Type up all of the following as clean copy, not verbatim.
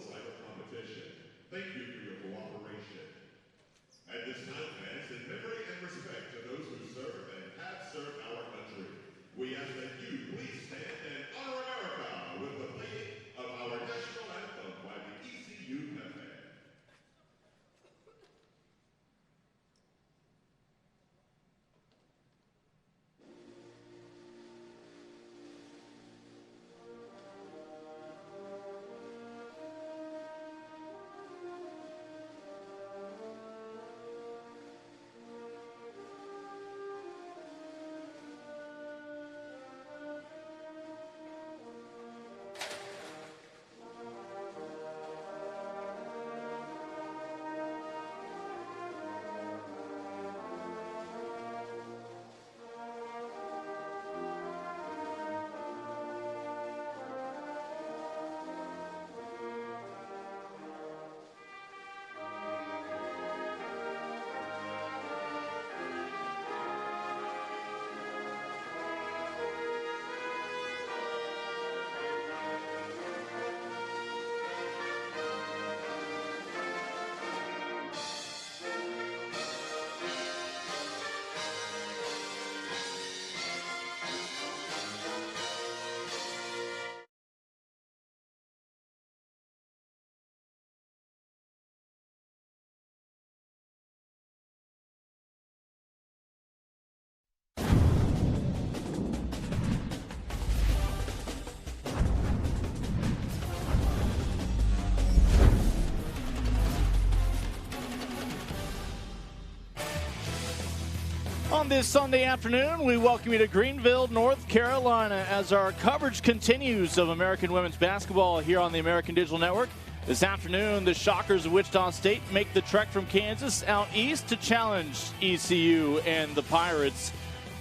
oversight of competition. Thank you for your cooperation. At this time, fans, in memory and respect to those who serve and have served our country, we ask that you please stand and honor America with the playing of our national anthem by the ECU Cafe. On this Sunday afternoon, we welcome you to Greenville, North Carolina, as our coverage continues of American women's basketball here on the American Digital Network. This afternoon, the Shockers of Wichita State make the trek from Kansas out east to challenge ECU and the Pirates,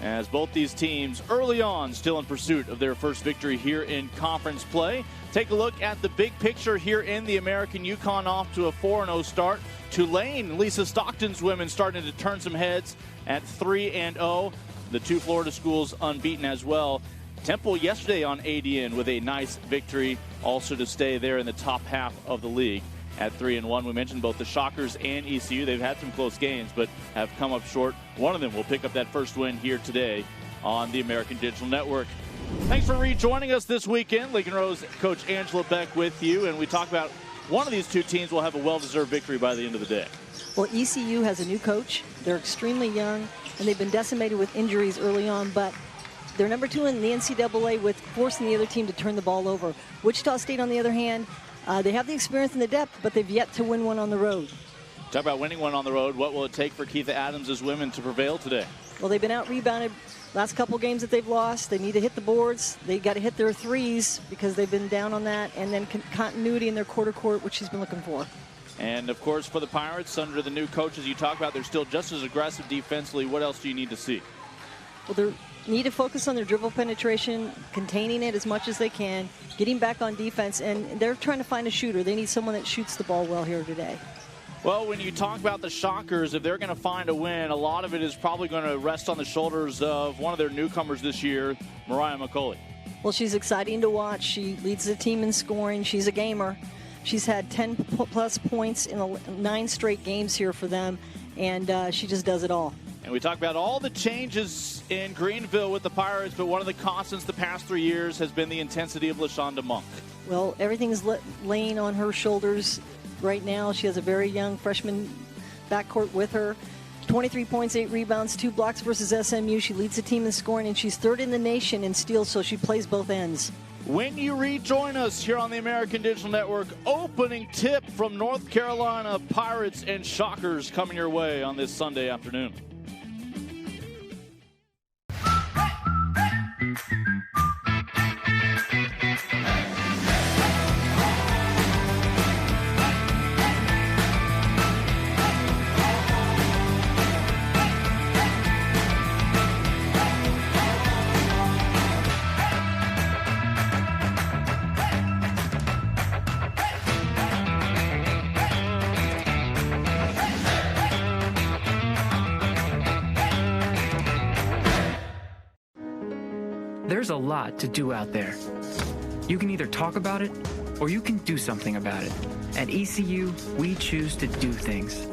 as both these teams early on still in pursuit of their first victory here in conference play. Take a look at the big picture here in the American Yukon, off to a 4-0 start. Tulane, Lisa Stockton's women, starting to turn some heads at 3-0. The two Florida schools unbeaten as well. Temple yesterday on ADN with a nice victory, also to stay there in the top half of the league at 3-1. We mentioned both the Shockers and ECU. They've had some close games, but have come up short. One of them will pick up that first win here today on the American Digital Network. Thanks for rejoining us this weekend. Lincoln Rose coach Angela Beck with you, and we talk about one of these two teams will have a well-deserved victory by the end of the day. Well, ECU has a new coach. They're extremely young, and they've been decimated with injuries early on, but they're number 2 in the NCAA with forcing the other team to turn the ball over. Wichita State, on the other hand, they have the experience and the depth, but they've yet to win one on the road. Talk about winning one on the road. What will it take for Keitha Adams' women to prevail today? Well, they've been out-rebounded last couple games that they've lost. They need to hit the boards. They got to hit their threes because they've been down on that, and then continuity in their quarter court, which she's been looking for. And, of course, for the Pirates, under the new coaches you talk about, they're still just as aggressive defensively. What else do you need to see? Well, they need to focus on their dribble penetration, containing it as much as they can, getting back on defense, and they're trying to find a shooter. They need someone that shoots the ball well here today. Well, when you talk about the Shockers, if they're going to find a win, a lot of it is probably going to rest on the shoulders of one of their newcomers this year, Mariah Mccauley. Well, she's exciting to watch. She leads the team in scoring. She's a gamer. She's had 10-plus points in 9 straight games here for them, and she just does it all. And we talk about all the changes in Greenville with the Pirates, but one of the constants the past 3 years has been the intensity of LaShonda Monk. Well, everything's laying on her shoulders right now. She has a very young freshman backcourt with her. 23 points, 8 rebounds, 2 blocks versus SMU. She leads the team in scoring, and she's 3rd in the nation in steals, so she plays both ends. When you rejoin us here on the American Digital Network, opening tip from North Carolina, Pirates and Shockers coming your way on this Sunday afternoon. There's a lot to do out there. You can either talk about it or you can do something about it. At ECU, we choose to do things.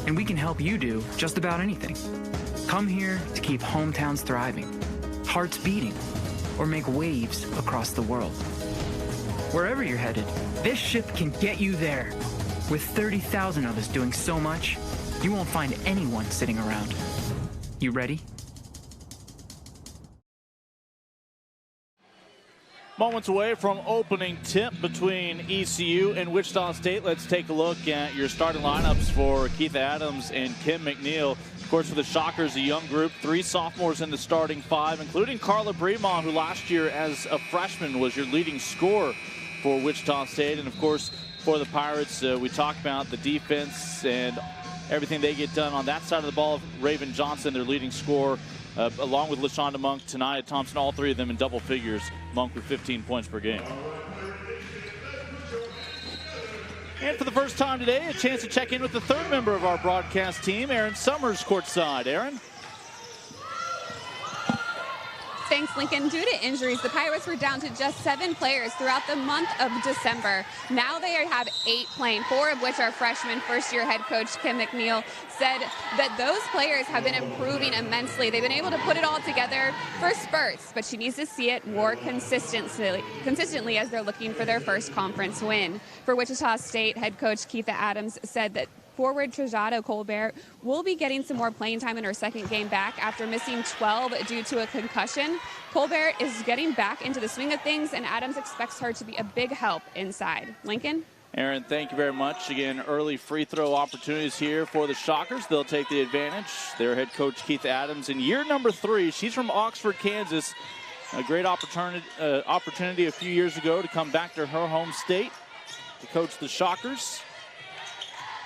And we can help you do just about anything. Come here to keep hometowns thriving, hearts beating, or make waves across the world. Wherever you're headed, this ship can get you there. With 30,000 of us doing so much, you won't find anyone sitting around. You ready? Moments away from opening tip between ECU and Wichita State. Let's take a look at your starting lineups for Keith Adams and Kim McNeil. Of course, for the Shockers, a young group, 3 sophomores in the starting 5, including Carla Bremont, who last year as a freshman was your leading scorer for Wichita State. And of course, for the Pirates, we talked about the defense and everything they get done on that side of the ball. Raven Johnson, their leading scorer, along with LaShonda Monk, Tanaya Thompson, all 3 of them in double figures. Monk with 15 points per game. And for the first time today, a chance to check in with the 3rd member of our broadcast team, Aaron Summers, courtside. Aaron? Thanks, Lincoln. Due to injuries, the Pirates were down to just 7 players throughout the month of December. Now they have 8 playing, 4 of which are freshmen. First-year head coach Kim McNeil said that those players have been improving immensely. They've been able to put it all together for spurts, but she needs to see it more consistently as they're looking for their first conference win. For Wichita State, head coach Keith Adams said that forward Jordana Kolbert will be getting some more playing time in her second game back after missing 12 due to a concussion. Kolbert is getting back into the swing of things, and Adams expects her to be a big help inside. Lincoln? Aaron, thank you very much. Again, early free throw opportunities here for the Shockers. They'll take the advantage. Their head coach, Keith Adams, in year number 3. She's from Oxford, Kansas. A great opportunity a few years ago to come back to her home state to coach the Shockers.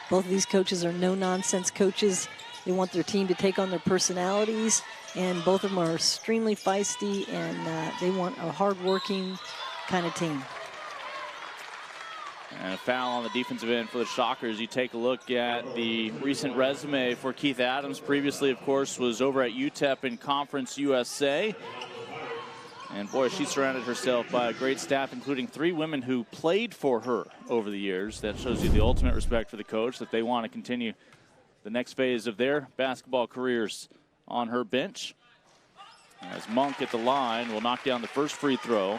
Both of these coaches are no-nonsense coaches. They want their team to take on their personalities, and both of them are extremely feisty, and they want a hard-working kind of team. And a foul on the defensive end for the Shockers. You take a look at the recent resume for Keith Adams. Previously, of course, was over at UTEP in Conference USA. And boy, she surrounded herself by a great staff, including 3 women who played for her over the years. That shows you the ultimate respect for the coach, that they want to continue the next phase of their basketball careers on her bench. As Monk at the line will knock down the first free throw.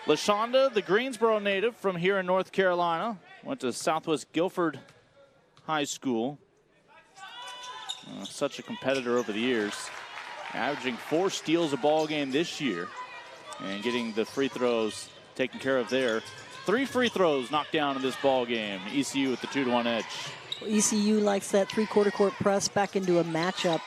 LaShonda, the Greensboro native from here in North Carolina, went to Southwest Guilford High School. Such a competitor over the years, averaging 4 steals a ball game this year and getting the free throws taken care of there. 3 free throws knocked down in this ball game. ECU with the 2-1 edge. Well, ECU likes that 3-quarter court press back into a matchup.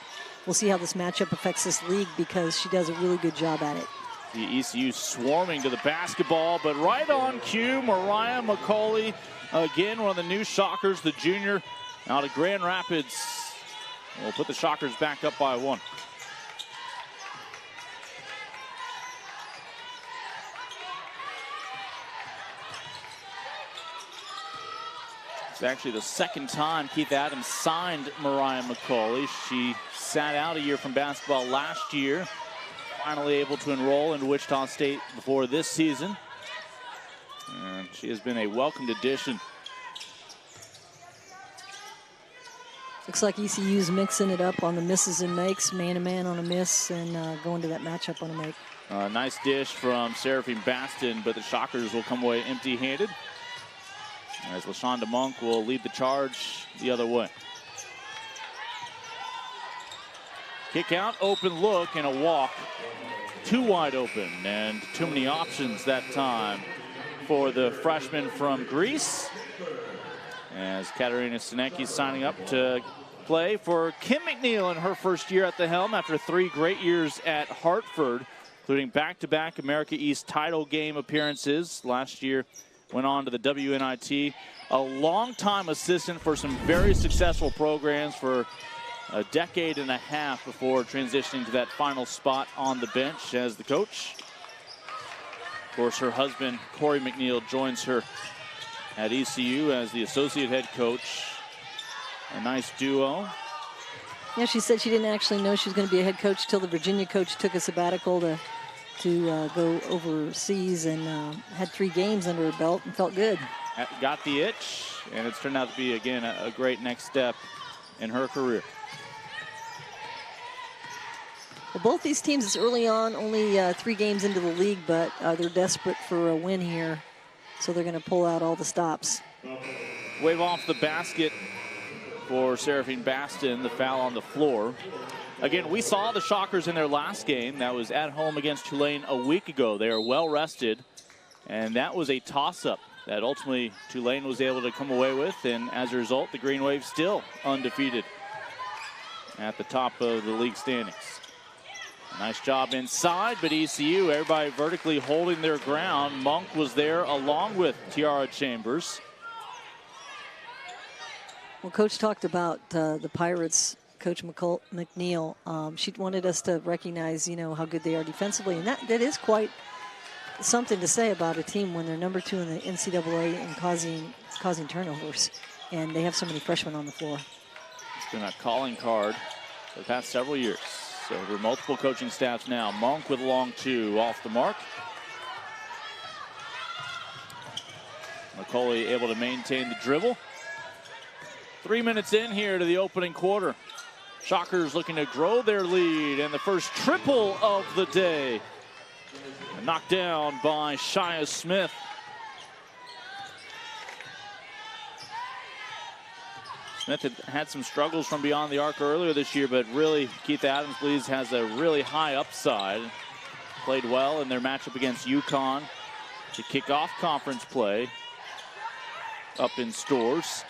We'll see how this matchup affects this league because she does a really good job at it. The ECU swarming to the basketball, but right on cue, Moriah Mccauley, again, one of the new Shockers, the junior, out of Grand Rapids. Will put the Shockers back up by 1. It's actually the second time Keith Adams signed Mariah Mccauley. She sat out a year from basketball last year. Finally able to enroll into Wichita State before this season. And she has been a welcomed addition. Looks like ECU's mixing it up on the misses and makes, man-to-man on a miss, and going to that matchup on a make. Nice dish from Seraphine Baston, but the Shockers will come away empty-handed, as LaShonda Monk will lead the charge the other way. Kick out, open look, and a walk. Too wide open, and too many options that time for the freshman from Greece. As Katerina Sinecki signing up to play for Kim McNeil in her first year at the helm after 3 great years at Hartford, including back-to-back America East title game appearances. Last year went on to the WNIT. A long-time assistant for some very successful programs for a decade and a half before transitioning to that final spot on the bench as the coach. Of course, her husband, Corey McNeil, joins her at ECU as the associate head coach. A nice duo. Yeah, she said she didn't actually know she was going to be a head coach till the Virginia coach took a sabbatical to to go overseas and had 3 games under her belt and felt good. Got the itch, and it's turned out to be, again, a great next step in her career. Well, both these teams, it's early on, only 3 games into the league, but they're desperate for a win here, so they're going to pull out all the stops. Wave off the basket for Seraphine Baston, the foul on the floor. Again, we saw the Shockers in their last game. That was at home against Tulane a week ago. They are well rested, and that was a toss-up that ultimately Tulane was able to come away with, and as a result, the Green Wave still undefeated at the top of the league standings. Nice job inside, but ECU, everybody vertically holding their ground. Monk was there along with Tiara Chambers. Well, Coach talked about the Pirates, Coach McNeil. She wanted us to recognize, you know, how good they are defensively, and that is quite something to say about a team when they're number 2 in the NCAA and causing turnovers, and they have so many freshmen on the floor. It's been a calling card for the past several years. So over multiple coaching staffs now. Monk with a long 2 off the mark. Mccauley able to maintain the dribble. 3 minutes in here to the opening quarter. Shockers looking to grow their lead, and the first triple of the day. Knocked down by Shia Smith. Smith had some struggles from beyond the arc earlier this year, but really Keith Adams believes has a really high upside. Played well in their matchup against UConn to kick off conference play up in Stores.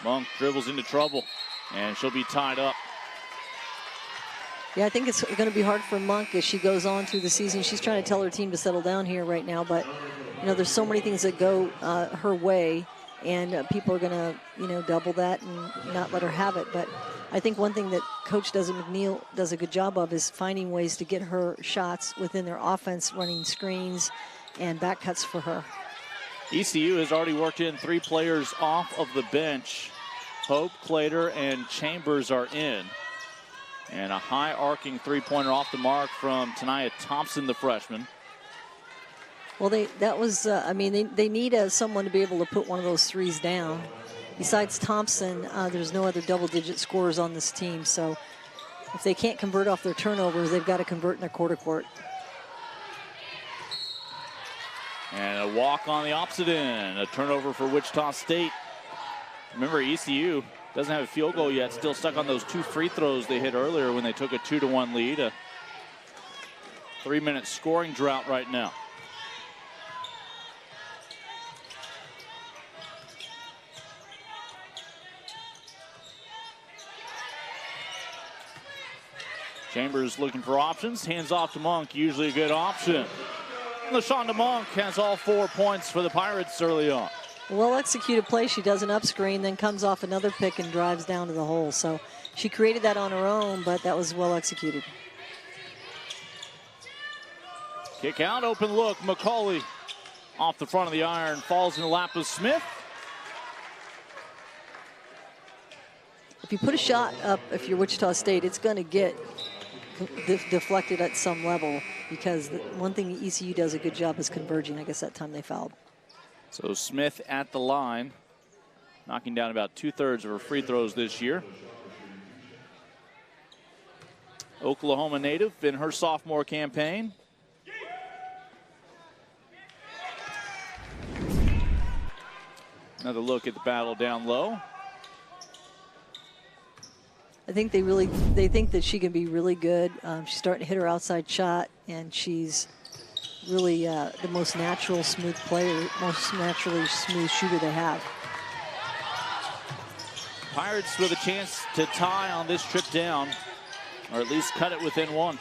Monk dribbles into trouble, and she'll be tied up. Yeah, I think it's going to be hard for Monk as she goes on through the season. She's trying to tell her team to settle down here right now, but you know, there's so many things that go her way, and people are going to, you know, double that and not let her have it. But I think one thing that Coach McNeil does a good job of is finding ways to get her shots within their offense, running screens and back cuts for her. ECU has already worked in 3 players off of the bench. Hope, Clater, and Chambers are in. And a high arcing 3-pointer off the mark from Tania Thompson, the freshman. Well, they need someone to be able to put one of those threes down. Besides Thompson, there's no other double-digit scorers on this team. So if they can't convert off their turnovers, they've got to convert in their quarter-court. And a walk on the opposite end. A turnover for Wichita State. Remember, ECU doesn't have a field goal yet. Still stuck on those 2 free throws they hit earlier when they took a 2-1 lead. A 3-minute scoring drought right now. Chambers looking for options. Hands off to Monk, usually a good option. And LaShonda Monk has all 4 points for the Pirates early on. Well-executed play. She does an up screen, then comes off another pick and drives down to the hole. So she created that on her own, but that was well-executed. Kick out, open look. Mccauley off the front of the iron, falls in the lap of Smith. If you put a shot up, if you're Wichita State, it's going to get deflected at some level, because the one thing ECU does a good job is converging. I guess that time they fouled. So Smith at the line, knocking down about 2/3 of her free throws this year. Oklahoma native in her sophomore campaign. Another look at the battle down low. I think they think that she can be really good. She's starting to hit her outside shot, and she's really the most natural, smooth player, most naturally smooth shooter they have. Pirates with a chance to tie on this trip down, or at least cut it within 1.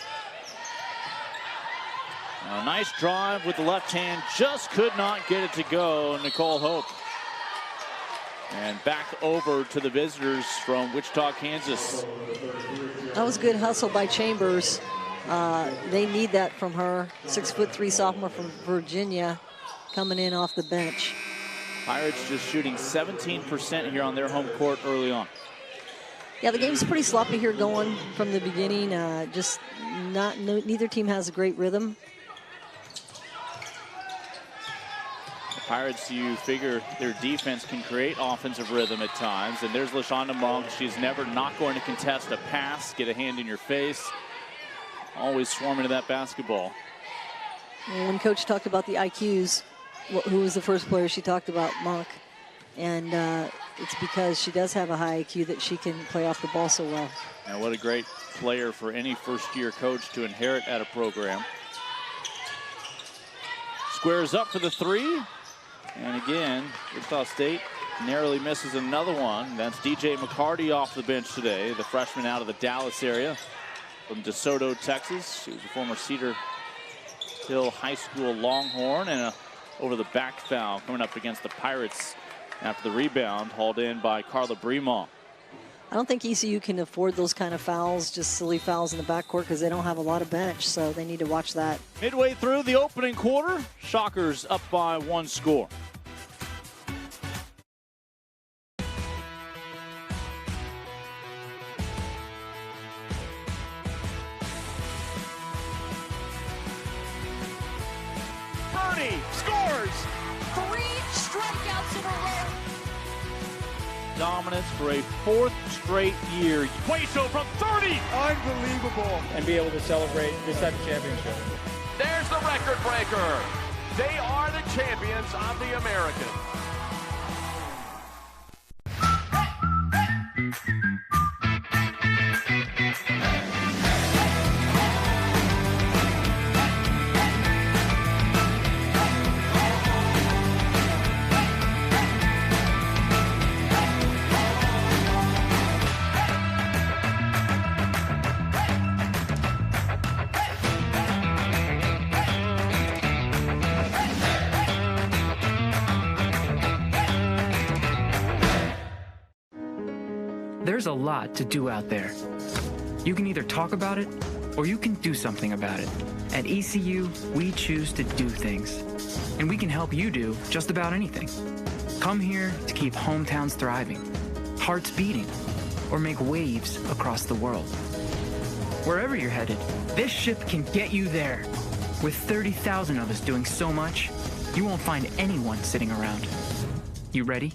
A nice drive with the left hand, just could not get it to go. Nicole Hope. And back over to the visitors from Wichita, Kansas. That was good hustle by Chambers. They need that from her. 6'3" sophomore from Virginia, coming in off the bench. Pirates just shooting 17% here on their home court early on. Yeah, the game's pretty sloppy here going from the beginning. Neither team has a great rhythm. The Pirates, you figure their defense can create offensive rhythm at times. And there's LaShonda Monk. She's never not going to contest a pass, get a hand in your face. Always swarming to that basketball. When Coach talked about the IQs, who was the first player she talked about? Monk. And it's because she does have a high IQ that she can play off the ball so well. And what a great player for any first-year coach to inherit at a program. Squares up for the three. And again, Wichita State narrowly misses another one. That's DJ Mccarty off the bench today, the freshman out of the Dallas area from DeSoto, Texas. She was a former Cedar Hill High School Longhorn, and a over the back foul coming up against the Pirates after the rebound hauled in by Carla Bremont. I don't think ECU can afford those kind of fouls, just silly fouls in the backcourt, because they don't have a lot of bench, so they need to watch that. Midway through the opening quarter, Shockers up by 1 score. Scores! 3 strikeouts in a row. Dominance for a 4th straight year. Hueso from 30. Unbelievable. And be able to celebrate this type of championship. There's the record breaker. They are the champions of the American. There's a lot to do out there. You can either talk about it or you can do something about it. At ECU, we choose to do things. And we can help you do just about anything. Come here to keep hometowns thriving, hearts beating, or make waves across the world. Wherever you're headed, this ship can get you there. With 30,000 of us doing so much, you won't find anyone sitting around. You ready?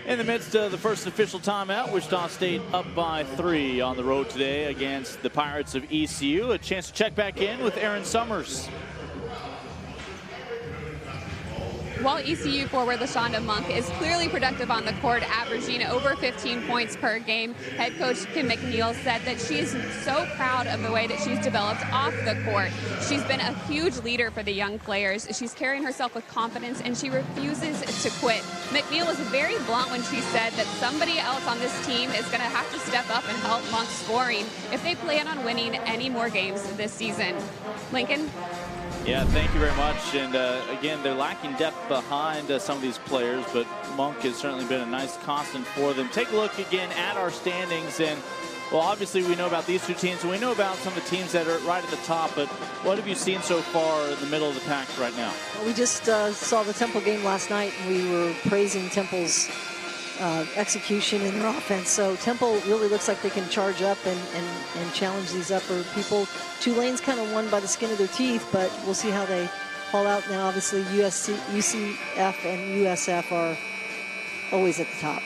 In the midst of the first official timeout, Wichita State up by 3 on the road today against the Pirates of ECU. A chance to check back in with Aaron Summers. While ECU forward LaShonda Monk is clearly productive on the court, averaging over 15 points per game, head coach Kim McNeil said that she's so proud of the way that she's developed off the court. She's been a huge leader for the young players. She's carrying herself with confidence, and she refuses to quit. McNeil was very blunt when she said that somebody else on this team is going to have to step up and help Monk scoring if they plan on winning any more games this season. Lincoln? Yeah, thank you very much. And again, they're lacking depth behind some of these players, but Monk has certainly been a nice constant for them. Take a look again at our standings. And, well, obviously we know about these two teams, and we know about some of the teams that are right at the top, but what have you seen so far in the middle of the pack right now? Well, we just saw the Temple game last night, and we were praising Temple's execution in their offense. So Temple really looks like they can charge up and challenge these upper people. Tulane's kind of won by the skin of their teeth, but we'll see how they haul out. Now, obviously, UCF and USF are always at the top.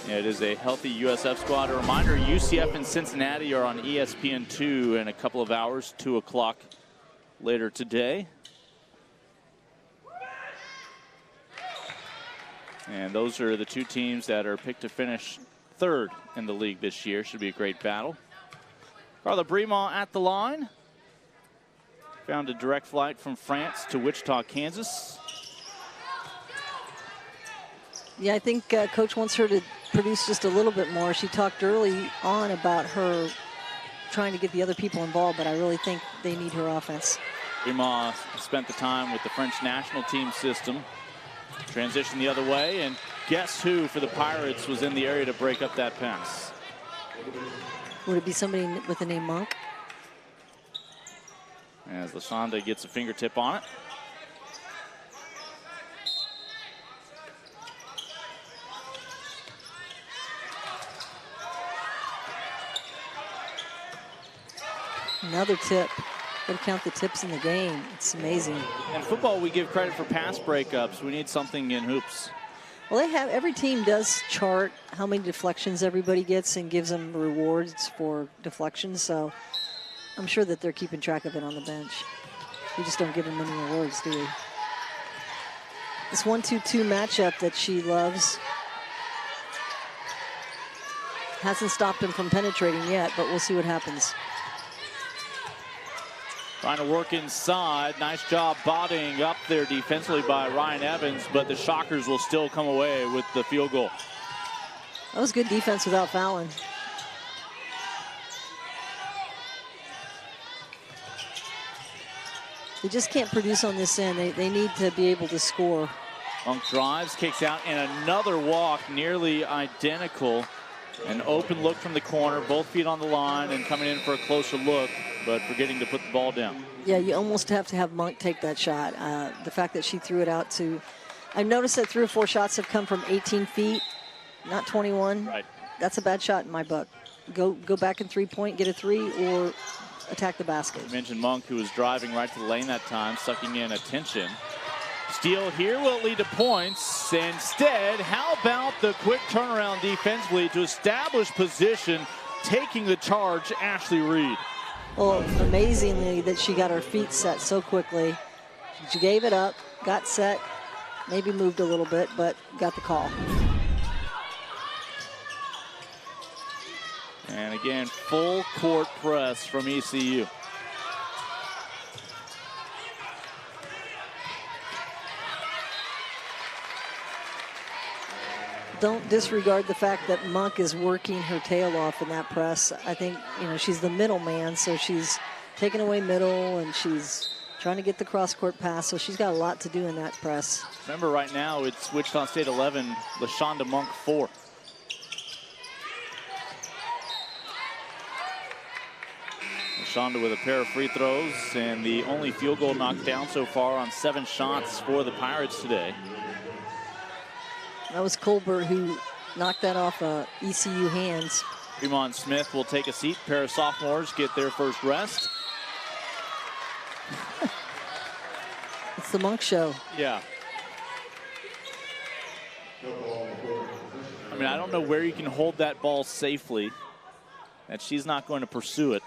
Yeah, it is a healthy USF squad. A reminder, UCF and Cincinnati are on ESPN2 in a couple of hours, 2 o'clock later today. And those are the two teams that are picked to finish 3rd in the league this year. Should be a great battle. Carla Bremont at the line. Found a direct flight from France to Wichita, Kansas. Yeah, I think Coach wants her to produce just a little bit more. She talked early on about her trying to get the other people involved, but I really think they need her offense. Bremont spent the time with the French national team system. Transition the other way, and guess who for the Pirates was in the area to break up that pass? Would it be somebody with the name Monk? As LaShonda gets a fingertip on it. Another tip. Got to count the tips in the game. It's amazing. In football, we give credit for pass breakups. We need something in hoops. Well, every team does chart how many deflections everybody gets and gives them rewards for deflections. So I'm sure that they're keeping track of it on the bench. We just don't give them any awards, do we? This 1-2-2 matchup that she loves hasn't stopped him from penetrating yet, but we'll see what happens. Trying to work inside. Nice job bodying up there defensively by Ryan Evans, but the Shockers will still come away with the field goal. That was good defense without fouling. They just can't produce on this end. They need to be able to score. Monk drives, kicks out, and another walk nearly identical. An open look from the corner, both feet on the line, and coming in for a closer look, but forgetting to put the ball down. Yeah, you almost have to have Monk take that shot. The fact that she threw it out to, I've noticed that 3 or 4 shots have come from 18 feet, not 21. Right. That's a bad shot in my book. Go back in 3-point, get a 3, or attack the basket. You mentioned Monk, who was driving right to the lane that time, sucking in attention. Steal here will lead to points. Instead, how about the quick turnaround defensively to establish position, taking the charge, Ashley Reed. Well, amazingly that she got her feet set so quickly. She gave it up, got set, maybe moved a little bit, but got the call. And again, full court press from ECU. Don't disregard the fact that Monk is working her tail off in that press. I think, she's the middleman, so she's taking away middle and she's trying to get the cross-court pass, so she's got a lot to do in that press. Remember, right now, it's Wichita State 11, LaShonda Monk 4. LaShonda with a pair of free throws and the only field goal knocked down so far on 7 shots for the Pirates today. That was Kolbert who knocked that off ECU hands. Fremont Smith will take a seat. Pair of sophomores get their first rest. It's the Monk show. Yeah. I mean, I don't know where you can hold that ball safely, that she's not going to pursue it.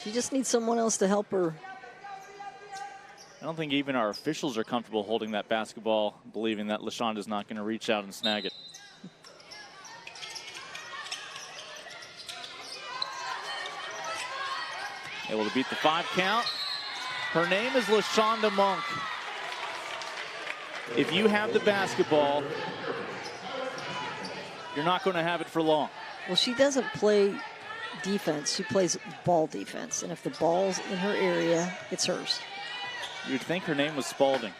She just needs someone else to help her. I don't think even our officials are comfortable holding that basketball, believing that LaShonda's not going to reach out and snag it. Able to beat the 5 count. Her name is LaShonda Monk. If you have the basketball, you're not going to have it for long. Well, she doesn't play defense. She plays ball defense. And if the ball's in her area, it's hers. You'd think her name was Spalding.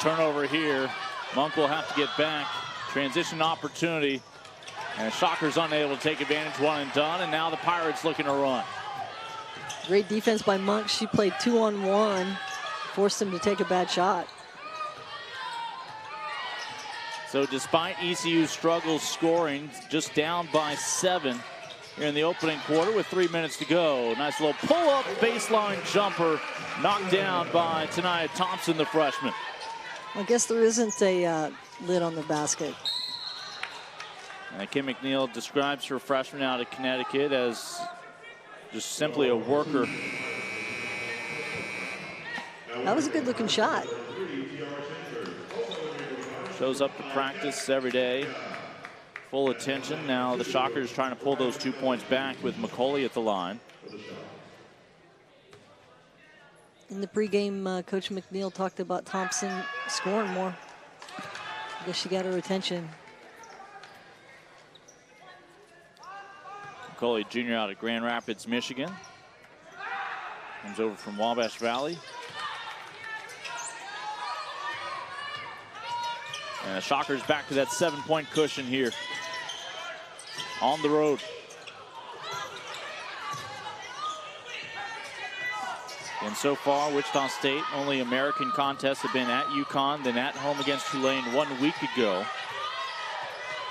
Turnover here. Monk will have to get back. Transition opportunity. And Shockers unable to take advantage, 1 and done. And now the Pirates looking to run. Great defense by Monk. She played 2-on-1. Forced him to take a bad shot. So despite ECU's struggles scoring, just down by 7 here in the opening quarter with 3 minutes to go. Nice little pull-up baseline jumper knocked down by Tania Thompson, the freshman. I guess there isn't a lid on the basket. And Kim McNeil describes her freshman out of Connecticut as just simply a worker. That was a good-looking shot. Shows up to practice every day. Full attention. Now the Shockers trying to pull those 2 points back with Mccauley at the line. In the pregame, Coach McNeil talked about Thompson scoring more. I guess she got her attention. Mccauley Jr. out of Grand Rapids, Michigan. Comes over from Wabash Valley. And the Shockers back to that 7-point cushion here on the road. And so far, Wichita State, only American contests have been at UConn, then at home against Tulane 1 week ago.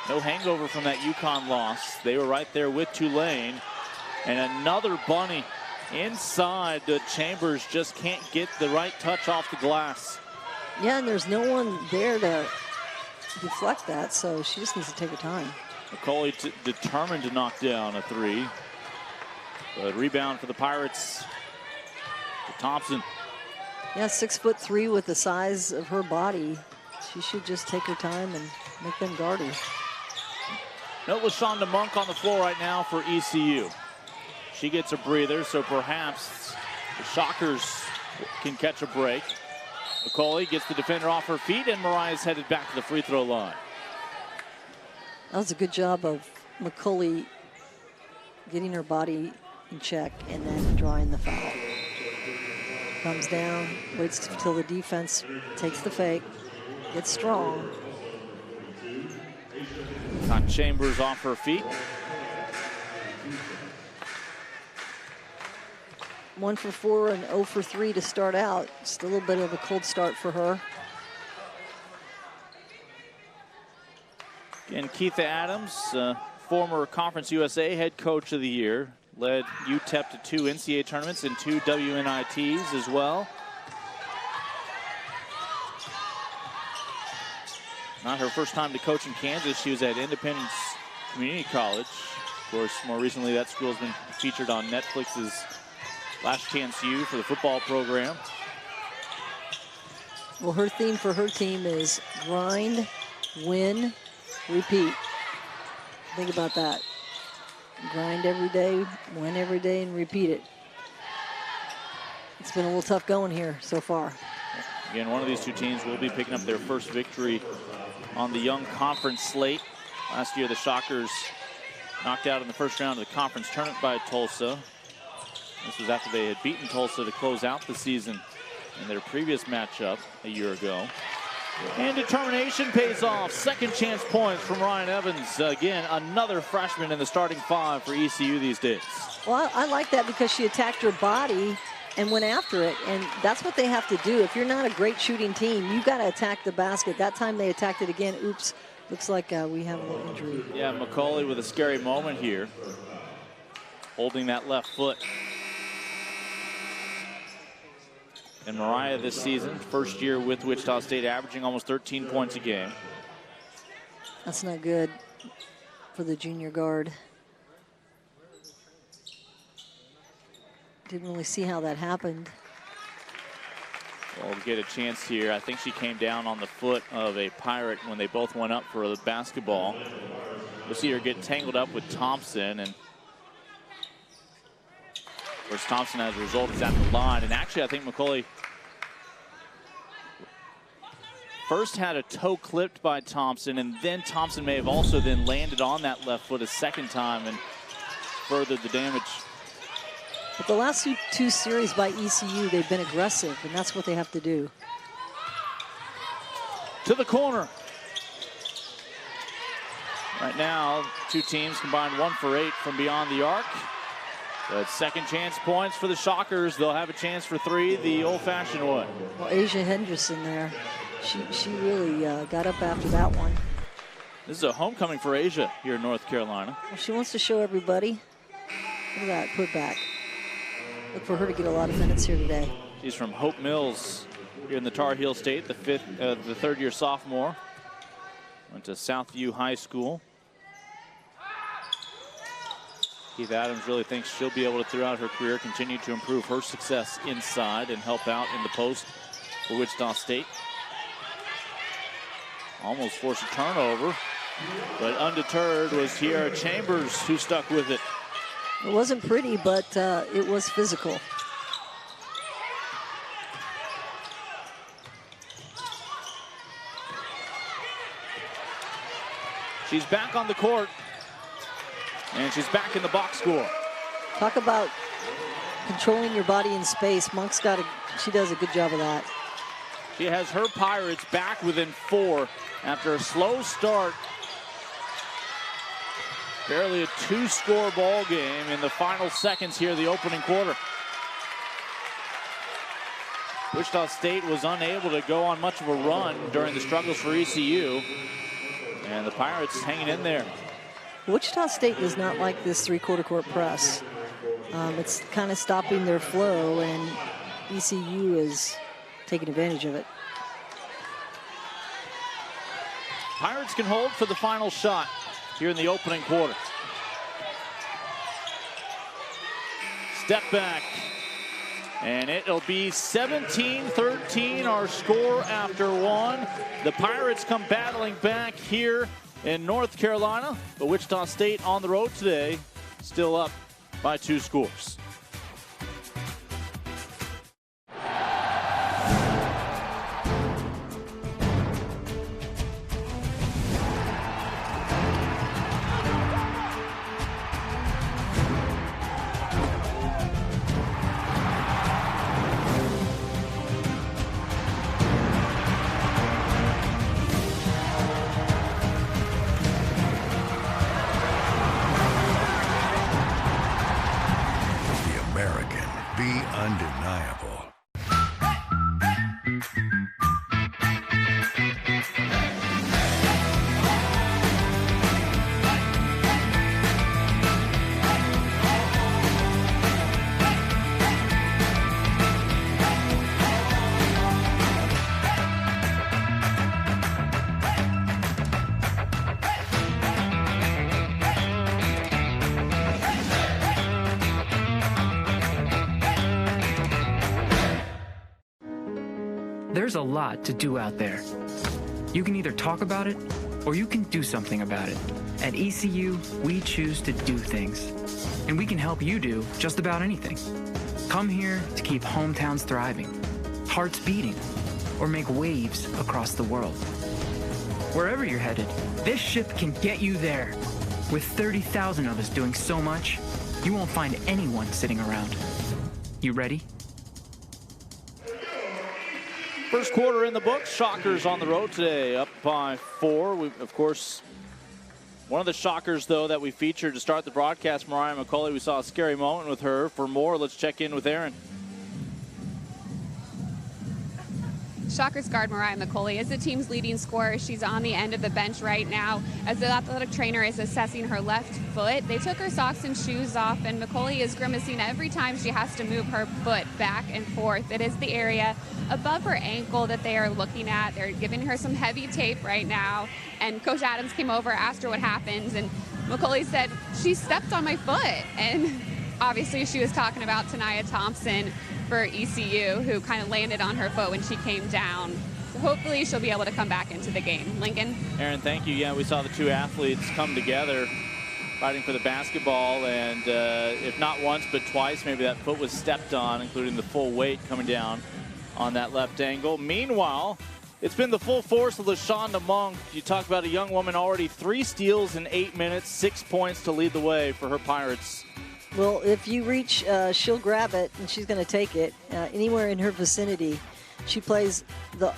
No hangover from that UConn loss. They were right there with Tulane. And another bunny inside. Chambers just can't get the right touch off the glass. Yeah, and there's no one there to deflect that, so she just needs to take her time. Mccauley determined to knock down a three. But rebound for the Pirates to Thompson. Yeah, 6'3" with the size of her body. She should just take her time and make them guard her. No LaShonda Monk on the floor right now for ECU. She gets a breather, so perhaps the Shockers can catch a break. Mccauley gets the defender off her feet, and Mariah's headed back to the free throw line. That was a good job of Mccauley getting her body in check and then drawing the foul. Comes down, waits until the defense takes the fake, gets strong. Got Chambers off her feet. 1 for 4 and 0 for 3 to start out. Just a little bit of a cold start for her. And Keitha Adams, former Conference USA head coach of the year, led UTEP to 2 NCAA tournaments and 2 WNITs as well. Not her first time to coach in Kansas. She was at Independence Community College. Of course, more recently that school has been featured on Netflix's Last Chance U for the football program. Well, her theme for her team is grind, win, repeat. Think about that. Grind every day, win every day, and repeat it. It's been a little tough going here so far. Again, one of these two teams will be picking up their first victory on the Young Conference slate. Last year, the Shockers knocked out in the first round of the conference tournament by Tulsa. This was after they had beaten Tulsa to close out the season in their previous matchup a year ago. And determination pays off. Second chance points from Ryan Evans. Again, another freshman in the starting 5 for ECU these days. Well, I like that because she attacked her body and went after it, and that's what they have to do. If you're not a great shooting team, you've got to attack the basket. That time they attacked it again. Oops, looks like we have a little injury. Yeah, Mccauley with a scary moment here, holding that left foot. And Mariah this season, first year with Wichita State, averaging almost 13 points a game. That's not good for the junior guard. Didn't really see how that happened. Well, we'll get a chance here. I think she came down on the foot of a Pirate when they both went up for the basketball. We'll see her get tangled up with Thompson, and of course Thompson as a result is at the line. And actually I think Mccauley first had a toe clipped by Thompson, and then Thompson may have also then landed on that left foot a second time and furthered the damage. But the last two series by ECU, they've been aggressive, and that's what they have to do. To the corner. Right now, two teams combined 1 for 8 from beyond the arc. But second chance points for the Shockers. They'll have a chance for 3 the old-fashioned way. Well, Asia Henderson there, she really got up after that one. This is a homecoming for Asia here in North Carolina. Well, she wants to show everybody. Look at that putback. Look for her to get a lot of minutes here today. She's from Hope Mills here in the Tar Heel State, the third-year sophomore. Went to Southview High School. Keitha Adams really thinks she'll be able to, throughout her career, continue to improve her success inside and help out in the post for Wichita State. Almost forced a turnover, but undeterred was Tiara Chambers, who stuck with it. It wasn't pretty, but it was physical. She's back on the court, and she's back in the box score. Talk about controlling your body in space. She does a good job of that. She has her Pirates back within 4 after a slow start. Barely a 2-score ball game in the final seconds here of the opening quarter. Wichita State was unable to go on much of a run during the struggles for ECU. And the Pirates hanging in there. Wichita State does not like this three-quarter court press. It's kind of stopping their flow, and ECU is taking advantage of it. Pirates can hold for the final shot here in the opening quarter. Step back. And it'll be 17-13, our score after one. The Pirates come battling back here in North Carolina, but Wichita State on the road today, still up by 2 scores. Undeniable. There's a lot to do out there. You can either talk about it or you can do something about it. At ECU, we choose to do things. And we can help you do just about anything. Come here to keep hometowns thriving, hearts beating, or make waves across the world. Wherever you're headed, this ship can get you there. With 30,000 of us doing so much, you won't find anyone sitting around. You ready? First quarter in the books. Shockers on the road today, up by 4. Of course, one of the shockers, though, that we featured to start the broadcast, Mariah Mccauley, we saw a scary moment with her. For more, let's check in with Aaron. Shockers guard Moriah Mccauley is the team's leading scorer. She's on the end of the bench right now as the athletic trainer is assessing her left foot. They took her socks and shoes off, and Mccauley is grimacing every time she has to move her foot back and forth. It is the area above her ankle that they are looking at. They're giving her some heavy tape right now, and Coach Adams came over, asked her what happens, and Mccauley said, she stepped on my foot. And obviously she was talking about Tania Thompson for ECU, who kind of landed on her foot when she came down. So hopefully she'll be able to come back into the game. Lincoln? Aaron, thank you. Yeah, we saw the two athletes come together fighting for the basketball, and if not once but twice, maybe that foot was stepped on, including the full weight coming down on that left ankle. Meanwhile, it's been the full force of LaShonda Monk. You talk about a young woman, already 3 steals in 8 minutes, 6 points to lead the way for her Pirates. Well, if you reach, she'll grab it, and she's going to take it anywhere in her vicinity. She plays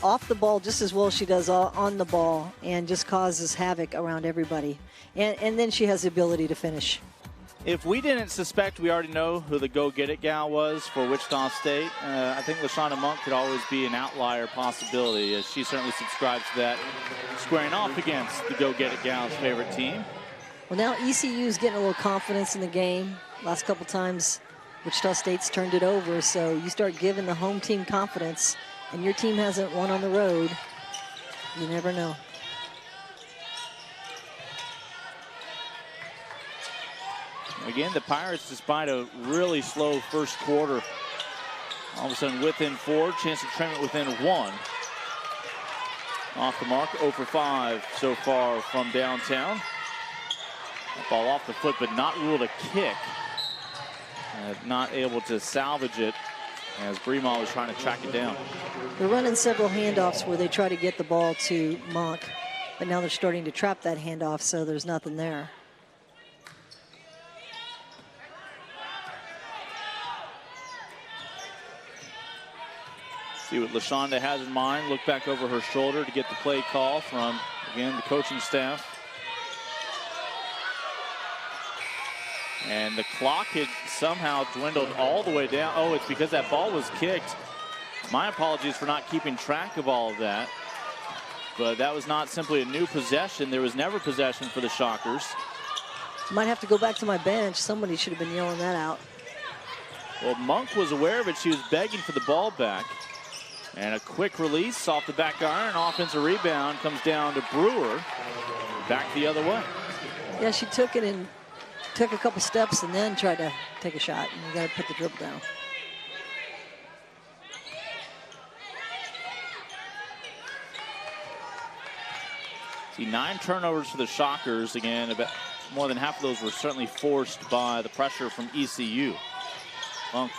off the ball just as well as she does on the ball, and just causes havoc around everybody. And then she has the ability to finish. If we didn't suspect, we already know who the go-get-it gal was for Wichita State. I think LaShonda Monk could always be an outlier possibility, as she certainly subscribes to that, squaring off against the go-get-it gal's favorite team. Well, now ECU is getting a little confidence in the game. Last couple times, Wichita State's turned it over, so you start giving the home team confidence, and your team hasn't won on the road. You never know. Again, the Pirates, despite a really slow first quarter, all of a sudden within 4, chance to trim it within 1. Off the mark, 0 for 5 so far from downtown. Ball off the foot, but not ruled a kick. Not able to salvage it as Bremal was trying to track it down. They're running several handoffs where they try to get the ball to Monk, but now they're starting to trap that handoff, so there's nothing there. See what LaShonda has in mind. Look back over her shoulder to get the play call from, again, the coaching staff. And the clock had somehow dwindled all the way down. Oh, it's because that ball was kicked. My apologies for not keeping track of all of that. but that was not simply a new possession. There was never possession for the Shockers. Might have to go back to my bench. Somebody should have been yelling that out. Well, Monk was aware of it. She was begging for the ball back. And a quick release off the back iron. Offensive rebound comes down to Brewer. Back the other way. Yeah, she took it and took a couple steps and then tried to take a shot. And you got to put the dribble down. See, 9 turnovers for the Shockers. Again, about more than half of those were certainly forced by the pressure from ECU. Monk.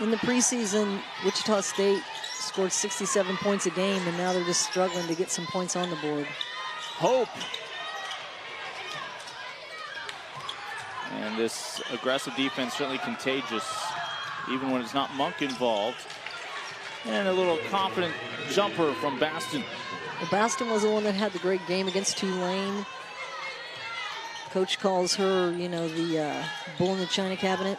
In the preseason, Wichita State scored 67 points a game, and now they're just struggling to get some points on the board. Hope. And this aggressive defense certainly contagious, even when it's not Monk involved. And a little confident jumper from Baston. Well, Baston was the one that had the great game against Tulane. Coach calls her, you know, the bull in the china cabinet.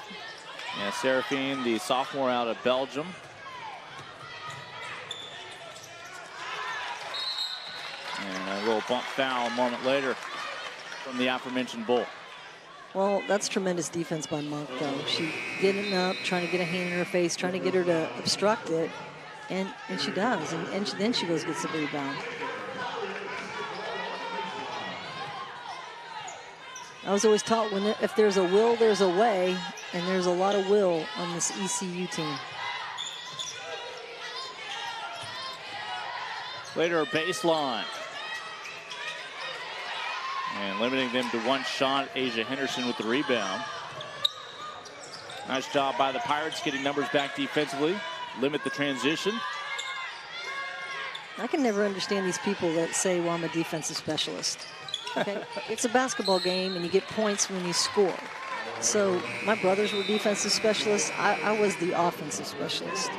Yeah, Seraphine, the sophomore out of Belgium. And a little bump foul a moment later from the aforementioned bull. Well, that's tremendous defense by Monk, though. She getting up, trying to get a hand in her face, trying to get her to obstruct it. And she does. And then she goes gets the rebound. I was always taught if there's a will, there's a way. And there's a lot of will on this ECU team. Later, baseline. And limiting them to one shot. Asia Henderson with the rebound. Nice job by the Pirates getting numbers back defensively. Limit the transition. I can never understand these people that say, well, I'm a defensive specialist. Okay? It's a basketball game, and you get points when you score. So my brothers were defensive specialists. I was the offensive specialist.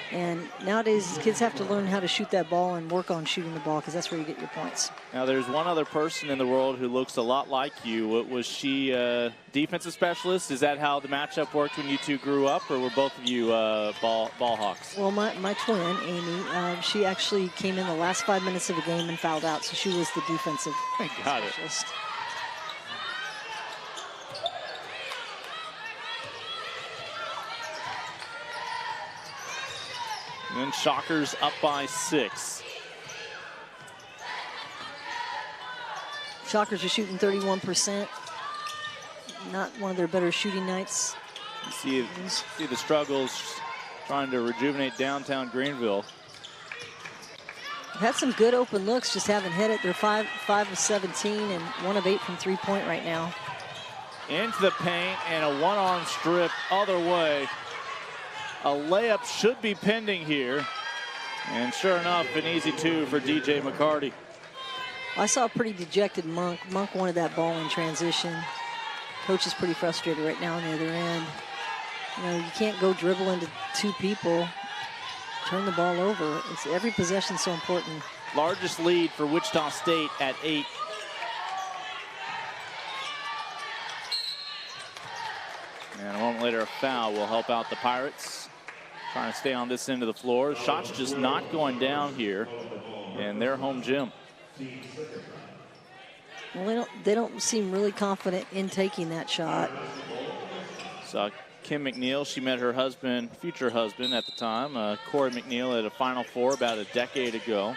And nowadays, kids have to learn how to shoot that ball and work on shooting the ball, because that's where you get your points. Now, there's one other person in the world who looks a lot like you. Was she a defensive specialist? Is that how the matchup worked when you two grew up, or were both of you ball hawks? Well, my twin, Amy, she actually came in the last 5 minutes of the game and fouled out, so she was the defensive specialist. And Shockers up by 6. Shockers are shooting 31%. Not one of their better shooting nights. You see the struggles trying to rejuvenate downtown Greenville. Had some good open looks, just haven't hit it. They're 5 of 17 and 1 of 8 from three-point right now. Into the paint and a one-arm strip other way. A layup should be pending here. And sure enough, an easy 2 for DJ Mccarty. I saw a pretty dejected Monk. Monk wanted that ball in transition. Coach is pretty frustrated right now on the other end. You know, you can't go dribble into 2 people, turn the ball over. Every possession's so important. Largest lead for Wichita State at 8. And a moment later, a foul will help out the Pirates. Trying to stay on this end of the floor. Shots just not going down here in their home gym. Well, they don't seem really confident in taking that shot. So Kim McNeil, she met her husband, future husband at the time, Corey McNeil, at a Final Four about a decade ago.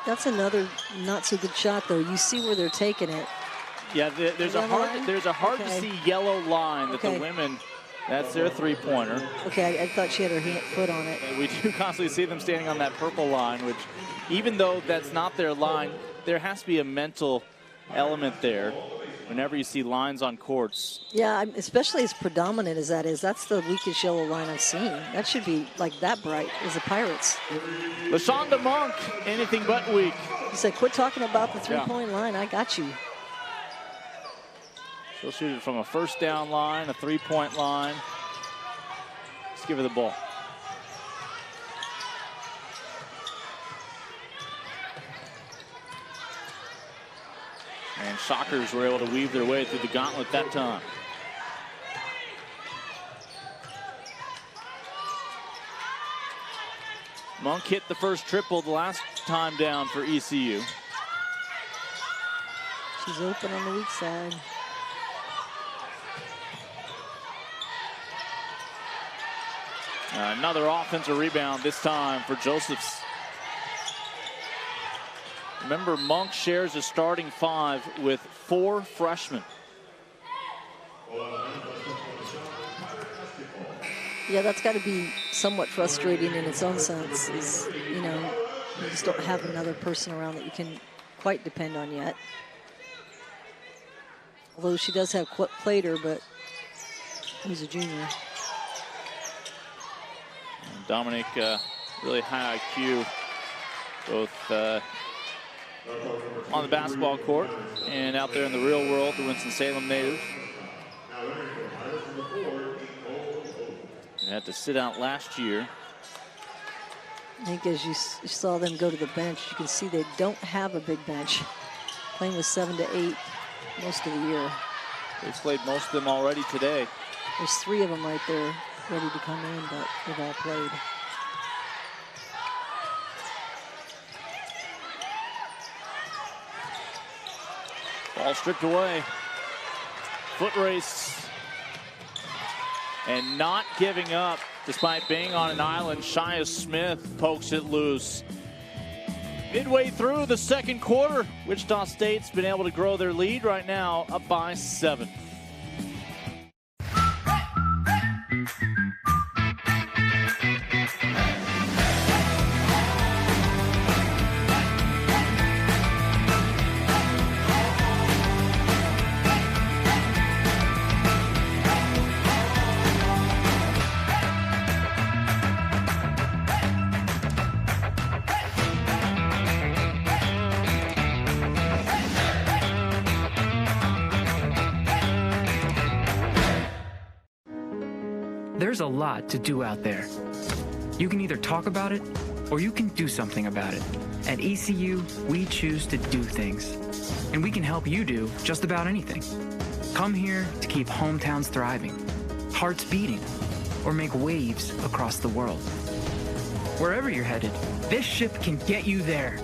That's another not so good shot, though. You see where they're taking it. Yeah, there's a hard to see yellow line that the women, that's their three-pointer. Okay, I thought she had her foot on it. And we do constantly see them standing on that purple line, which even though that's not their line, there has to be a mental element there whenever you see lines on courts. Yeah, especially as predominant as that is. That's the weakest yellow line I've seen. That should be like that bright as the Pirates. LaShonda Monk, anything but weak. He said, quit talking about the three-point line. I got you. She'll shoot it from a first down line, a three-point line. Let's give her the ball. And Shockers were able to weave their way through the gauntlet that time. Monk hit the first triple the last time down for ECU. She's open on the weak side. Another offensive rebound, this time for Josephs. Remember, Monk shares a starting 5 with 4 freshmen. Yeah, that's got to be somewhat frustrating in its own sense. Is, you know, you just don't have another person around that you can quite depend on yet. Although she does have Plater, but he's a junior. And Dominic, really high IQ, both on the basketball court and out there in the real world, the Winston-Salem native. They had to sit out last year. I think as you saw them go to the bench, you can see they don't have a big bench. Playing with 7 to 8 most of the year. They've played most of them already today. There's 3 of them right there ready to come in, but they've all played. Ball stripped away. Foot race. And not giving up despite being on an island. Shia Smith pokes it loose. Midway through the second quarter, Wichita State's been able to grow their lead right now, up by 7. There's a lot to do out there. You can either talk about it or you can do something about it. At ECU, we choose to do things. And we can help you do just about anything. Come here to keep hometowns thriving, hearts beating, or make waves across the world. Wherever you're headed, this ship can get you there.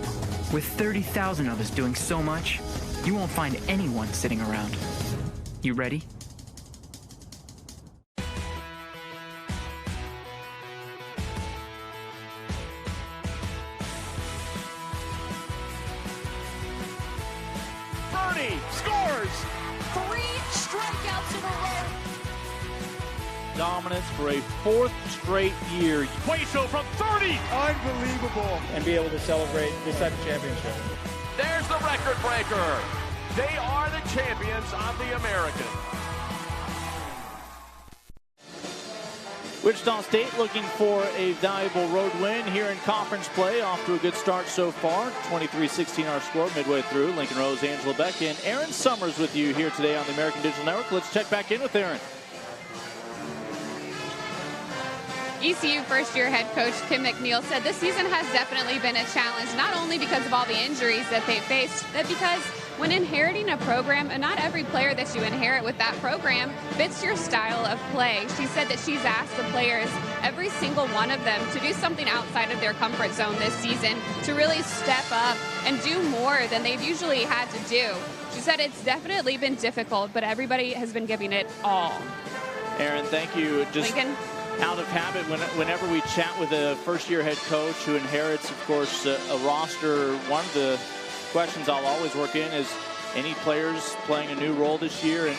With 30,000 of us doing so much, you won't find anyone sitting around. You ready? Scores! 3 strikeouts in a row. Dominance for a 4th straight year. Hueso from 30! Unbelievable. And be able to celebrate this type of championship. There's the record breaker. They are the champions of the American. Wichita State looking for a valuable road win here in conference play. Off to a good start so far. 23-16 our score midway through. Lincoln Rose, Angela Beck, and Aaron Summers with you here today on the American Digital Network. Let's check back in with Aaron. ECU first-year head coach Kim McNeil said this season has definitely been a challenge, not only because of all the injuries that they faced, but because when inheriting a program, and not every player that you inherit with that program fits your style of play. She said that she's asked the players, every single one of them, to do something outside of their comfort zone this season, to really step up and do more than they've usually had to do. She said it's definitely been difficult, but everybody has been giving it all. Aaron, thank you. Just Lincoln? Out of habit, whenever we chat with a first-year head coach who inherits, of course, a roster, one of the questions I'll always work in is any players playing a new role this year. And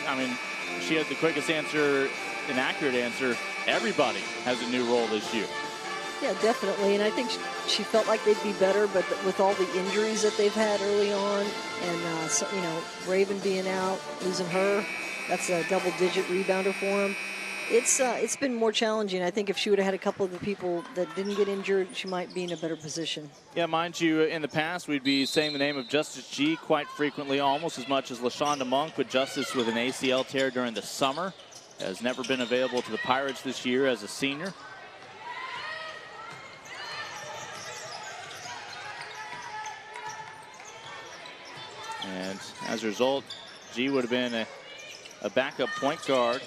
I mean, she had the quickest answer, an accurate answer. Everybody has a new role this year. Yeah, definitely. And I think she felt like they'd be better, but with all the injuries that they've had early on, and so, you know, Raven being out, losing her, that's a double-digit rebounder for them. It's been more challenging. I think if she would have had a couple of the people that didn't get injured, she might be in a better position. Yeah, mind you, in the past, we'd be saying the name of Justice G quite frequently, almost as much as LaShonda Monk, but Justice with an ACL tear during the summer has never been available to the Pirates this year as a senior. And as a result, G would have been a backup point guard.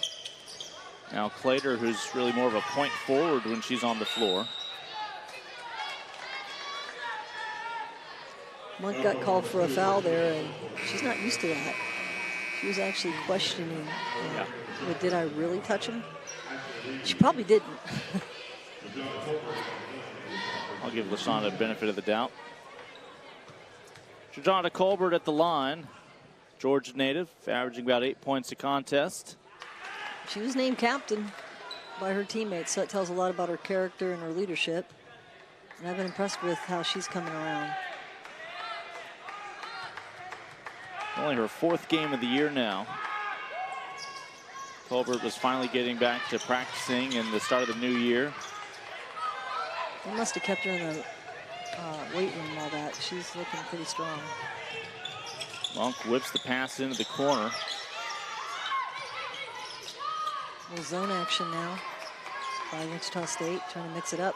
Now Clater, who's really more of a point forward when she's on the floor. Monk got called for a foul there, and she's not used to that. She was actually questioning, well, did I really touch him? She probably didn't. I'll give LaShonda the benefit of the doubt. Jordana Kolbert at the line. Georgia native, averaging about 8 points a contest. She was named captain by her teammates, so it tells a lot about her character and her leadership. And I've been impressed with how she's coming around. Only her 4th game of the year now. Kolbert was finally getting back to practicing in the start of the new year. They must have kept her in the weight room and all that. She's looking pretty strong. Monk whips the pass into the corner. A little zone action now by Wichita State, trying to mix it up.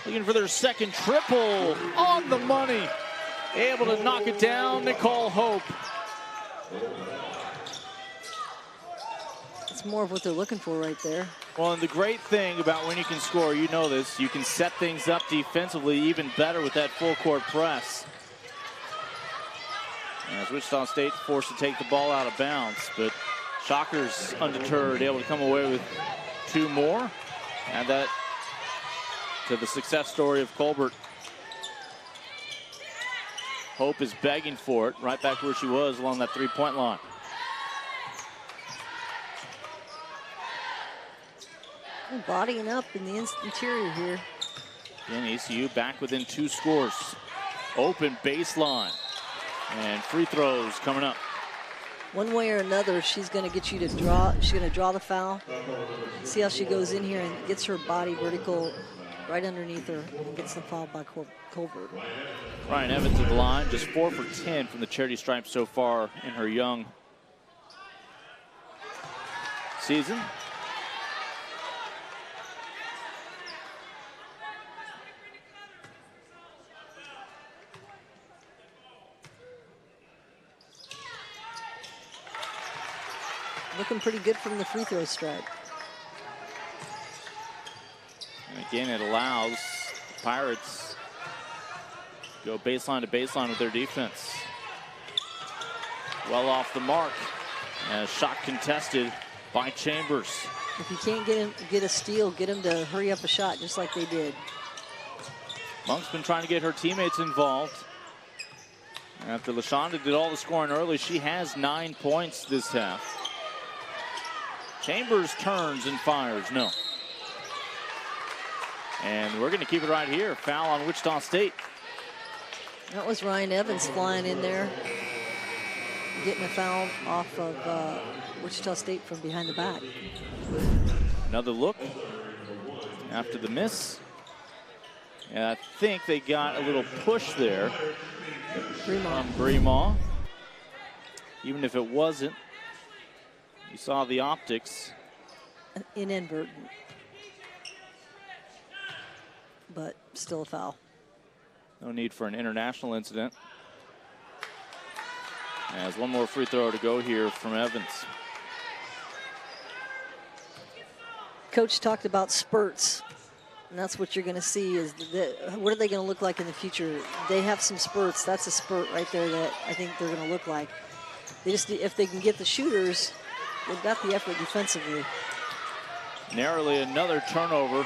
Looking for their second triple on the money. Able to knock it down, Nicole Hope. It's more of what they're looking for right there. Well, and the great thing about when you can score, you know this, you can set things up defensively even better with that full court press. As Wichita State forced to take the ball out of bounds, but Shockers undeterred, able to come away with 2 more. Add that to the success story of Kolbert. Hope is begging for it, right back where she was along that 3-point line. Bodying up in the interior here. Again, ECU back within 2 scores. Open baseline. And free throws coming up. One way or another, she's going to get you to draw. She's going to draw the foul. See how she goes in here and gets her body vertical right underneath her and gets the foul by Kolbert. Ryan Evans at the line, just 4 for 10 from the charity stripe so far in her young season. Looking pretty good from the free throw stripe. And again, it allows the Pirates to go baseline to baseline with their defense. Well off the mark. As shot contested by Chambers. If you can't get a steal, get him to hurry up a shot just like they did. Monk's been trying to get her teammates involved. After LaShonda did all the scoring early, she has 9 points this half. Chambers turns and fires, no. And we're going to keep it right here. Foul on Wichita State. That was Ryan Evans flying in there, getting a foul off of Wichita State from behind the back. Another look after the miss. And I think they got a little push there from Bremaw. Even if it wasn't, you saw the optics. Inadvertent. But still a foul. No need for an international incident. As one more free throw to go here from Evans. Coach talked about spurts, and that's what you're going to see. Is what are they going to look like in the future? They have some spurts. That's a spurt right there that I think they're going to look like. They just, if they can get the shooters, they've got the effort defensively. Narrowly another turnover.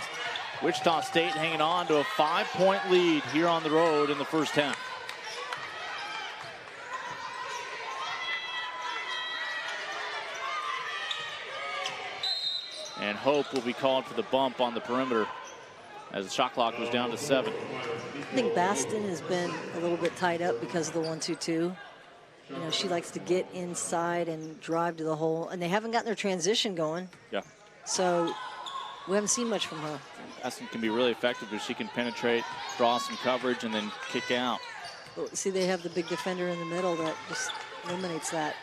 Wichita State hanging on to a 5-point lead here on the road in the first half. And Hope will be called for the bump on the perimeter as the shot clock was down to 7. I think Baston has been a little bit tied up because of the 1-2-2. You know, she likes to get inside and drive to the hole, and they haven't gotten their transition going. Yeah. So we haven't seen much from her. Baston can be really effective if she can penetrate, draw some coverage, and then kick out. But see, they have the big defender in the middle that just eliminates that.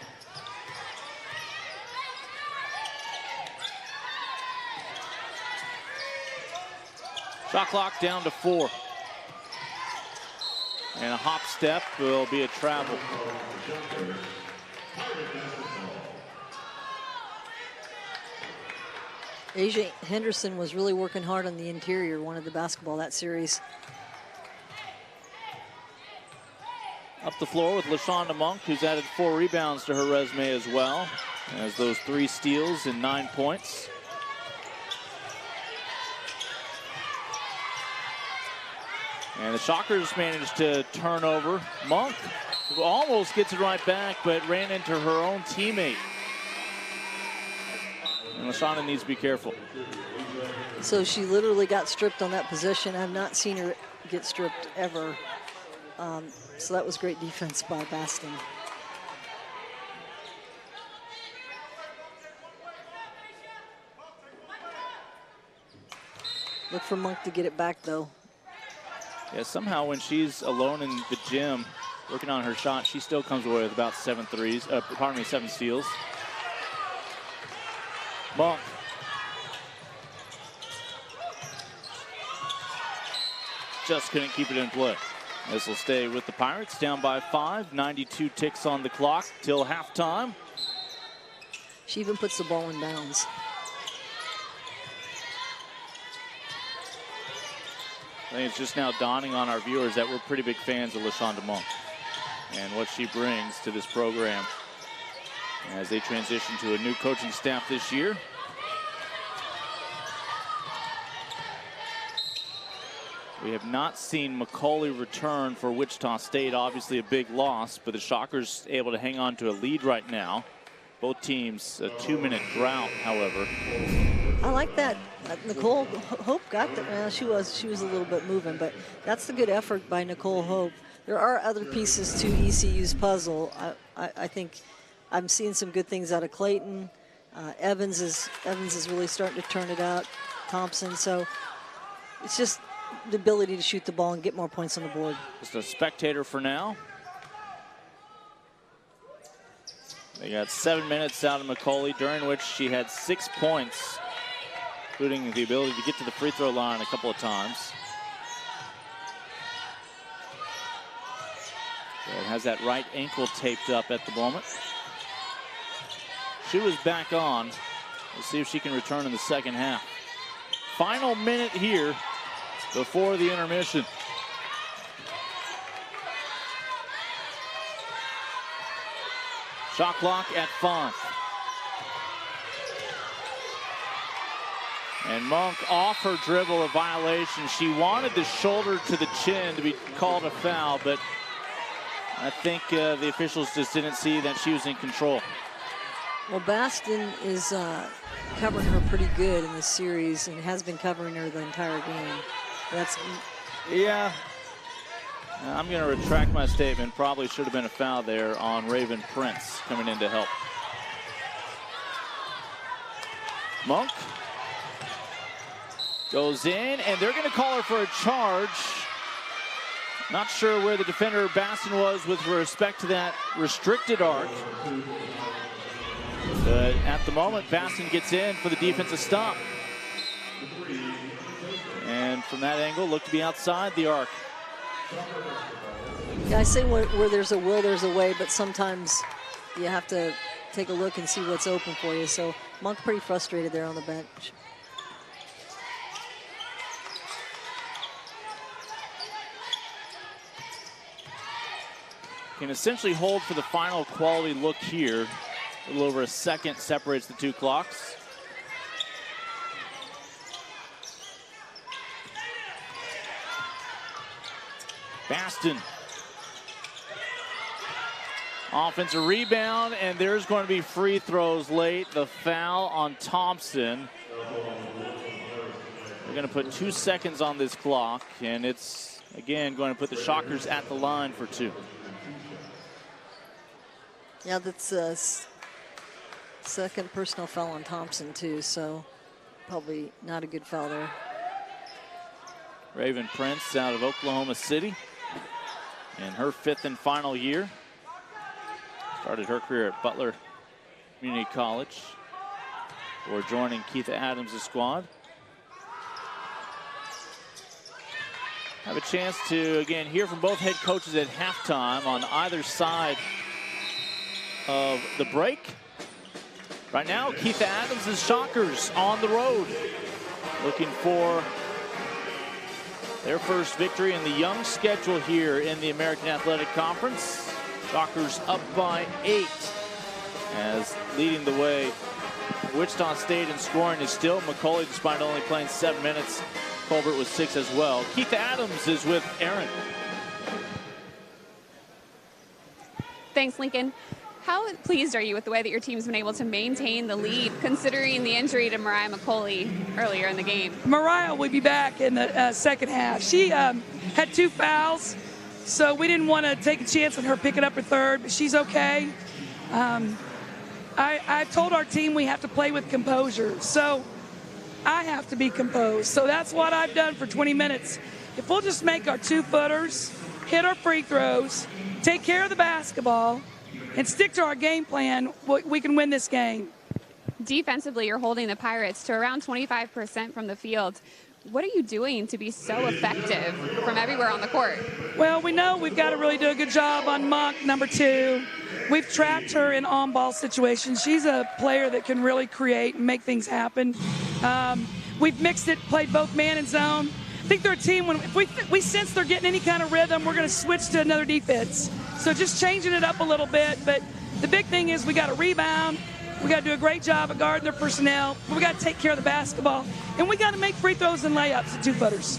Shot clock down to 4. And a hop step will be a travel. Asia Henderson was really working hard on the interior, wanted the basketball that series. Up the floor with LaShonda Monk, who's added 4 rebounds to her resume as well, as those 3 steals and 9 points. And the Shockers managed to turn over. Monk almost gets it right back, but ran into her own teammate. And LaShonda needs to be careful. So she literally got stripped on that possession. I've not seen her get stripped ever. So that was great defense by Baston. Look for Monk to get it back, though. Yeah, somehow when she's alone in the gym working on her shot, she still comes away with about 7 steals. Monk. Just couldn't keep it in play. This will stay with the Pirates, down by 5. 92 ticks on the clock till halftime. She even puts the ball in bounds. I think it's just now dawning on our viewers that we're pretty big fans of LaShonda Monk and what she brings to this program as they transition to a new coaching staff this year. We have not seen Mccauley return for Wichita State. Obviously a big loss, but the Shockers able to hang on to a lead right now. Both teams a 2-minute drought, however. I like that. Nicole Hope got the, she was a little bit moving, but that's the good effort by Nicole Hope. There are other pieces to ECU's puzzle. I think I'm seeing some good things out of Clayton. Evans is really starting to turn it out. Thompson. So it's just the ability to shoot the ball and get more points on the board. Just a spectator for now. They got 7 minutes out of Mccauley, during which she had 6 points, including the ability to get to the free throw line a couple of times. So it has that right ankle taped up at the moment. She was back on. We'll see if she can return in the second half. Final minute here before the intermission. Shot clock at 5. And Monk off her dribble, a violation. She wanted the shoulder to the chin to be called a foul, but I think the officials just didn't see that she was in control. Well, Baston is covering her pretty good in this series and has been covering her the entire game. That's... Yeah. I'm going to retract my statement. Probably should have been a foul there on Raven Prince coming in to help. Monk goes in, and they're going to call her for a charge. Not sure where the defender Baston was with respect to that restricted arc. But at the moment, Baston gets in for the defensive stop. And from that angle, looked to be outside the arc. Yeah, I say where there's a will, there's a way, but sometimes you have to take a look and see what's open for you. So Monk pretty frustrated there on the bench. Can essentially hold for the final quality look here. A little over a second separates the two clocks. Baston. Offensive rebound, and there's going to be free throws late. The foul on Thompson. We're going to put 2 seconds on this clock, and it's, again, going to put the Shockers at the line for 2. Yeah, that's a second personal foul on Thompson, too, so probably not a good foul there. Raven Prince out of Oklahoma City in her 5th and final year. Started her career at Butler Community College before joining Keith Adams' squad. Have a chance to, again, hear from both head coaches at halftime on either side of the break. Right now, Keith Adams' Shockers on the road, looking for their first victory in the young schedule here in the American Athletic Conference. Shockers up by 8, as leading the way Wichita State in scoring is still Mccauley, despite only playing 7 minutes. Kolbert was 6 as well. Keith Adams is with Aaron. Thanks, Lincoln. How pleased are you with the way that your team's been able to maintain the lead, considering the injury to Mariah Mccauley earlier in the game? Mariah will be back in the second half. She had 2 fouls, so we didn't want to take a chance on her picking up her third, but she's okay. I told our team we have to play with composure, so I have to be composed. So that's what I've done for 20 minutes. If we'll just make our 2-footers, hit our free throws, take care of the basketball, and stick to our game plan, we can win this game. Defensively, you're holding the Pirates to around 25% from the field. What are you doing to be so effective from everywhere on the court? Well, we know we've got to really do a good job on Monk, number 2. We've trapped her in on-ball situations. She's a player that can really create and make things happen. We've mixed it, played both man and zone. I think they're a team, if we sense they're getting any kind of rhythm, we're going to switch to another defense. So just changing it up a little bit. But the big thing is we got to rebound. We got to do a great job of guarding their personnel. We got to take care of the basketball. And we got to make free throws and layups at 2-footers.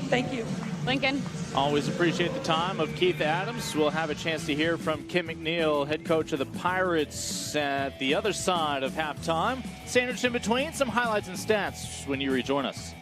Thank you. Lincoln. Always appreciate the time of Keith Adams. We'll have a chance to hear from Kim McNeil, head coach of the Pirates, at the other side of halftime. Sandwiched in between, some highlights and stats when you rejoin us.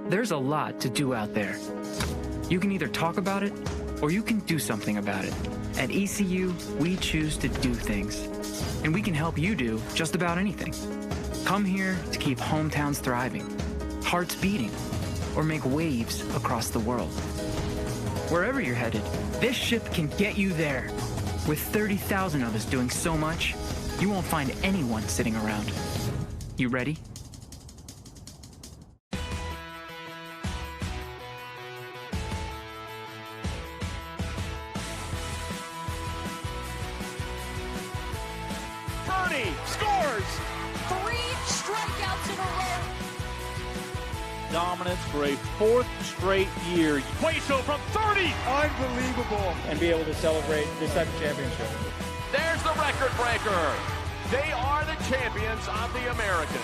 There's a lot to do out there. You can either talk about it or you can do something about it. At ECU, we choose to do things. And we can help you do just about anything. Come here to keep hometowns thriving, hearts beating, or make waves across the world. Wherever you're headed, this ship can get you there. With 30,000 of us doing so much, you won't find anyone sitting around. You ready? Scores! 3 strikeouts in a row. Dominance for a 4th straight year. Hueso from 30! Unbelievable. And be able to celebrate this type of championship. There's the record breaker. They are the champions of the American.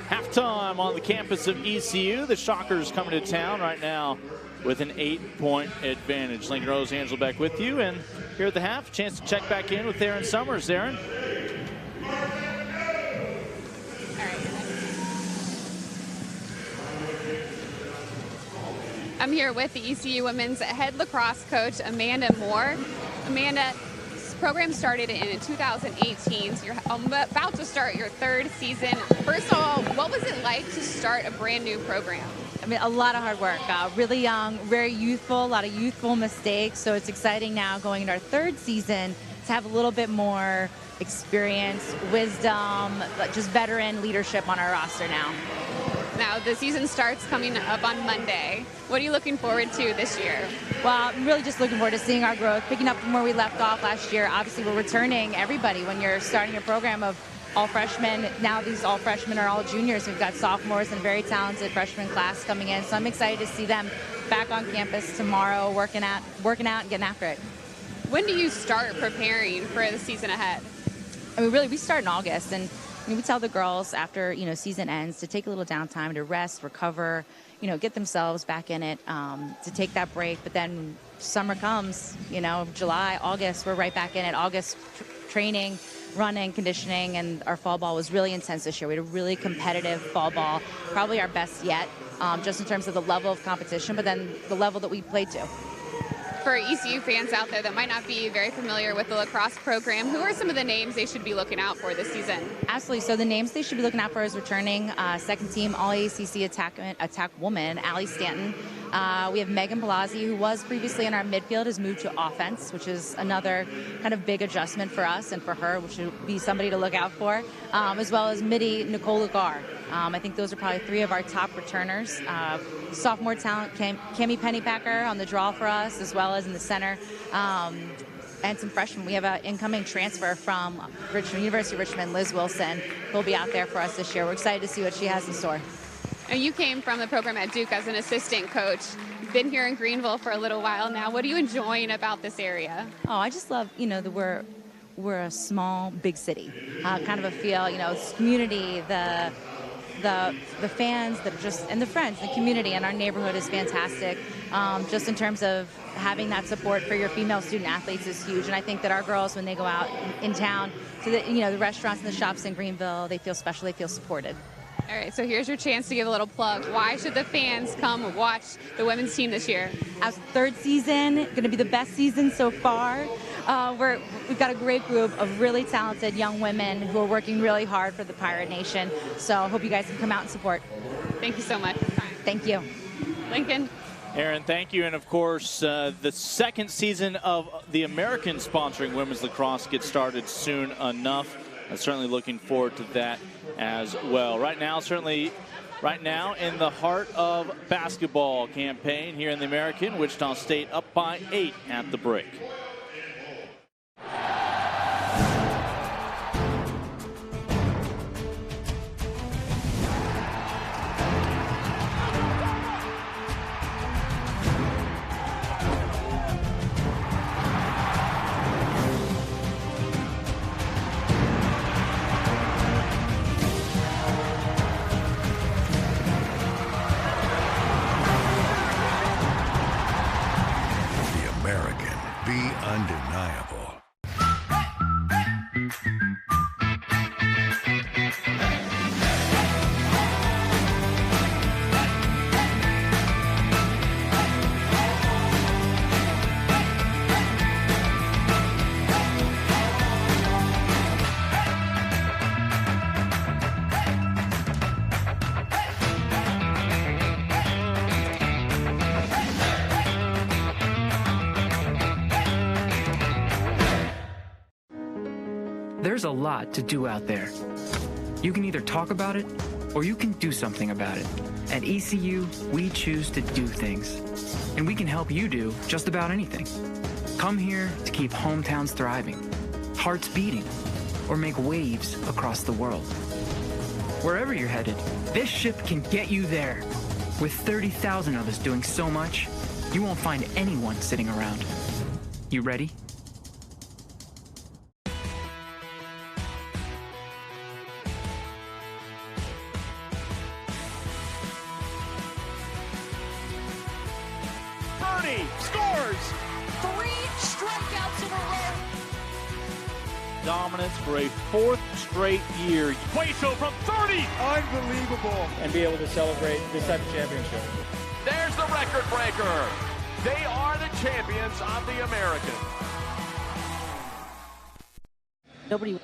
Halftime on the campus of ECU. The Shockers coming to town right now with an 8-point advantage. Lincoln Rose, Angela back with you. And here at the half, chance to check back in with Aaron Summers. Aaron? I'm here with the ECU women's head lacrosse coach, Amanda Moore. Amanda, this program started in 2018, so you're about to start your 3rd season. First of all, what was it like to start a brand new program? I mean, a lot of hard work. Really young, very youthful, a lot of youthful mistakes. So it's exciting now going into our 3rd season to have a little bit more experience, wisdom, just veteran leadership on our roster now. Now, the season starts coming up on Monday. What are you looking forward to this year? Well, I'm really just looking forward to seeing our growth, picking up from where we left off last year. Obviously, we're returning everybody when you're starting a program of all freshmen. Now these all freshmen are all juniors. We've got sophomores and a very talented freshman class coming in. So I'm excited to see them back on campus tomorrow, working out and getting after it. When do you start preparing for the season ahead? I mean, really, we start in August, and we tell the girls after season ends to take a little downtime to rest, recover, get themselves back in it, to take that break. But then summer comes, July, August, we're right back in it. August training, running, conditioning, and our fall ball was really intense this year. We had a really competitive fall ball, probably our best yet, just in terms of the level of competition, but then the level that we played to. For ECU fans out there that might not be very familiar with the lacrosse program, who are some of the names they should be looking out for this season? Absolutely. So the names they should be looking out for is returning second team All-ACC attack woman, Allie Stanton. We have Megan Palazzi, who was previously in our midfield, has moved to offense, which is another kind of big adjustment for us and for her, which would be somebody to look out for, as well as midi Nicole Lagar. I think those are probably three of our top returners. Sophomore talent, Cami Pennypacker on the draw for us, as well as in the center. And some freshmen. We have an incoming transfer from University of Richmond, Liz Wilson, who will be out there for us this year. We're excited to see what she has in store. And you came from the program at Duke as an assistant coach. You've been here in Greenville for a little while now. What are you enjoying about this area? Oh, I just love, that we're a small, big city. Kind of a feel, it's community, the fans that are just, and the friends, the community, and our neighborhood is fantastic. Just in terms of having that support for your female student athletes is huge. And I think that our girls, when they go out in town to the restaurants and the shops in Greenville, they feel special, they feel supported. All right, so here's your chance to give a little plug. Why should the fans come watch the women's team this year? Our third season, going to be the best season so far. We've got a great group of really talented young women who are working really hard for the Pirate Nation. So I hope you guys can come out and support. Thank you so much. Thank you. Lincoln. Aaron, thank you. And, of course, the second season of the American sponsoring women's lacrosse gets started soon enough. I'm certainly looking forward to that as well. Right now in the heart of basketball campaign here in the American, Wichita State up by 8 at the break. Undeniable. There's a lot to do out there. You can either talk about it, or you can do something about it. At ECU, we choose to do things. And we can help you do just about anything. Come here to keep hometowns thriving, hearts beating, or make waves across the world. Wherever you're headed, this ship can get you there. With 30,000 of us doing so much, you won't find anyone sitting around. You ready? Scores! 3 strikeouts in a row. Dominance for a 4th straight year. Hueso from 30. Unbelievable. And be able to celebrate this type of championship. There's the record breaker. They are the champions of the American. Nobody.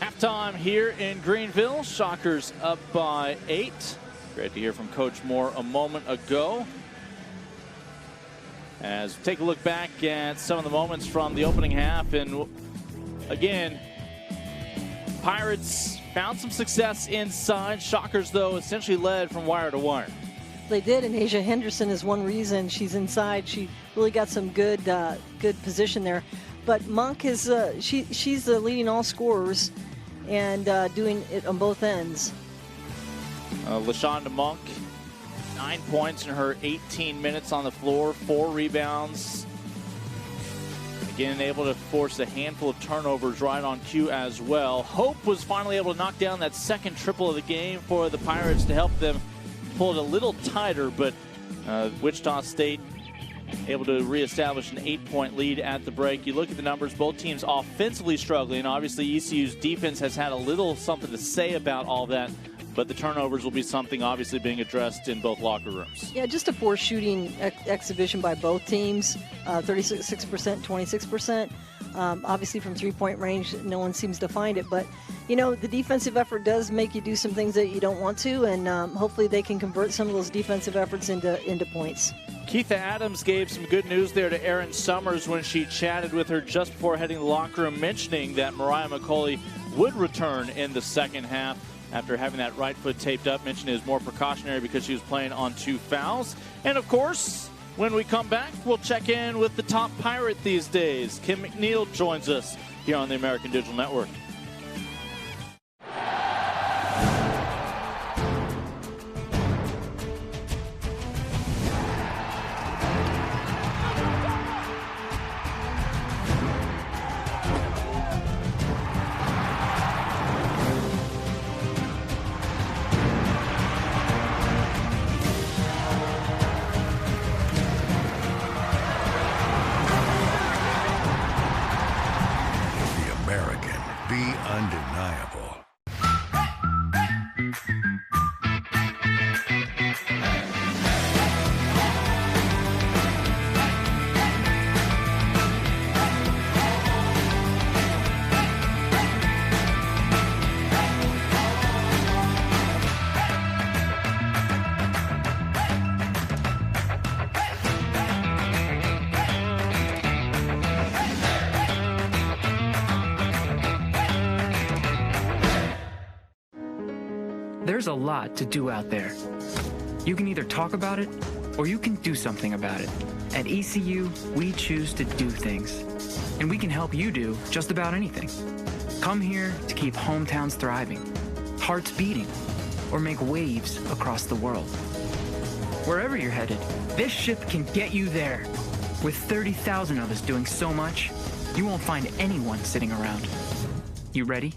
Halftime here in Greenville. Shockers up by 8. Great to hear from Coach Moore a moment ago. As we take a look back at some of the moments from the opening half, and again, Pirates found some success inside. Shockers, though, essentially led from wire to wire. They did, and Asia Henderson is one reason she's inside. She really got some good position there. but Monk is she's leading all scorers and doing it on both ends. LaShonda Monk, 9 points in her 18 minutes on the floor, 4 rebounds. Again, able to force a handful of turnovers right on cue as well. Hope was finally able to knock down that second triple of the game for the Pirates to help them pull it a little tighter, but Wichita State able to reestablish an 8-point lead at the break. You look at the numbers, both teams offensively struggling. Obviously, ECU's defense has had a little something to say about all that, but the turnovers will be something obviously being addressed in both locker rooms. Yeah, just a poor shooting exhibition by both teams, 36%, 26%. Obviously from three-point range, no one seems to find it, but you know, the defensive effort does make you do some things that you don't want to, and hopefully they can convert some of those defensive efforts into points. Keitha Adams gave some good news there to Erin Summers when she chatted with her just before heading to the locker room, mentioning that Mariah Mccauley would return in the second half after having that right foot taped up. Mentioned it was more precautionary because she was playing on 2 fouls. And of course, when we come back, we'll check in with the top Pirate these days. Kim McNeil joins us here on the American Digital Network. There's a lot to do out there. You can either talk about it or you can do something about it. At ECU, we choose to do things. And we can help you do just about anything. Come here to keep hometowns thriving, hearts beating, or make waves across the world. Wherever you're headed, this ship can get you there. With 30,000 of us doing so much, you won't find anyone sitting around. You ready?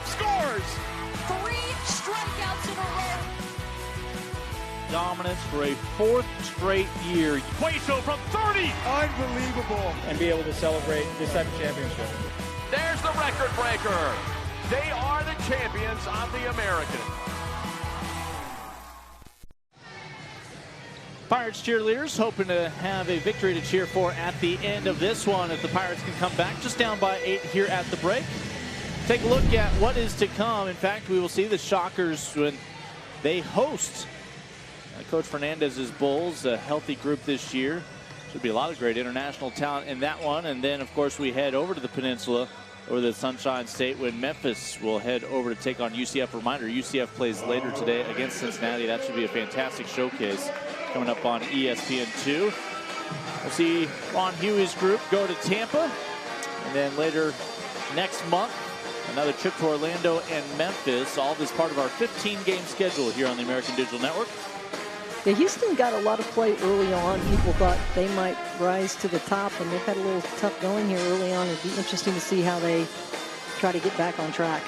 Scores 3 strikeouts in a row. Dominance for a 4th straight year. Cueto from 30. Unbelievable. And be able to celebrate the 7th championship. There's the record breaker. They are the champions of the American. Pirates cheerleaders hoping to have a victory to cheer for at the end of this one if the Pirates can come back, just down by 8 here at the break. Take a look at what is to come. In fact, we will see the Shockers when they host Coach Fernandez's Bulls, a healthy group this year. Should be a lot of great international talent in that one. And then, of course, we head over to the peninsula, over the Sunshine State, when Memphis will head over to take on UCF. Reminder, UCF plays later today against Cincinnati. That should be a fantastic showcase coming up on ESPN2. We'll see Ron Huey's group go to Tampa. And then later next month, another trip to Orlando and Memphis. All this part of our 15-game schedule here on the American Digital Network. Yeah, Houston got a lot of play early on. People thought they might rise to the top, and they've had a little tough going here early on. It'd be interesting to see how they try to get back on track.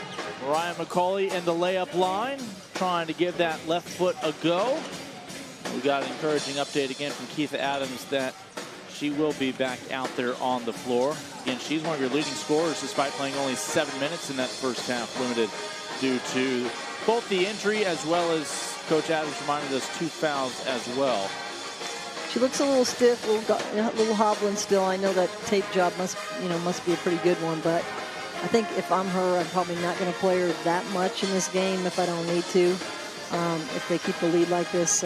Mariah Mccauley in the layup line, trying to give that left foot a go. We got an encouraging update again from Keitha Adams that she will be back out there on the floor. Again, she's one of your leading scorers despite playing only 7 minutes in that first half, limited due to both the injury as well as Coach Adams reminded us 2 fouls as well. She looks a little stiff, a little hobbling still. I know that tape job must be a pretty good one, but I think if I'm her, I'm probably not going to play her that much in this game if I don't need to. If they keep the lead like this,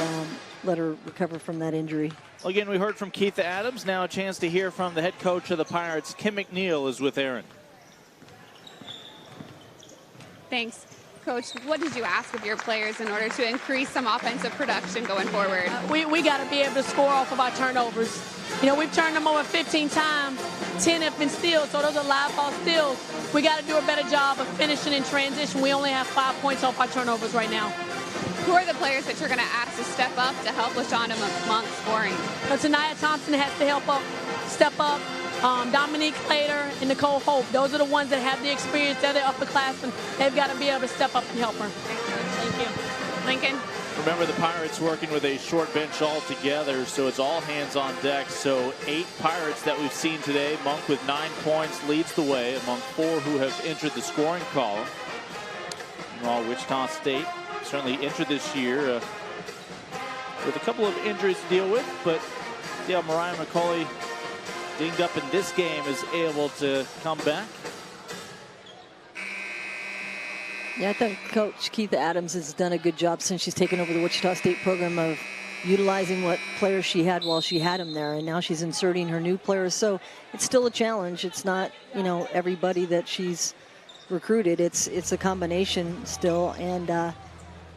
let her recover from that injury. Well, again, we heard from Keitha Adams. Now a chance to hear from the head coach of the Pirates. Kim McNeil is with Aaron. Thanks. Coach, what did you ask of your players in order to increase some offensive production going forward? We got to be able to score off of our turnovers. You know, we've turned them over 15 times. 10 have been steals, so those are live ball steals. We got to do a better job of finishing in transition. We only have 5 points off our turnovers right now. Who are the players that you're going to ask to step up to help Jordana Monk scoring? Tanaya Thompson has to help up, step up. Dominique Later and Nicole Hope. Those are the ones that have the experience. They're the upperclassmen. They've got to be able to step up and help her. Thank you. Lincoln? Remember, the Pirates working with a short bench altogether, so it's all hands on deck. So 8 Pirates that we've seen today. Monk with 9 points leads the way among 4 who have entered the scoring column. Meanwhile, Wichita State certainly entered this year with a couple of injuries to deal with, but yeah, Mariah Mccauley dinged up in this game is able to come back. Yeah, I think Coach Keith Adams has done a good job since she's taken over the Wichita State program of utilizing what players she had while she had them there, and now she's inserting her new players. So it's still a challenge. It's not, you know, everybody that she's recruited. It's a combination still, and the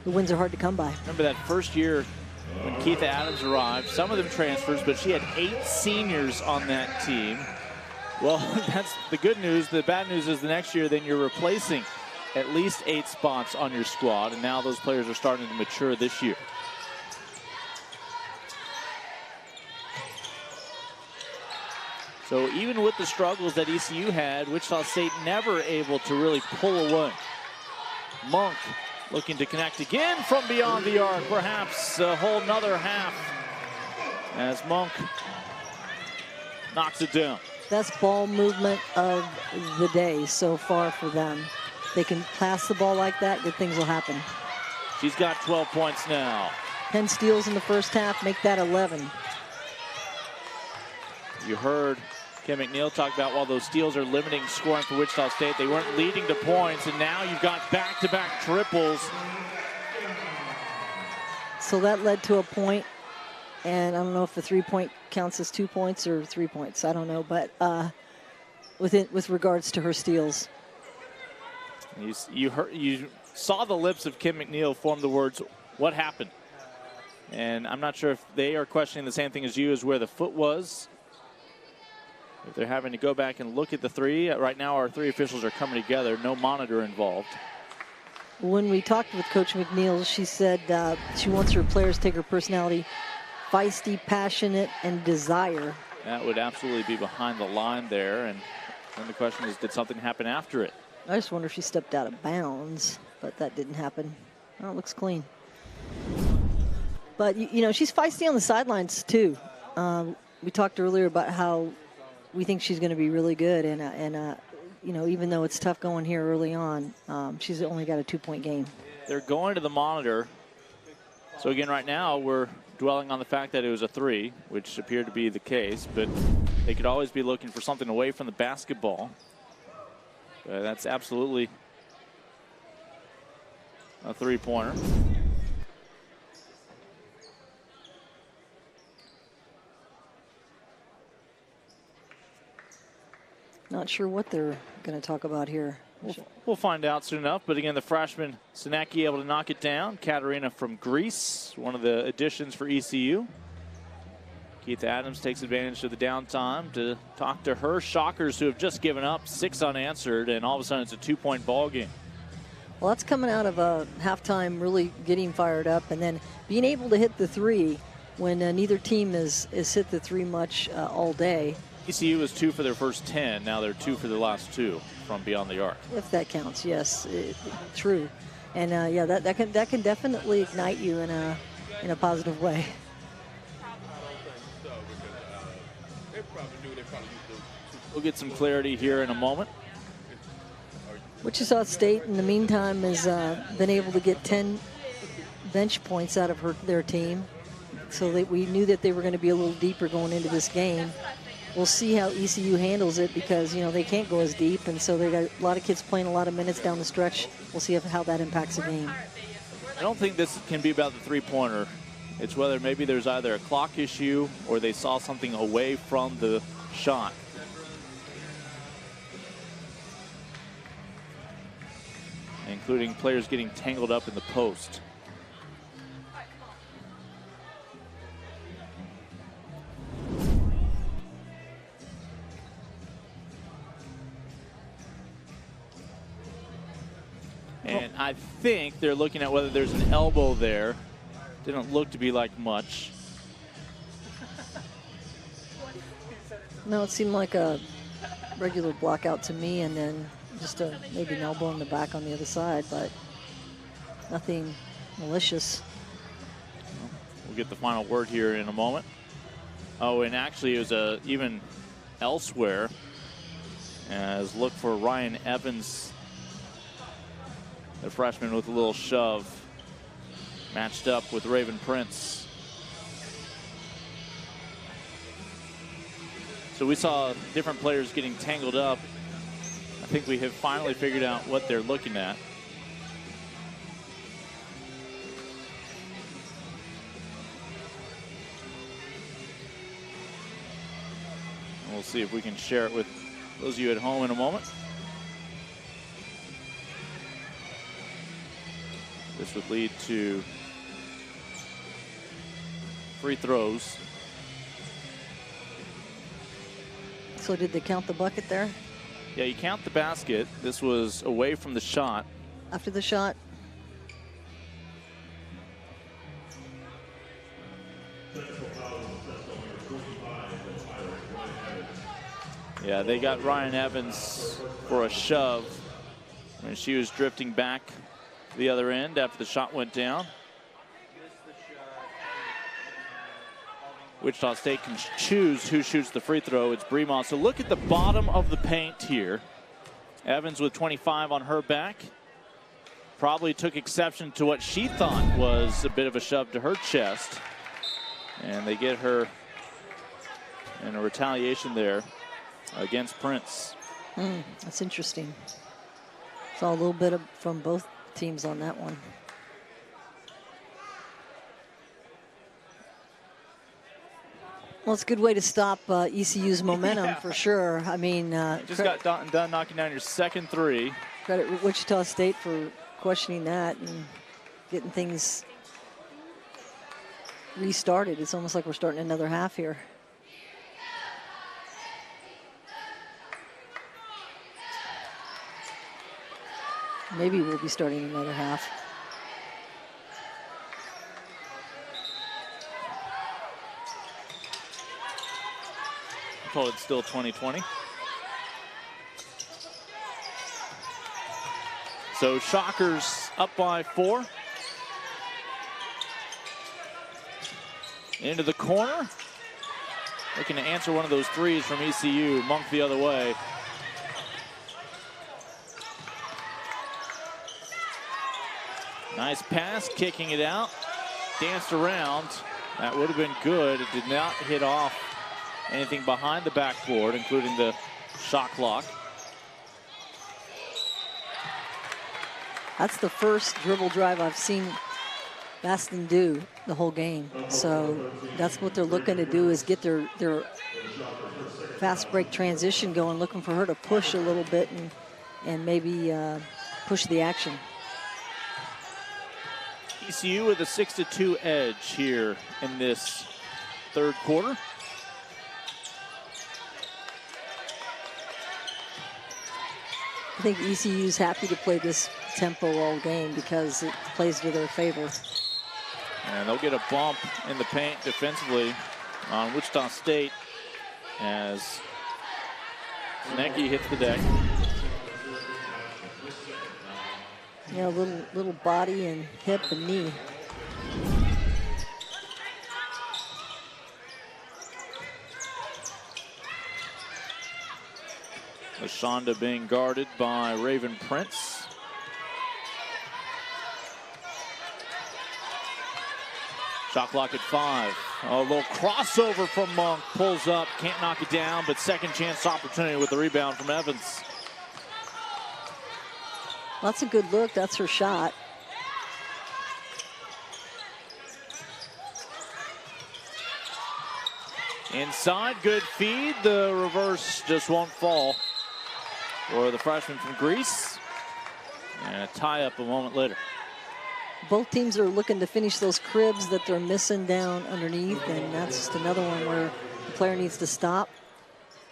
wins are hard to come by. Remember that first year when Keith Adams arrived, some of them transfers, but she had 8 seniors on that team. Well, that's the good news. The bad news is the next year, then you're replacing at least 8 spots on your squad, and now those players are starting to mature this year. So even with the struggles that ECU had, Wichita State never able to really pull away. Monk looking to connect again from beyond the arc, perhaps a whole nother half as Monk knocks it down. Best ball movement of the day so far for them. They can pass the ball like that, good things will happen. She's got 12 points now. 10 steals in the first half, make that 11. You heard Kim McNeil talk about while those steals are limiting scoring for Wichita State, they weren't leading to points, and now you've got back-to-back triples. So that led to a point, and I don't know if the 3-point counts as 2 points or 3 points. I don't know, but with regards to her steals. You saw the lips of Kim McNeil form the words, "What happened?" And I'm not sure if they are questioning the same thing as you, as where the foot was. If they're having to go back and look at the 3, right now our 3 officials are coming together, no monitor involved. When we talked with Coach McNeil, she said she wants her players to take her personality, feisty, passionate, and desire. That would absolutely be behind the line there, and then the question is, did something happen after it? I just wonder if she stepped out of bounds, but that didn't happen. Oh, it looks clean. But, you know, she's feisty on the sidelines, too. We talked earlier about how we think she's going to be really good, and you know, even though it's tough going here early on, she's only got a 2-point game. They're going to the monitor. So again, right now we're dwelling on the fact that it was a 3, which appeared to be the case, but they could always be looking for something away from the basketball. That's absolutely a 3-pointer. Not sure what they're going to talk about here. We'll find out soon enough. But again, the freshman Sinecki able to knock it down. Katerina from Greece, one of the additions for ECU. Keith Adams takes advantage of the downtime to talk to her Shockers, who have just given up 6 unanswered, and all of a sudden it's a 2-point ball game. Well, that's coming out of a halftime really getting fired up, and then being able to hit the 3 when neither team has hit the 3 much all day. ECU was 2 for their first 10. Now they're 2 for their last 2 from beyond the arc. If that counts, yes, true. And yeah, that can definitely ignite you in a positive way. We'll get some clarity here in a moment. Wichita State, in the meantime, has been able to get 10 bench points out of their team. So we knew that they were going to be a little deeper going into this game. We'll see how ECU handles it, because, you know, they can't go as deep, and so they got a lot of kids playing a lot of minutes down the stretch. We'll see how that impacts the game. I don't think this can be about the 3-pointer. It's whether maybe there's either a clock issue or they saw something away from the shot. including players getting tangled up in the post. And I think they're looking at whether there's an elbow there. Didn't look to be like much. No, it seemed like a regular blockout to me, and then just maybe an elbow in the back on the other side, but nothing malicious. We'll get the final word here in a moment. Oh, and actually it was even elsewhere, as look for Ryan Evans, the freshman, with a little shove, matched up with Raven Prince. So we saw different players getting tangled up. I think we have finally figured out what they're looking at. And we'll see if we can share it with those of you at home in a moment. This would lead to free throws. So did they count the bucket there? Yeah, you count the basket. This was away from the shot. After the shot? Yeah, they got Ryan Evans for a shove. And she was drifting back to the other end after the shot went down. Wichita State can choose who shoots the free throw. It's Bremaud. So look at the bottom of the paint here. Evans with 25 on her back. Probably took exception to what she thought was a bit of a shove to her chest. And they get her in a retaliation there against Prince. That's interesting. Saw a little bit from both teams on that one. Well, it's a good way to stop ECU's momentum for sure. I mean, just got done knocking down your second three. Credit Wichita State for questioning that and getting things restarted. It's almost like we're starting another half here. Maybe we'll be starting another half. I'm told it's still 2020. So Shockers up by 4. Into the corner. Looking to answer one of those threes from ECU. Monk the other way. Nice pass, kicking it out. Danced around. That would have been good. It did not hit off anything behind the backboard, including the shot clock. That's the first dribble drive I've seen Baston do the whole game. So that's what they're looking to do, is get their fast break transition going, looking for her to push a little bit and maybe push the action. ECU with a 6-2 edge here in this third quarter. I think ECU's happy to play this tempo all game because it plays to their favor. And they'll get a bump in the paint defensively on Wichita State as Snecki hits the deck. Yeah, little body and hip and knee. Lashonda being guarded by Raven Prince. Shot clock at 5. A little crossover from Monk, pulls up, can't knock it down, but second chance opportunity with the rebound from Evans. That's a good look. That's her shot. Inside, good feed. The reverse just won't fall for the freshman from Greece. And a tie-up a moment later. Both teams are looking to finish those cribs that they're missing down underneath, and that's just another one where the player needs to stop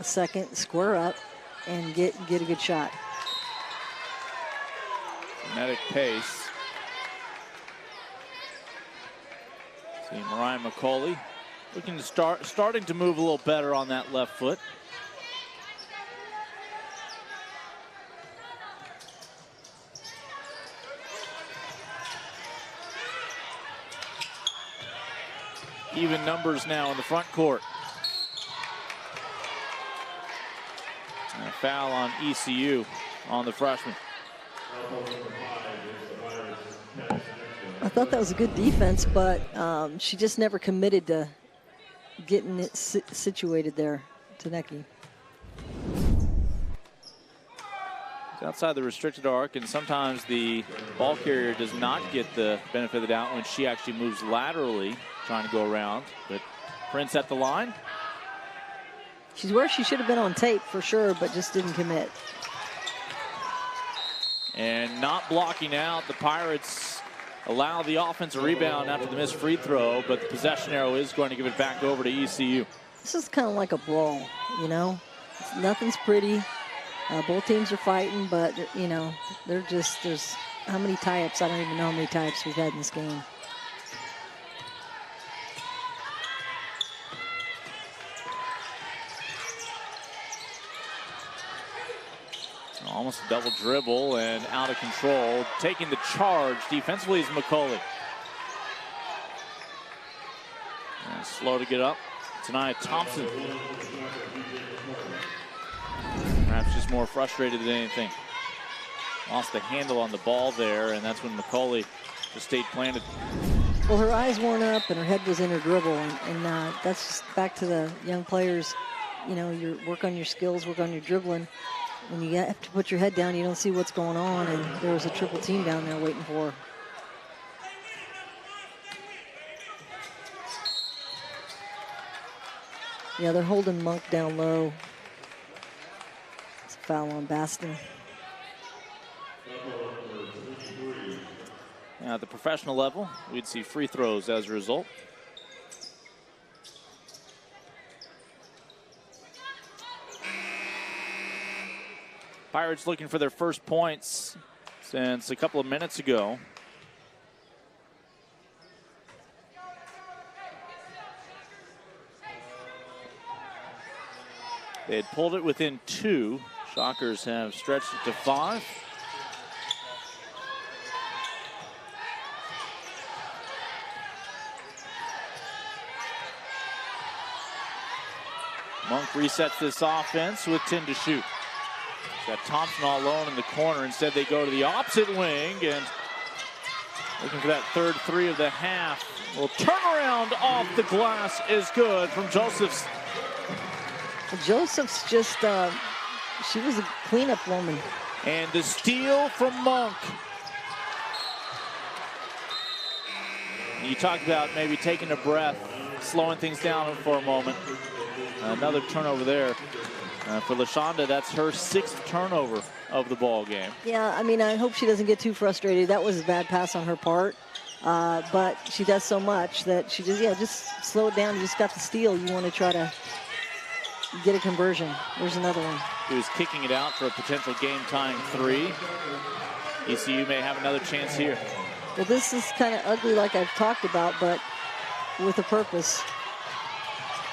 a second, square up, and get a good shot. Frenetic pace. See Mariah Mccauley looking to starting to move a little better on that left foot. Even numbers now in the front court. And a foul on ECU on the freshman. I thought that was a good defense, but she just never committed to getting it situated there, Tanecki. It's outside the restricted arc, and sometimes the ball carrier does not get the benefit of the doubt when she actually moves laterally, trying to go around. But Prince at the line. She's where she should have been on tape for sure, but just didn't commit. And not blocking out, the Pirates allow the offensive rebound after the missed free throw, but the possession arrow is going to give it back over to ECU. This is kind of like a brawl, you know? Nothing's pretty. Both teams are fighting, but, you know, they're just, there's how many tie-ups? I don't even know how many tie-ups we've had in this game. Almost a double dribble and out of control. Taking the charge defensively is Mccauley. And slow to get up. Tonight, Thompson. Perhaps just more frustrated than anything. Lost the handle on the ball there, and that's when Mccauley just stayed planted. Well, her eyes weren't up and her head was in her dribble, and that's just back to the young players. You know, you work on your skills, work on your dribbling. When you have to put your head down, you don't see what's going on, and there was a triple team down there waiting for her. Yeah, they're holding Monk down low. It's a foul on Baston. Now at the professional level, we'd see free throws as a result. Pirates looking for their first points since a couple of minutes ago. They had pulled it within 2. Shockers have stretched it to 5. Monk resets this offense with 10 to shoot. Got Thompson all alone in the corner. Instead, they go to the opposite wing and looking for that third 3 of the half. Well, turnaround off the glass is good from Josephs. Joseph's just, she was a cleanup woman. And the steal from Monk. You talked about maybe taking a breath, slowing things down for a moment. Another turnover there. For LaShonda, that's her 6th turnover of the ball game. Yeah, I mean, I hope she doesn't get too frustrated. That was a bad pass on her part. But she does so much that she just slow it down. You just got the steal. You want to try to get a conversion. There's another one. He was kicking it out for a potential game-tying 3. ECU may have another chance here. Well, this is kind of ugly like I've talked about, but with a purpose.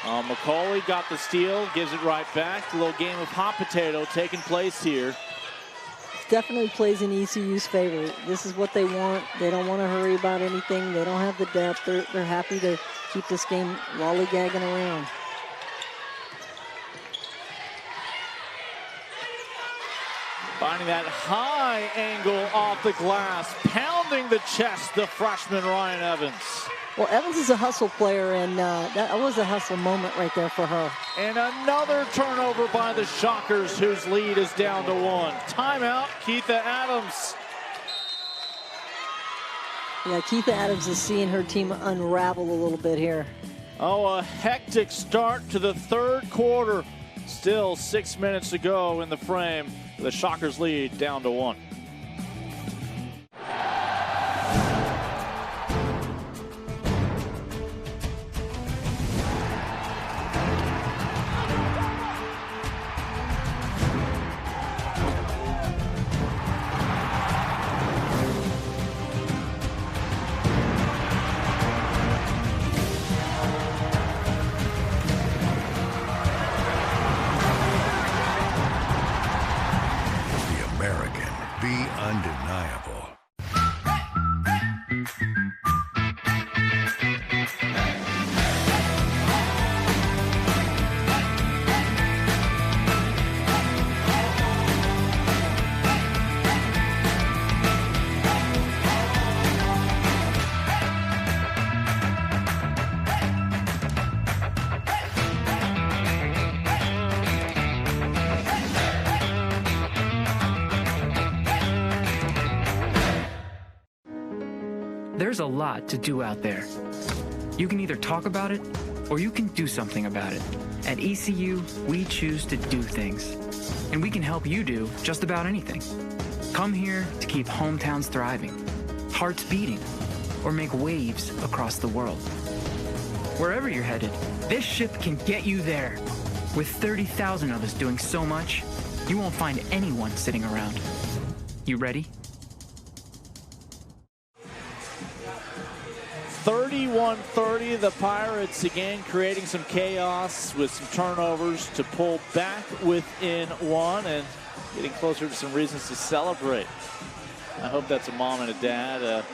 Mccauley got the steal, gives it right back. A little game of hot potato taking place here. Definitely plays in ECU's favor. This is what they want. They don't want to hurry about anything. They don't have the depth. They're happy to keep this game lollygagging around. Finding that high angle off the glass, pounding the chest, the freshman Ryan Evans. Well, Evans is a hustle player, and that was a hustle moment right there for her. And another turnover by the Shockers, whose lead is down to 1. Timeout, Keitha Adams. Yeah, Keitha Adams is seeing her team unravel a little bit here. Oh, a hectic start to the 3rd quarter. Still 6 minutes to go in the frame. The Shockers lead down to 1. be undeniable. There's a lot to do out there. You can either talk about it or you can do something about it. At ECU, we choose to do things. And we can help you do just about anything. Come here to keep hometowns thriving, hearts beating, or make waves across the world. Wherever you're headed, this ship can get you there. With 30,000 of us doing so much, you won't find anyone sitting around. You ready? 31-30, the Pirates again creating some chaos with some turnovers to pull back within one and getting closer to some reasons to celebrate. I hope that's a mom and a dad.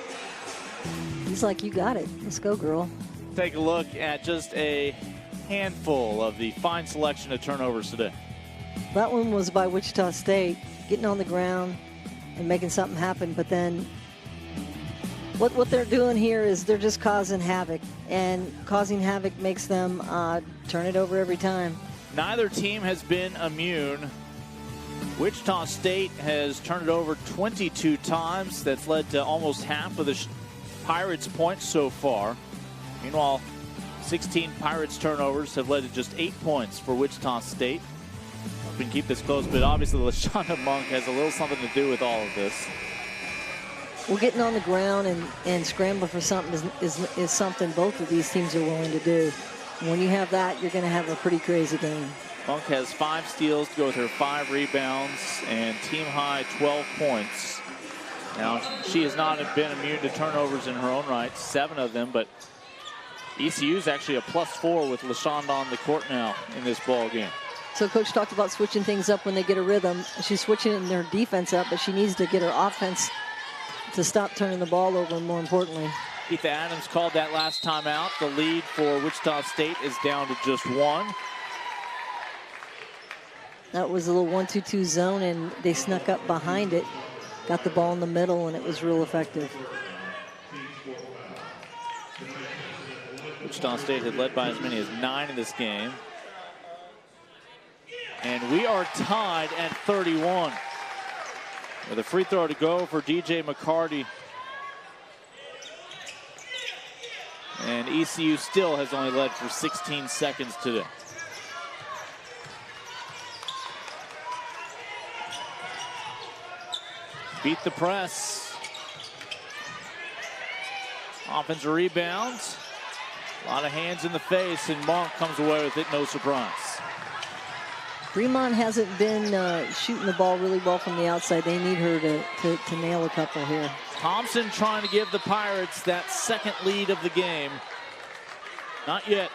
He's like, you got it. Let's go, girl. Take a look at just a handful of the fine selection of turnovers today. That one was by Wichita State, getting on the ground and making something happen, but then what they're doing here is they're just causing havoc, and causing havoc makes them turn it over every time. Neither team has been immune. Wichita State has turned it over 22 times. That's led to almost half of the Pirates' points so far. Meanwhile, 16 Pirates turnovers have led to just 8 points for Wichita State. We can keep this close, but obviously LaShonda Monk has a little something to do with all of this. Well, getting on the ground and scrambling for something is something both of these teams are willing to do. When you have that, you're going to have a pretty crazy game. Monk has 5 steals to go with her 5 rebounds and team high 12 points. Now, she has not been immune to turnovers in her own right, 7 of them, but ECU is actually a +4 with LaShonda on the court now in this ball game. So Coach talked about switching things up when they get a rhythm. She's switching their defense up, but she needs to get her offense to stop turning the ball over, more importantly. Keitha Adams called that last time out. The lead for Wichita State is down to just 1. That was a little 1-2-2 zone, and they snuck up behind it, got the ball in the middle, and it was real effective. Wichita State had led by as many as 9 in this game. And we are tied at 31. With a free throw to go for DJ Mccarty. And ECU still has only led for 16 seconds today. Beat the press. Offensive rebounds. A lot of hands in the face, and Monk comes away with it, no surprise. Fremont hasn't been shooting the ball really well from the outside. They need her to nail a couple here. Thompson trying to give the Pirates that second lead of the game. Not yet.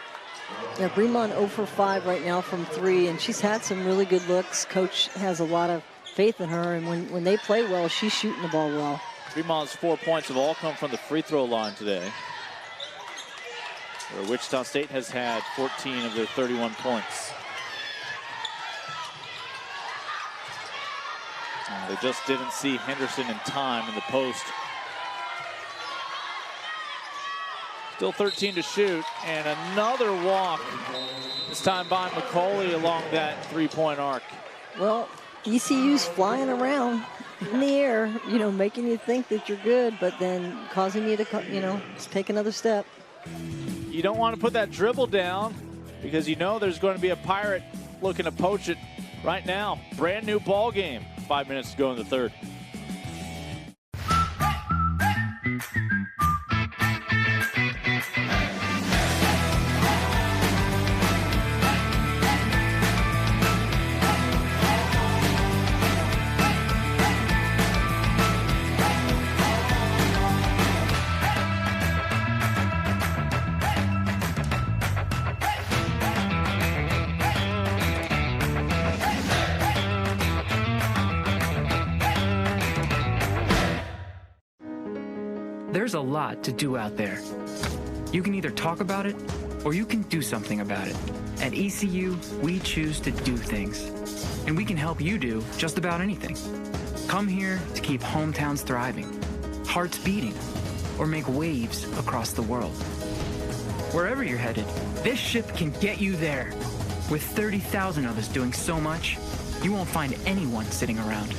Yeah, Fremont 0 for 5 right now from 3, and she's had some really good looks. Coach has a lot of faith in her, and when they play well, she's shooting the ball well. Fremont's 4 points have all come from the free throw line today, where Wichita State has had 14 of their 31 points. They just didn't see Henderson in time in the post. Still 13 to shoot, and another walk, this time by Mccauley along that 3-point arc. Well, ECU's flying around in the air, you know, making you think that you're good, but then causing you to, you know, take another step. You don't want to put that dribble down because you know there's going to be a Pirate looking to poach it right now. Brand new ball game. 5 minutes to go in the third. There's a lot to do out there. You can either talk about it, or you can do something about it. At ECU, we choose to do things. And we can help you do just about anything. Come here to keep hometowns thriving, hearts beating, or make waves across the world. Wherever you're headed, this ship can get you there. With 30,000 of us doing so much, you won't find anyone sitting around.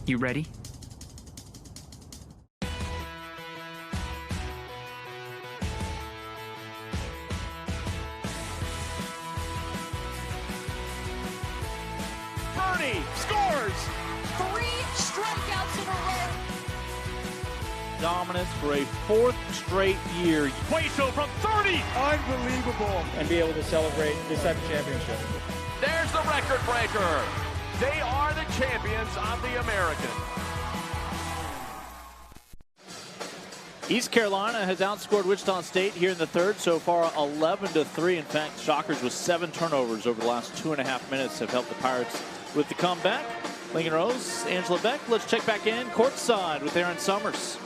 You ready? Scores 3 strikeouts in a row. Dominance for a 4th straight year. Hueso from 30. Unbelievable. And be able to celebrate this type of championship. There's the record breaker. They are the champions of the American. East Carolina has outscored Wichita State here in the third so far 11-3. In fact, Shockers with 7 turnovers over the last 2.5 minutes have helped the Pirates with the comeback. Lincoln Rose, Angela Beck. Let's check back in courtside with Aaron Summers.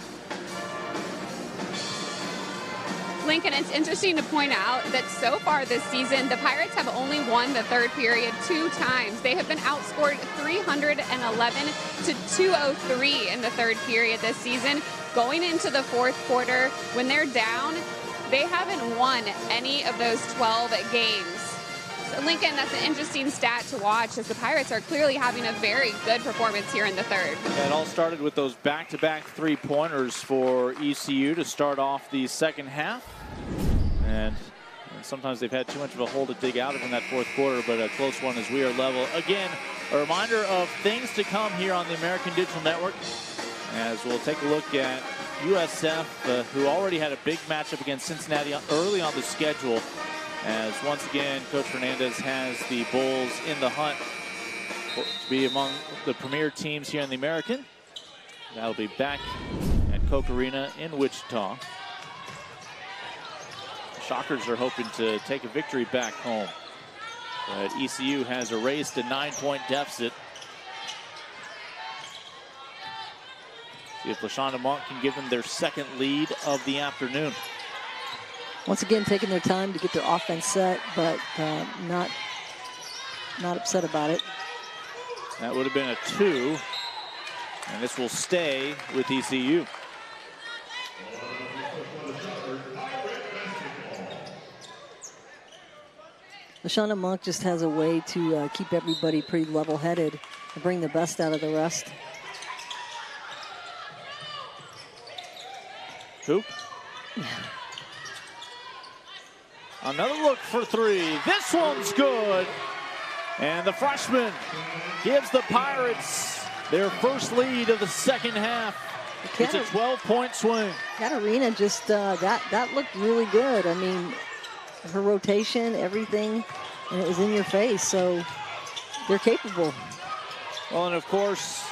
Lincoln, it's interesting to point out that so far this season, the Pirates have only won the third period 2 times. They have been outscored 311 to 203 in the third period this season. Going into the fourth quarter, when they're down, they haven't won any of those 12 games. So Lincoln, that's an interesting stat to watch as the Pirates are clearly having a very good performance here in the third. It all started with those back-to-back 3-pointers for ECU to start off the second half. And sometimes they've had too much of a hole to dig out of in that fourth quarter, but a close one as we are level. Again, a reminder of things to come here on the American Digital Network as we'll take a look at USF, who already had a big matchup against Cincinnati early on the schedule. As once again, Coach Fernandez has the Bulls in the hunt to be among the premier teams here in the American. That'll be back at Koch Arena in Wichita. Shockers are hoping to take a victory back home. But ECU has erased a 9-point deficit. See if LaShonda Monk can give them their second lead of the afternoon. Once again, taking their time to get their offense set, but not upset about it. That would have been a 2, and this will stay with ECU. LaShonda Monk just has a way to keep everybody pretty level-headed and bring the best out of the rest. Who? Another look for 3. This one's good. And the freshman gives the Pirates their first lead of the second half. It's a 12-point swing. Katarina just, that looked really good. I mean, her rotation, everything, and it was in your face, so they're capable. Well, and of course,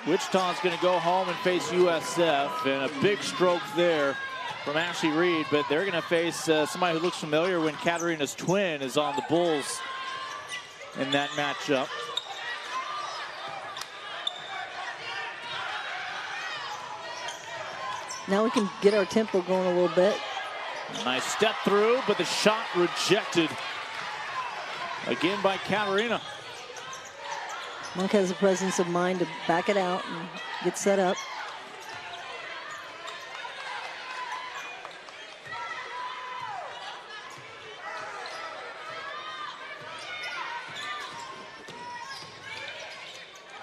Wichita's going to go home and face USF, and a big stroke there from Ashley Reed, but they're going to face somebody who looks familiar when Katarina's twin is on the Bulls in that matchup. Now we can get our tempo going a little bit. Nice step through, but the shot rejected again by Katarina. Monk has the presence of mind to back it out and get set up.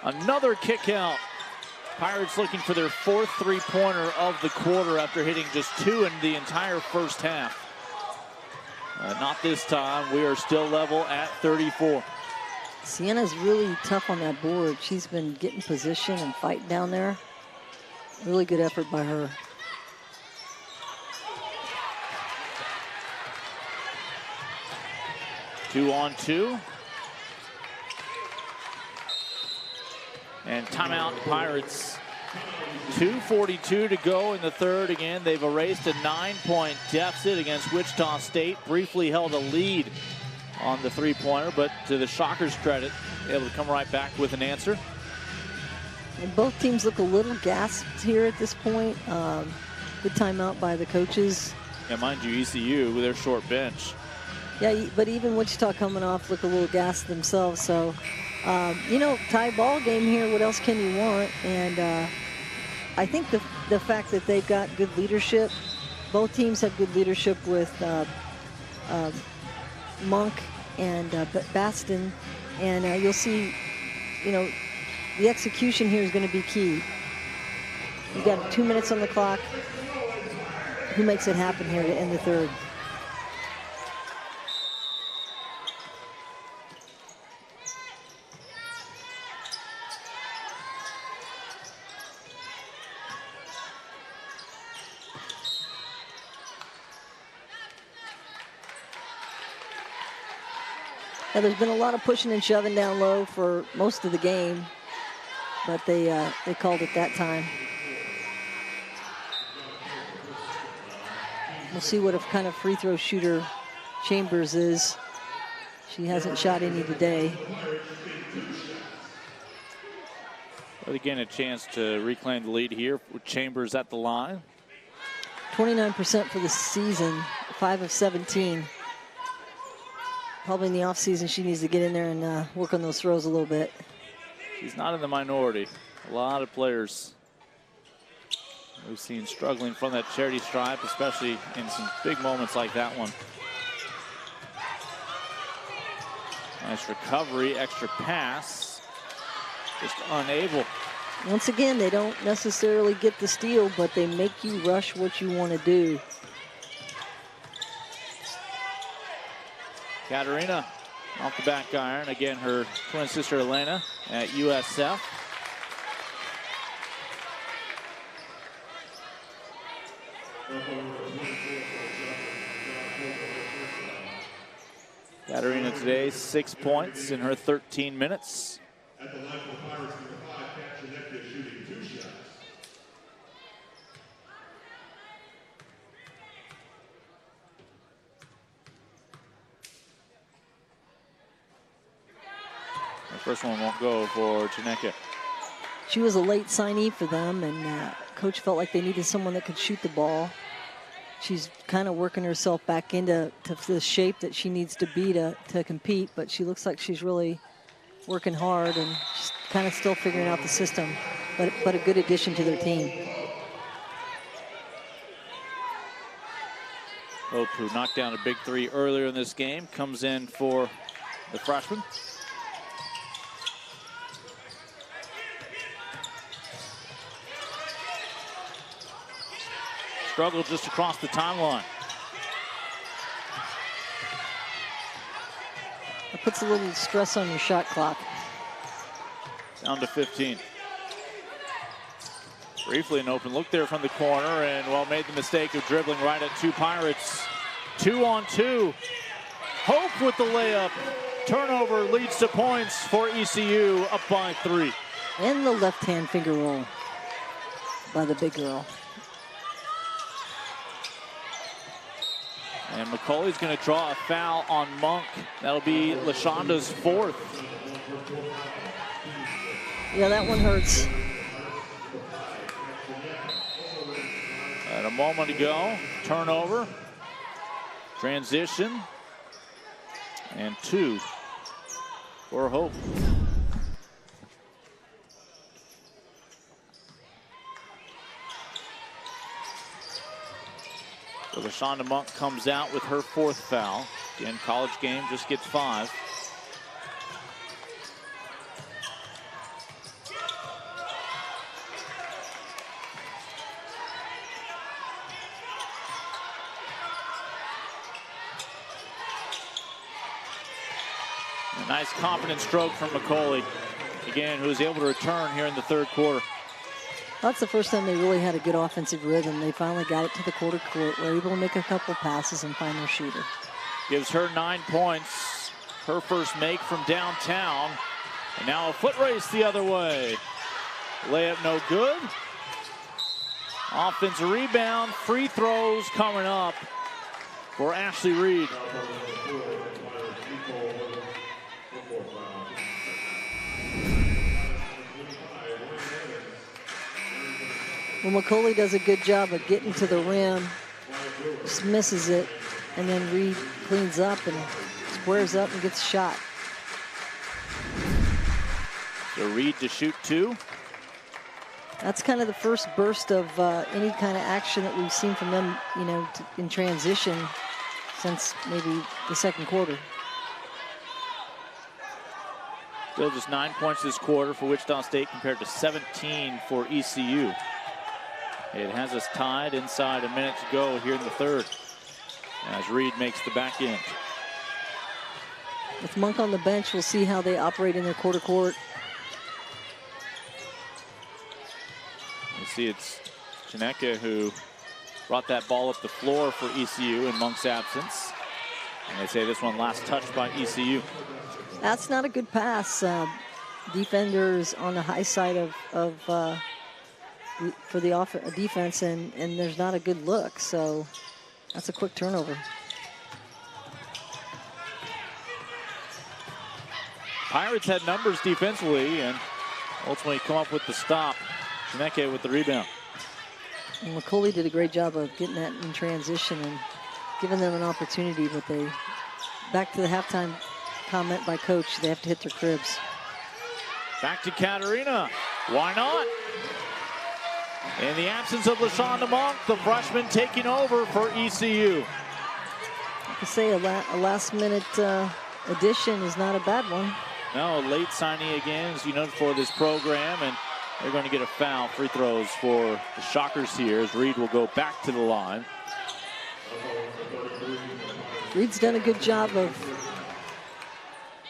Another kick out. Pirates looking for their 4th 3-pointer of the quarter after hitting just 2 in the entire first half. Not this time. We are still level at 34. Sienna's really tough on that board. She's been getting position and fighting down there. Really good effort by her. Two on two. And timeout Pirates. 2:42 to go in the third. Again, they've erased a 9-point deficit against Wichita State. Briefly held a lead on the 3-pointer, but to the Shockers' credit, able to come right back with an answer. And both teams look a little gasped here at this point. Good timeout by the coaches. Yeah, mind you, ECU with their short bench. Yeah, but even Wichita coming off look a little gassed themselves. So, you know, tie ball game here. What else can you want? And I think the fact that they've got good leadership, both teams have good leadership with Monk and Baston. And you'll see, you know, the execution here is going to be key. You've got 2 minutes on the clock. Who makes it happen here to end the third? Now, there's been a lot of pushing and shoving down low for most of the game, but they called it that time. We'll see what kind of free throw shooter Chambers is. She hasn't shot any today. But again, a chance to reclaim the lead here with Chambers at the line. 29% for the season, 5 of 17. Probably in the offseason, she needs to get in there and work on those throws a little bit. She's not in the minority. A lot of players we've seen struggling from that charity stripe, especially in some big moments like that one. Nice recovery, extra pass. Just unable. Once again, they don't necessarily get the steal, but they make you rush what you want to do. Katarina off the back iron. Again, her twin sister Elena at USF. Katarina today, 6 points in her 13 minutes. At the line for the Pirates, number 5, Kat Chinecka, shooting 2 shots. The first one won't go for Chinecka. She was a late signee for them, and coach felt like they needed someone that could shoot the ball. She's kind of working herself back into the shape that she needs to be to compete, but she looks like she's really working hard and just kind of still figuring out the system, but a good addition to their team. Hope, who knocked down a big 3 earlier in this game, comes in for the freshman. Struggle just across the timeline. It puts a little stress on your shot clock. Down to 15. Briefly an open look there from the corner, and well, made the mistake of dribbling right at 2 Pirates. 2-on-2. Hope with the layup. Turnover leads to points for ECU, up by 3. And the left-hand finger roll by the big girl. And Mccauley's going to draw a foul on Monk. That'll be LaShonda's 4th. Yeah, that one hurts. And a moment ago, turnover, transition, and 2 for Hope. So LaShonda Monk comes out with her 4th foul. Again, college game just gets 5. A nice confident stroke from Mccauley. Again, who was able to return here in the 3rd quarter. That's the first time they really had a good offensive rhythm. They finally got it to the quarter court. Were able to make a couple passes and find their shooter. Gives her 9 points. Her first make from downtown. And now a foot race the other way. Layup no good. Offensive rebound. Free throws coming up for Ashley Reed. Well, Mccauley does a good job of getting to the rim, just misses it, and then Reed cleans up and squares up and gets a shot. So Reed to shoot 2. That's kind of the first burst of any kind of action that we've seen from them, you know, in transition since maybe the second quarter. Still just 9 points this quarter for Wichita State compared to 17 for ECU. It has us tied inside a minute to go here in the third as Reed makes the back end. With Monk on the bench, we'll see how they operate in their quarter court. You see it's Chineke who brought that ball up the floor for ECU in Monk's absence. And they say this one last touched by ECU. That's not a good pass. Defenders on the high side for the defense, and there's not a good look. So that's a quick turnover. Pirates had numbers defensively and ultimately come up with the stop. Chineke with the rebound. And Mccauley did a great job of getting that in transition and giving them an opportunity, but they, back to the halftime comment by coach, they have to hit their cribs. Back to Katarina. Why not? In the absence of LaShonda Monk, the freshman taking over for ECU. I could say a last-minute addition is not a bad one. No, late signing again, as you know, for this program, and they're going to get a foul. Free throws for the Shockers here as Reed will go back to the line. Reed's done a good job of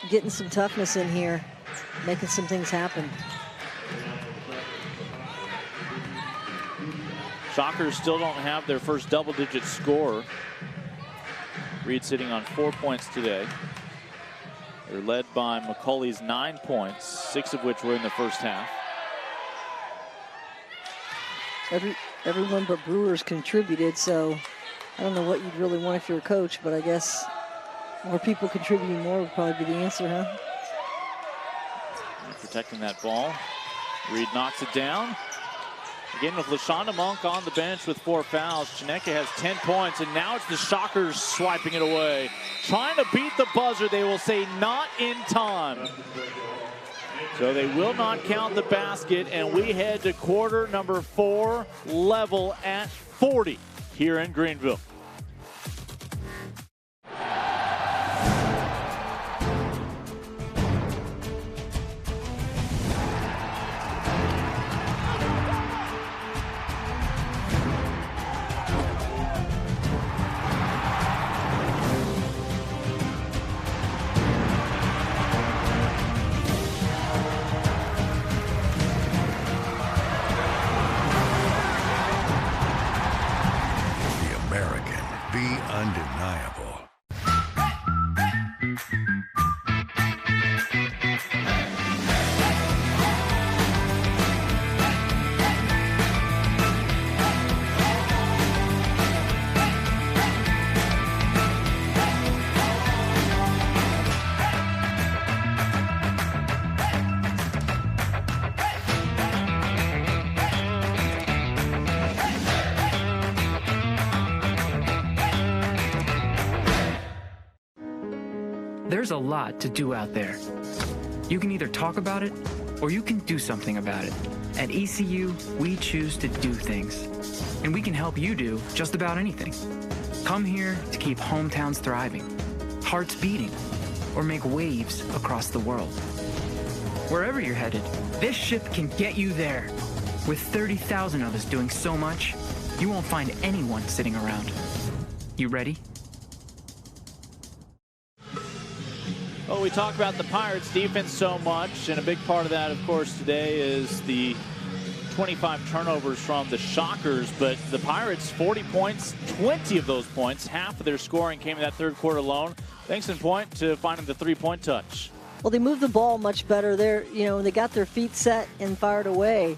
getting some toughness in here, making some things happen. Shockers still don't have their first double-digit scorer. Reed sitting on 4 points today. They're led by Mccauley's 9 points, 6 of which were in the first half. Everyone but Brewers contributed, so I don't know what you'd really want if you're a coach, but I guess more people contributing more would probably be the answer, huh? Protecting that ball. Reed knocks it down. Again with LaShonda Monk on the bench with 4 fouls. Chineke has 10 points, and now it's the Shockers swiping it away. Trying to beat the buzzer, they will say not in time. So they will not count the basket, and we head to quarter number 4, level at 40 here in Greenville. Undeniable. There's a lot to do out there. You can either talk about it or you can do something about it. At ECU, we choose to do things. And we can help you do just about anything. Come here to keep hometowns thriving, hearts beating, or make waves across the world. Wherever you're headed, this ship can get you there. With 30,000 of us doing so much, you won't find anyone sitting around. You ready? Well, we talk about the Pirates' defense so much, and a big part of that, of course, today is the 25 turnovers from the Shockers. But the Pirates, 40 points, 20 of those points, half of their scoring came in that third quarter alone, thanks in point to finding the three-point touch. Well, they moved the ball much better. They got their feet set and fired away.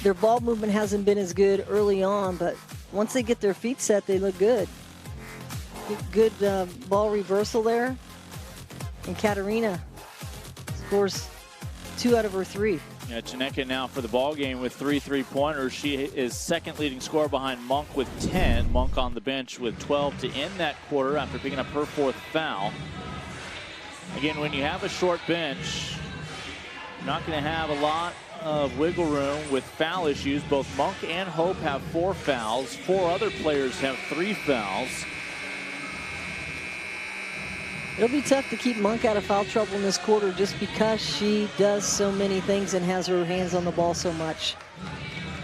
Their ball movement hasn't been as good early on, but once they get their feet set, they look good. Good ball reversal there. And Katarina scores 2 out of her 3. Yeah, Chineke now for the ball game with 3 3-pointers. She is second leading scorer behind Monk with 10. Monk on the bench with 12 to end that quarter after picking up her 4th foul. Again, when you have a short bench, you're not going to have a lot of wiggle room with foul issues. Both Monk and Hope have 4 fouls. 4 other players have 3 fouls. It'll be tough to keep Monk out of foul trouble in this quarter just because she does so many things and has her hands on the ball so much.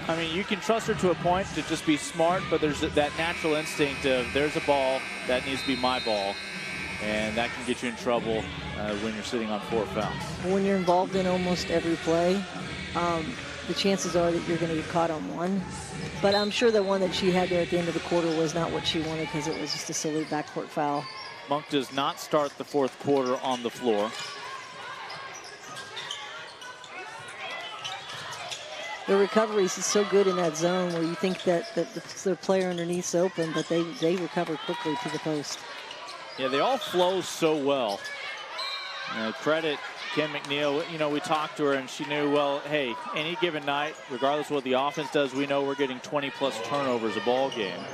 I mean, you can trust her to a point to just be smart, but there's that natural instinct of there's a ball, that needs to be my ball. And that can get you in trouble when you're sitting on 4 fouls. When you're involved in almost every play, the chances are that you're going to get caught on one. But I'm sure the one that she had there at the end of the quarter was not what she wanted because it was just a silly backcourt foul. Monk does not start the 4th quarter on the floor. The recoveries is so good in that zone where you think that the player underneath's open, but they recover quickly to the post. Yeah, they all flow so well. Credit Kim McNeil. You know, we talked to her and she knew, well, hey, any given night, regardless of what the offense does, we know we're getting 20-plus turnovers a ball game.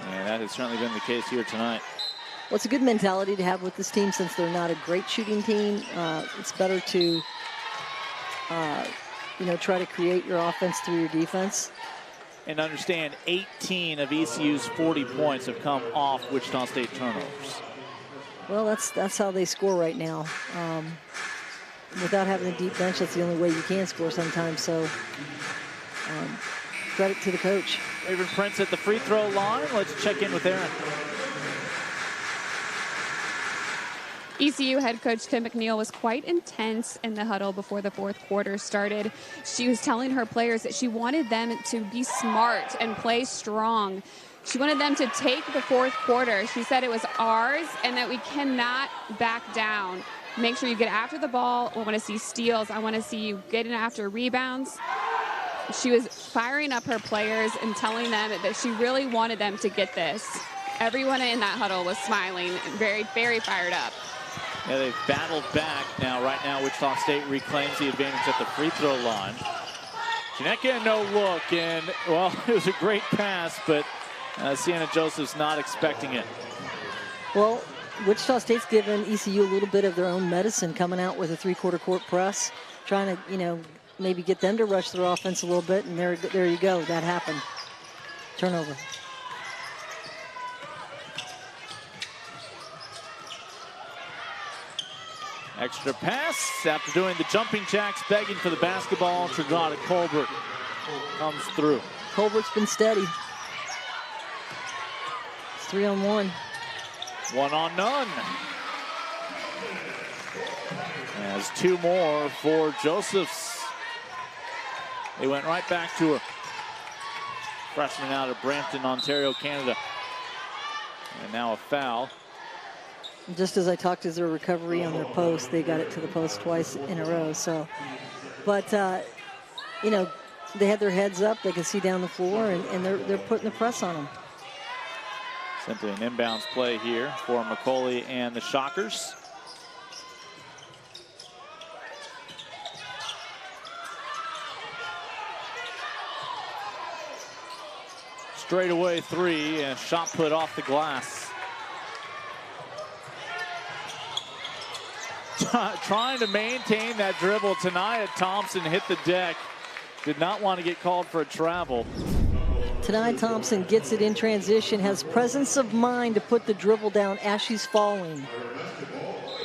And that has certainly been the case here tonight. Well, it's a good mentality to have with this team since they're not a great shooting team. It's better to, you know, try to create your offense through your defense. And understand, 18 of ECU's 40 points have come off Wichita State turnovers. Well, that's how they score right now. Without having a deep bench, that's the only way you can score sometimes. So credit to the coach. Raven Prince at the free throw line. Let's check in with Aaron. ECU head coach Kim McNeil was quite intense in the huddle before the 4th quarter started. She was telling her players that she wanted them to be smart and play strong. She wanted them to take the 4th quarter. She said it was ours and that we cannot back down. Make sure you get after the ball. I want to see steals. I want to see you getting after rebounds. She was firing up her players and telling them that she really wanted them to get this. Everyone in that huddle was smiling and very, very fired up. Yeah, they've battled back. Right now, Wichita State reclaims the advantage at the free throw line. Chineke, no look, and, well, it was a great pass, but Sienna Joseph's not expecting it. Well, Wichita State's given ECU a little bit of their own medicine coming out with a 3-quarter court press, trying to, you know, maybe get them to rush their offense a little bit, and there you go. That happened. Turnover. Extra pass after doing the jumping jacks, begging for the basketball. Jordana Kolbert comes through. Colbert's been steady. It's 3-on-1. 1 on none. As 2 more for Josephs. They went right back to her. Freshman out of Brampton, Ontario, Canada. And now a foul. Just as I talked as their recovery on their post, they got it to the post twice in a row. So, but you know, they had their heads up. They can see down the floor, and they're putting the press on them. Simply an inbounds play here for Mccauley and the Shockers. Straightaway 3, and shot put off the glass. Trying to maintain that dribble. Tanaya Thompson hit the deck. Did not want to get called for a travel. Tanaya Thompson gets it in transition, has presence of mind to put the dribble down as she's falling.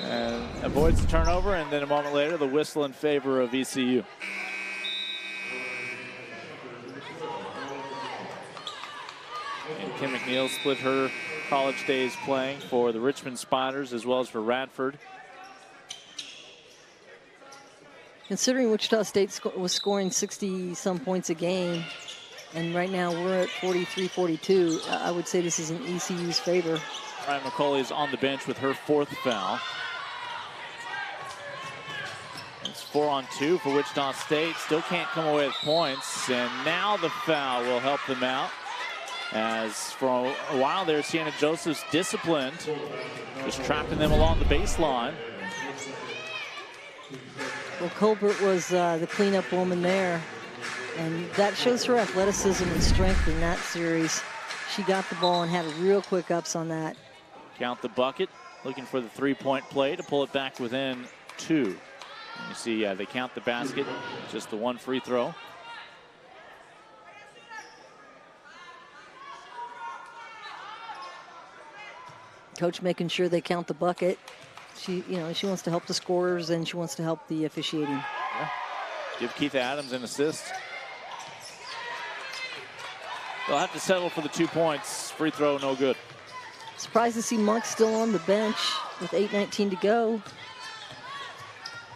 And avoids the turnover, and then a moment later, the whistle in favor of ECU. And Kim McNeil split her college days playing for the Richmond Spiders as well as for Radford. Considering Wichita State was scoring 60-some points a game, and right now we're at 43-42, I would say this is in ECU's favor. Mariah Mccauley is on the bench with her 4th foul. It's 4 on 2 for Wichita State. Still can't come away with points, and now the foul will help them out. As for a while there, Sienna Joseph's disciplined, just trapping them along the baseline. Well, Kolbert was the cleanup woman there, and that shows her athleticism and strength in that series. She got the ball and had real quick ups on that. Count the bucket, looking for the three-point play to pull it back within 2. And you see, they count the basket, just the one free throw. Coach making sure they count the bucket. She wants to help the scorers and she wants to help the officiating. Yeah. Give Keith Adams an assist. They'll have to settle for the 2 points. Free throw, no good. Surprised to see Monk still on the bench with 8:19 to go.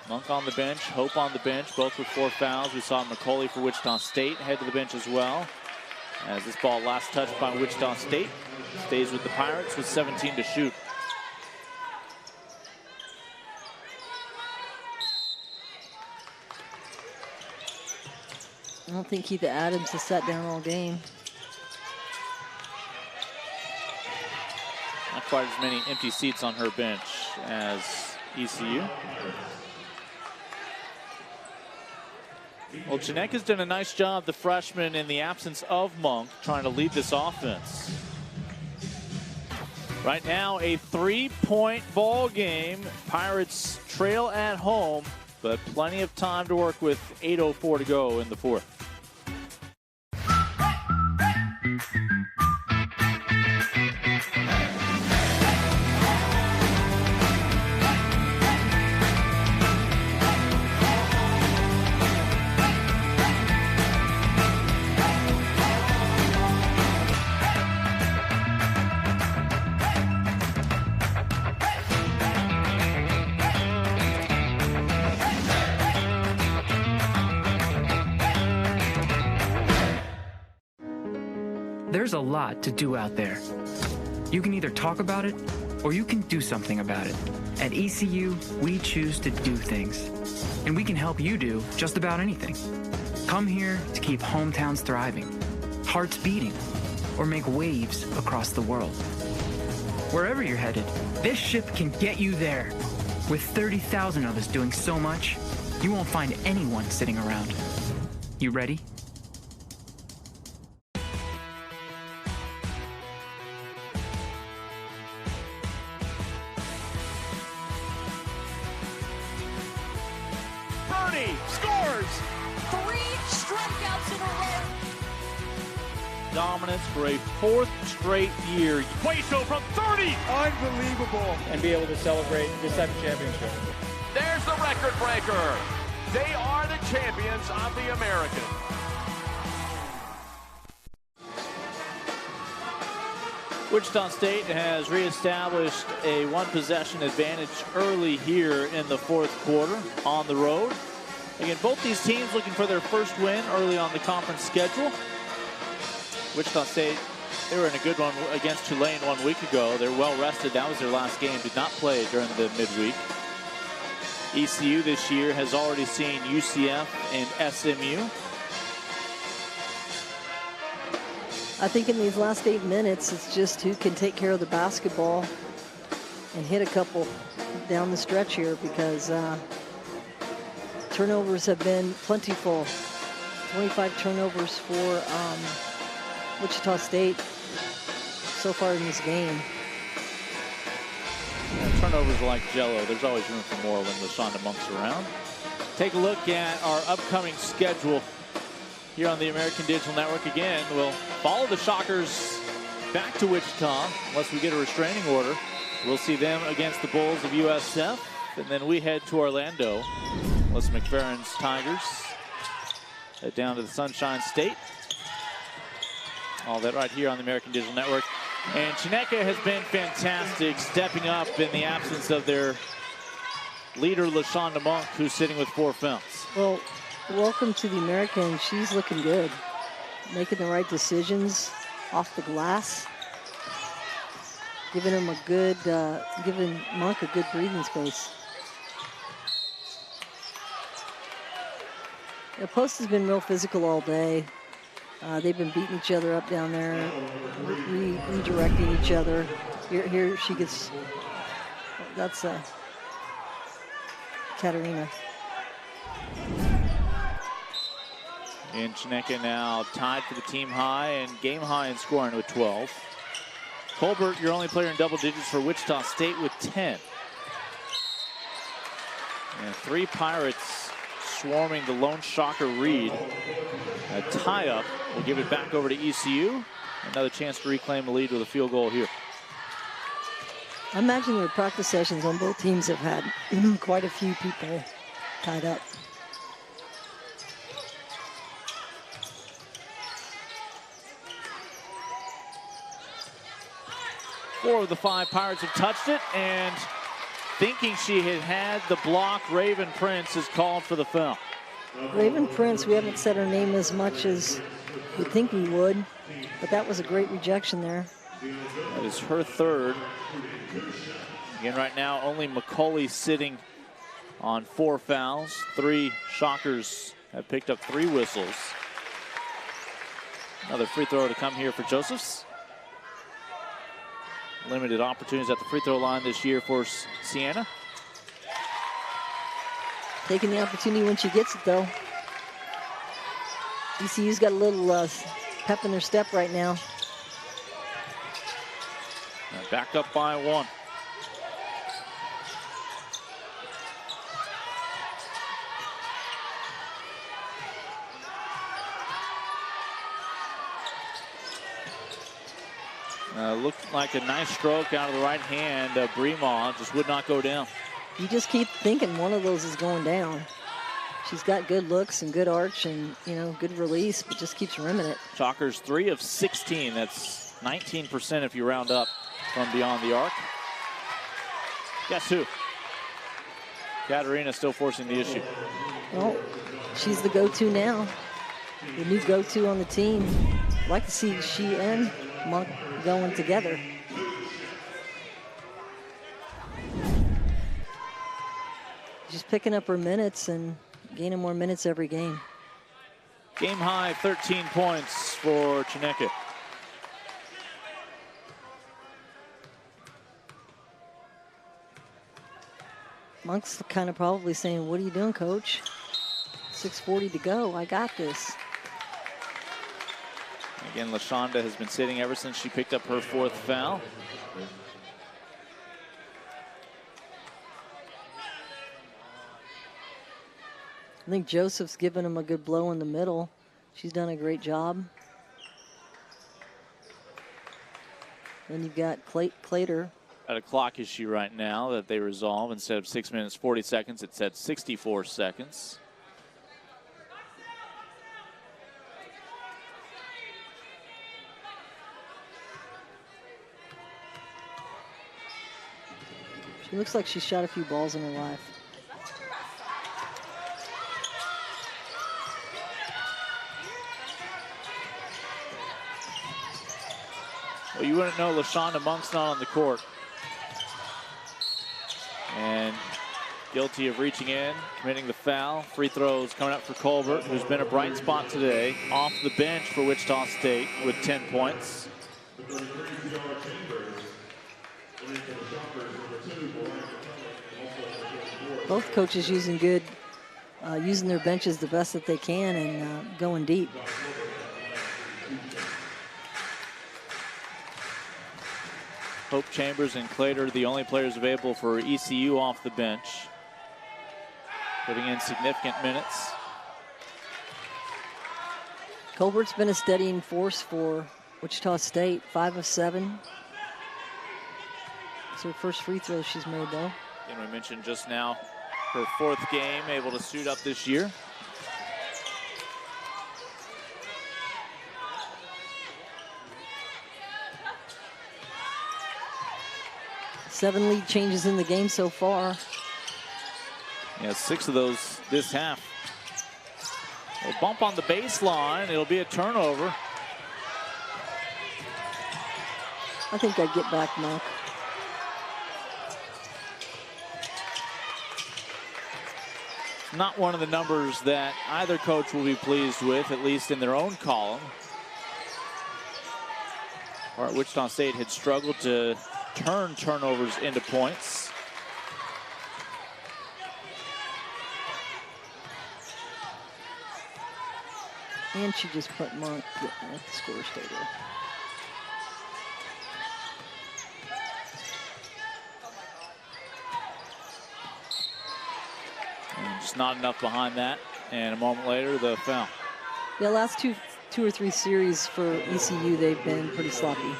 Monk on the bench, Hope on the bench, both with 4 fouls. We saw Mccauley for Wichita State head to the bench as well. As this ball last touched by Wichita State, stays with the Pirates with 17 to shoot. I don't think Keith Adams has sat down all game. Not quite as many empty seats on her bench as ECU. Well, Chineka's done a nice job, the freshman, in the absence of Monk, trying to lead this offense. Right now, a 3-point ball game. Pirates trail at home, but plenty of time to work with. 8:04 to go in the fourth. There's a lot to do out there. You can either talk about it or you can do something about it. At ECU, we choose to do things. And we can help you do just about anything. Come here to keep hometowns thriving, hearts beating, or make waves across the world. Wherever you're headed, this ship can get you there. With 30,000 of us doing so much, you won't find anyone sitting around. You ready? Scores 3 strikeouts in a row. Dominance for a 4th straight year. Cueto from 30. Unbelievable. And be able to celebrate this type of championship. There's the record breaker. They are the champions of the American. Wichita State has reestablished a 1-possession advantage early here in the 4th quarter on the road. Again, both these teams looking for their first win early on the conference schedule. Wichita State, they were in a good one against Tulane 1 week ago. They're well rested. That was their last game. Did not play during the midweek. ECU this year has already seen UCF and SMU. I think in these last 8 minutes, it's just who can take care of the basketball and hit a couple down the stretch here, because turnovers have been plentiful. 25 turnovers for Wichita State so far in this game. Yeah, turnovers are like Jello. There's always room for more when LaShonda Monk's around. Take a look at our upcoming schedule here on the American Digital Network. Again, we'll follow the Shockers back to Wichita unless we get a restraining order. We'll see them against the Bulls of USF, and then we head to Orlando. Les McFerrin's Tigers head down to the Sunshine State. All that right here on the American Digital Network. And Chineka has been fantastic, stepping up in the absence of their leader, LaShonda Monk, who's sitting with 4 fouls. Well, welcome to the American. She's looking good, making the right decisions off the glass, giving him a good, giving Monk a good breathing space. The post has been real physical all day. They've been beating each other up down there, redirecting each other. Here she gets, that's Katarina. And Chineke now tied for the team high and game high in scoring with 12. Kolbert, your only player in double digits for Wichita State with 10. And 3 Pirates swarming the lone shocker Reed. A tie-up will give it back over to ECU. Another chance to reclaim the lead with a field goal here. I imagine their practice sessions on both teams have had quite a few people tied up. Four of the 5 Pirates have touched it, and thinking she had the block, Raven Prince is called for the foul. Raven Prince, we haven't said her name as much as we'd think we would, but that was a great rejection there. That is her 3rd. Again, right now, only Mccauley sitting on 4 fouls. 3 Shockers have picked up 3 whistles. Another free throw to come here for Josephs. Limited opportunities at the free throw line this year for Sienna. Taking the opportunity when she gets it, though. ECU's got a little pep in their step right now. Back up by 1. Looked like a nice stroke out of the right hand. Bremaw just would not go down. You just keep thinking one of those is going down. She's got good looks and good arch and, you know, good release, but just keeps rimming it. Shockers 3 of 16. That's 19% if you round up from beyond the arc. Guess who? Katarina still forcing the issue. Well, she's the go-to now. The new go-to on the team. I'd like to see she and Monk going together. Just picking up her minutes and gaining more minutes every game. Game high 13 points for Chineke. Monk's kind of probably saying, what are you doing, coach? 6:40 to go, I got this. Again, LaShonda has been sitting ever since she picked up her 4th foul. I think Joseph's given him a good blow in the middle. She's done a great job. Then you've got Clater. Got a clock issue right now that they resolve. Instead of 6 minutes, 40 seconds, it's at 64 seconds. She looks like she's shot a few balls in her life. Well, you wouldn't know LaShonda Monk's not on the court. And guilty of reaching in, committing the foul. Free throws coming up for Kolbert, who's been a bright spot today. Off the bench for Wichita State with 10 points. Both coaches using their benches the best that they can and going deep. Hope Chambers and Clater, the only players available for ECU off the bench, putting in significant minutes. Colbert's been a steadying force for Wichita State, 5 of 7. It's her first free throw she's made, though. And we mentioned just now her 4th game, able to suit up this year. Seven lead changes in the game so far. Yeah, 6 of those this half. A bump on the baseline. It'll be a turnover. I think I'd get back, Monk. Not one of the numbers that either coach will be pleased with, at least in their own column. Wichita State had struggled to turn turnovers into points. And she just put Monk at the score stay there. And just not enough behind that. And a moment later, the foul. Yeah, last two or three series for ECU, they've been pretty sloppy.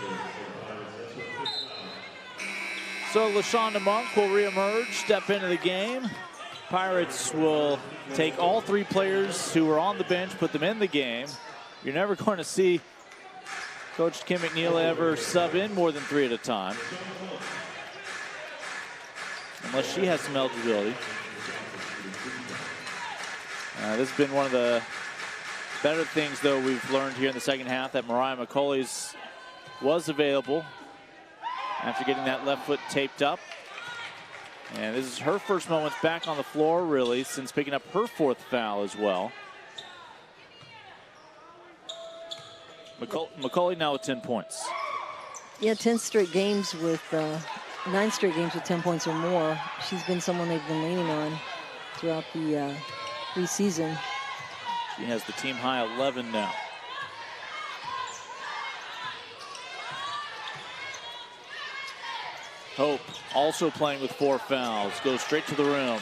So LaShonda Monk will reemerge, step into the game. Pirates will take all three players who were on the bench, put them in the game. You're never going to see Coach Kim McNeil ever sub in more than 3 at a time, unless she has some eligibility. This has been one of the better things, though, we've learned here in the second half, that Mariah Mccauley was available after getting that left foot taped up. And this is her first moments back on the floor, really, since picking up her 4th foul as well. Mccauley now with 10 points. Yeah, 10 straight games with 9 straight games with 10 points or more. She's been someone they've been leaning on throughout the preseason. She has the team high 11 now. Hope also playing with 4 fouls. Goes straight to the rim.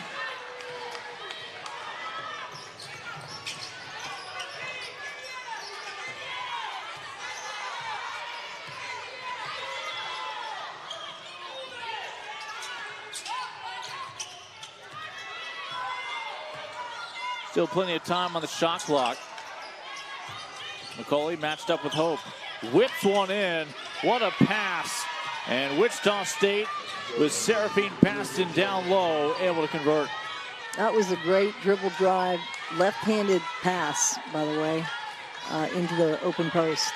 Still plenty of time on the shot clock. Mccauley matched up with Hope. Whips one in. What a pass. And Wichita State with Seraphine Baston down low, able to convert. That was a great dribble drive, left-handed pass, by the way, into the open post.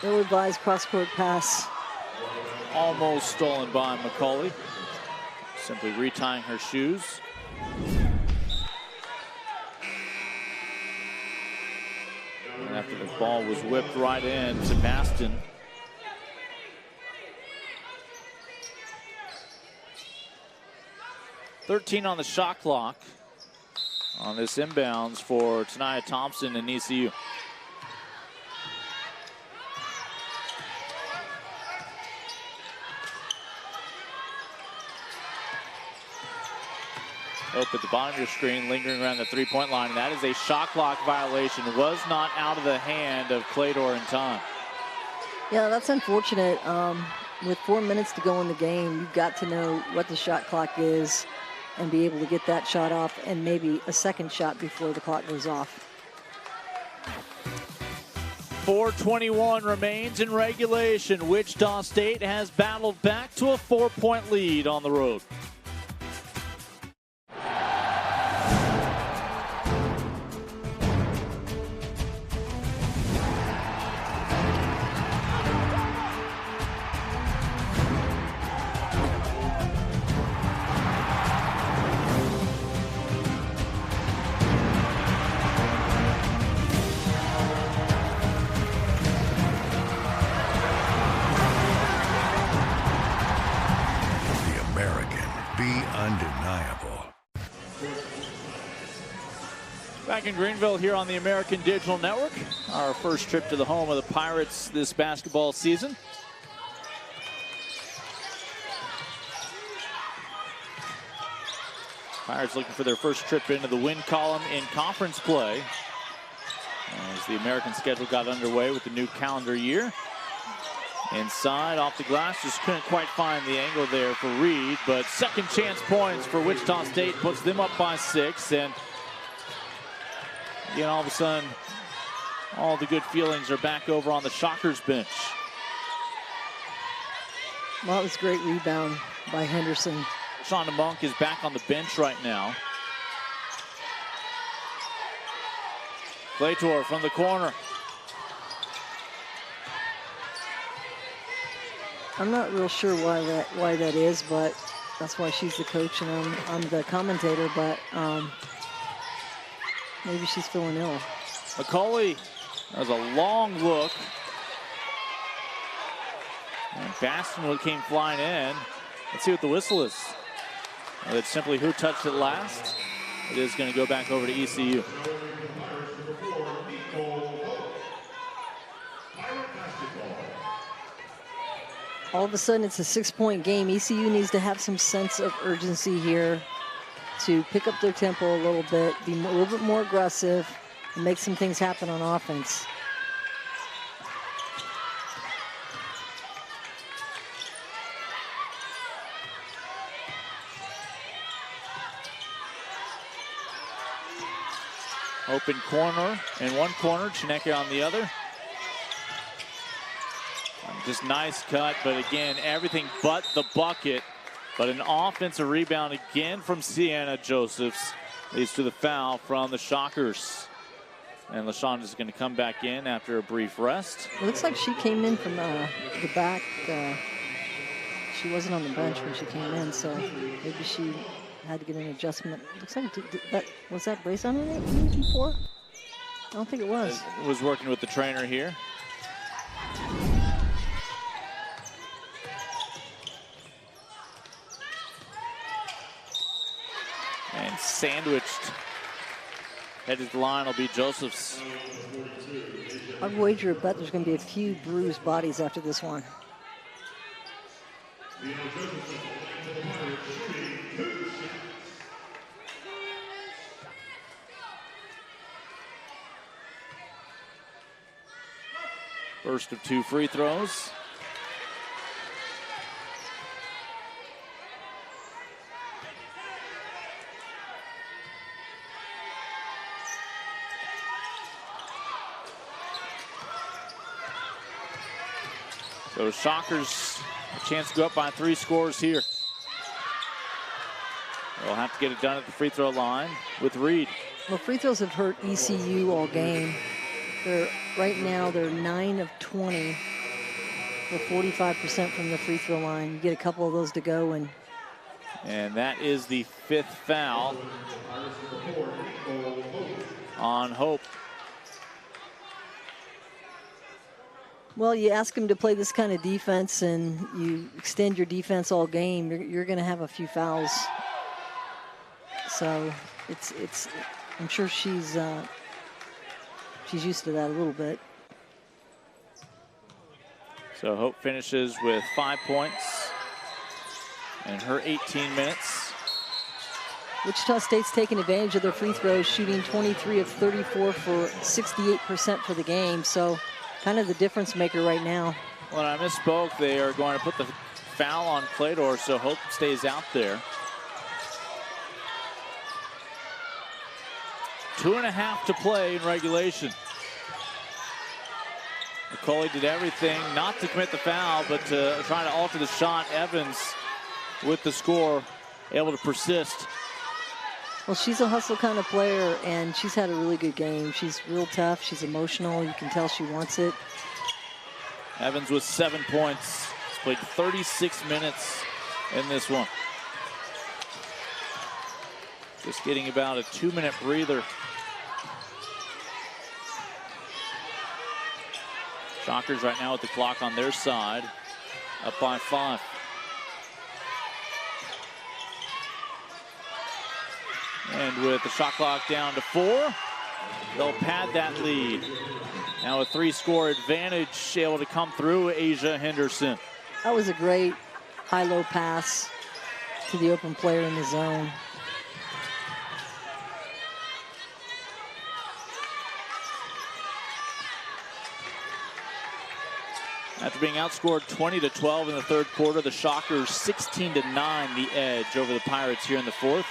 Ill-advised cross-court pass. Almost stolen by Mccauley. Simply retying her shoes. And after the ball was whipped right in to Baston. .13 on the shot clock on this inbounds for Tania Thompson and ECU. Hope at the bottom of your screen, lingering around the three-point line. And that is a shot clock violation. Was not out of the hand of Clador in time. Yeah, that's unfortunate. With 4 minutes to go in the game, you've got to know what the shot clock is and be able to get that shot off and maybe a second shot before the clock goes off. 4:21 remains in regulation. Wichita State has battled back to a 4-point lead on the road. Back in Greenville here on the American Digital Network. Our first trip to the home of the Pirates this basketball season. Pirates looking for their first trip into the win column in conference play, as the American schedule got underway with the new calendar year. Inside, off the glass, just couldn't quite find the angle there for Reed, but second chance points for Wichita State puts them up by 6, and again, all of a sudden, all the good feelings are back over on the Shockers bench. Well, that was a great rebound by Henderson. Shonda Monk is back on the bench right now. Claytor from the corner. I'm not real sure why that is, but that's why she's the coach and I'm the commentator, but maybe she's feeling ill. Mccauley has a long look. And Baston came flying in. Let's see what the whistle is. It's simply who touched it last. It is going to go back over to ECU. All of a sudden, it's a 6-point game. ECU needs to have some sense of urgency here to pick up their tempo a little bit, be a little bit more aggressive, and make some things happen on offense. Open corner in one corner, Chineke on the other. Just nice cut, but again, everything but the bucket. But an offensive rebound again from Sienna Josephs leads to the foul from the Shockers. And LaShawn is going to come back in after a brief rest. It looks like she came in from the back. She wasn't on the bench when she came in, so maybe she had to get an adjustment. Looks like was that brace on it before? I don't think it was. It was working with the trainer here. And sandwiched. Headed to the line will be Josephs. I'd wager a bet there's going to be a few bruised bodies after this one. First of 2 free throws. So Shockers, a chance to go up by 3 scores here. They'll have to get it done at the free throw line with Reed. Well, free throws have hurt ECU all game. Right now, they're 9 of 20. They're 45% from the free throw line. You get a couple of those to go, and that is the 5th foul on Hope. Well, you ask them to play this kind of defense and you extend your defense all game, you're going to have a few fouls. So I'm sure she's used to that a little bit. So Hope finishes with 5 points in her 18 minutes. Wichita State's taking advantage of their free throws, shooting 23 of 34 for 68% for the game. So kind of the difference maker right now. Well, I misspoke. They are going to put the foul on Claytor, so Hope stays out there. 2.5 to play in regulation. Mccauley did everything not to commit the foul, but to try to alter the shot. Evans with the score, able to persist. Well, she's a hustle kind of player, and she's had a really good game. She's real tough. She's emotional. You can tell she wants it. Evans with 7 points. He's played 36 minutes in this one. Just getting about a 2-minute breather. Shockers right now with the clock on their side, up by 5. And with the shot clock down to 4, they'll pad that lead. Now a 3-score advantage able to come through Asia Henderson. That was a great high-low pass to the open player in the zone. After being outscored 20-12 in the 3rd quarter, the Shockers 16-9 the edge over the Pirates here in the 4th.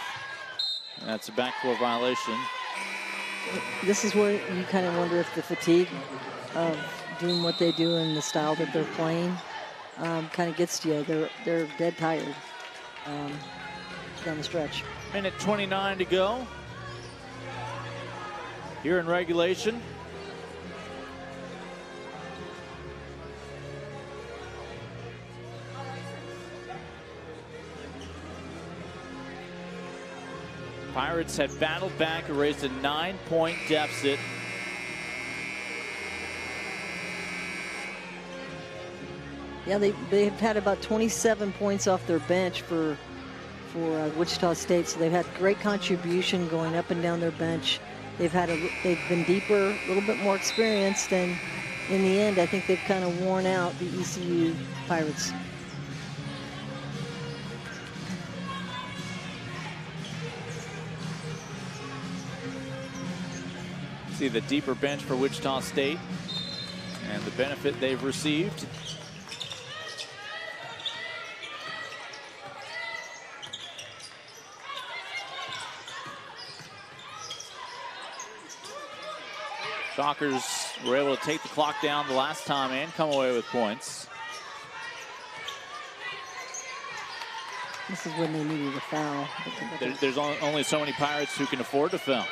And that's a backcourt violation. This is where you kind of wonder if the fatigue of doing what they do and the style that they're playing kind of gets to you. They're dead tired down the stretch. Minute 29 to go here in regulation. Pirates had battled back and raised a 9-point deficit. Yeah, they've had about 27 points off their bench for Wichita State, so they've had great contribution going up and down their bench. They've been deeper, a little bit more experienced, and in the end, I think they've kind of worn out the ECU Pirates. See the deeper bench for Wichita State and the benefit they've received. Shockers were able to take the clock down the last time and come away with points. This is when they needed a foul. There's only so many Pirates who can afford to foul.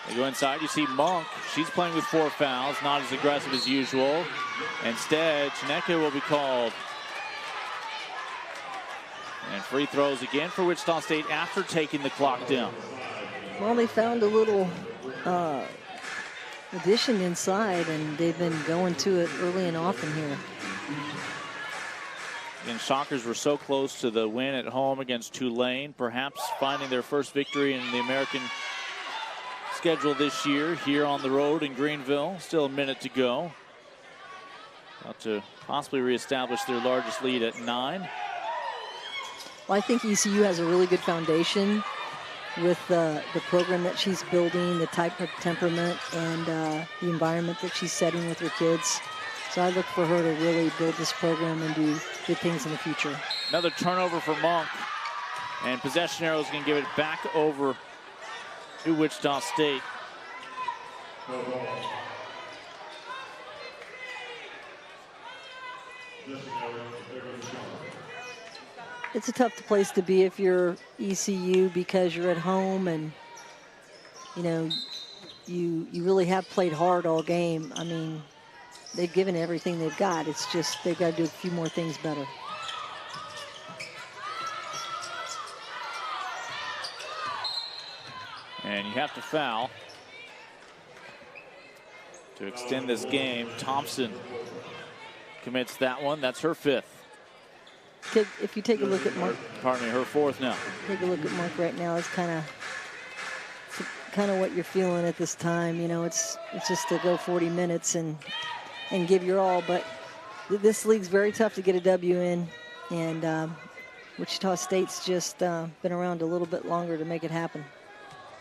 They go inside. You see Monk. She's playing with 4 fouls, not as aggressive as usual. Instead, Chineke will be called. And free throws again for Wichita State after taking the clock down. Well, they found a little addition inside, and they've been going to it early and often here. And Shockers were so close to the win at home against Tulane, perhaps finding their first victory in the American schedule this year here on the road in Greenville. Still a minute to go. About to possibly reestablish their largest lead at 9. Well, I think ECU has a really good foundation with the program that she's building, the type of temperament, and the environment that she's setting with her kids. So I look for her to really build this program and do good things in the future. Another turnover for Monk. And possession arrow is going to give it back over to Wichita State. It's a tough place to be if you're ECU because you're at home and, you know, you really have played hard all game. I mean, they've given everything they've got. It's just they've got to do a few more things better. And you have to foul to extend this game. Thompson commits that one. That's her 5th. If you take a look at Mark, pardon me, her 4th now. Take a look at Mark right now. It's kind of what you're feeling at this time. You know, it's just to go 40 minutes and give your all. But this league's very tough to get a W in, and Wichita State's just been around a little bit longer to make it happen.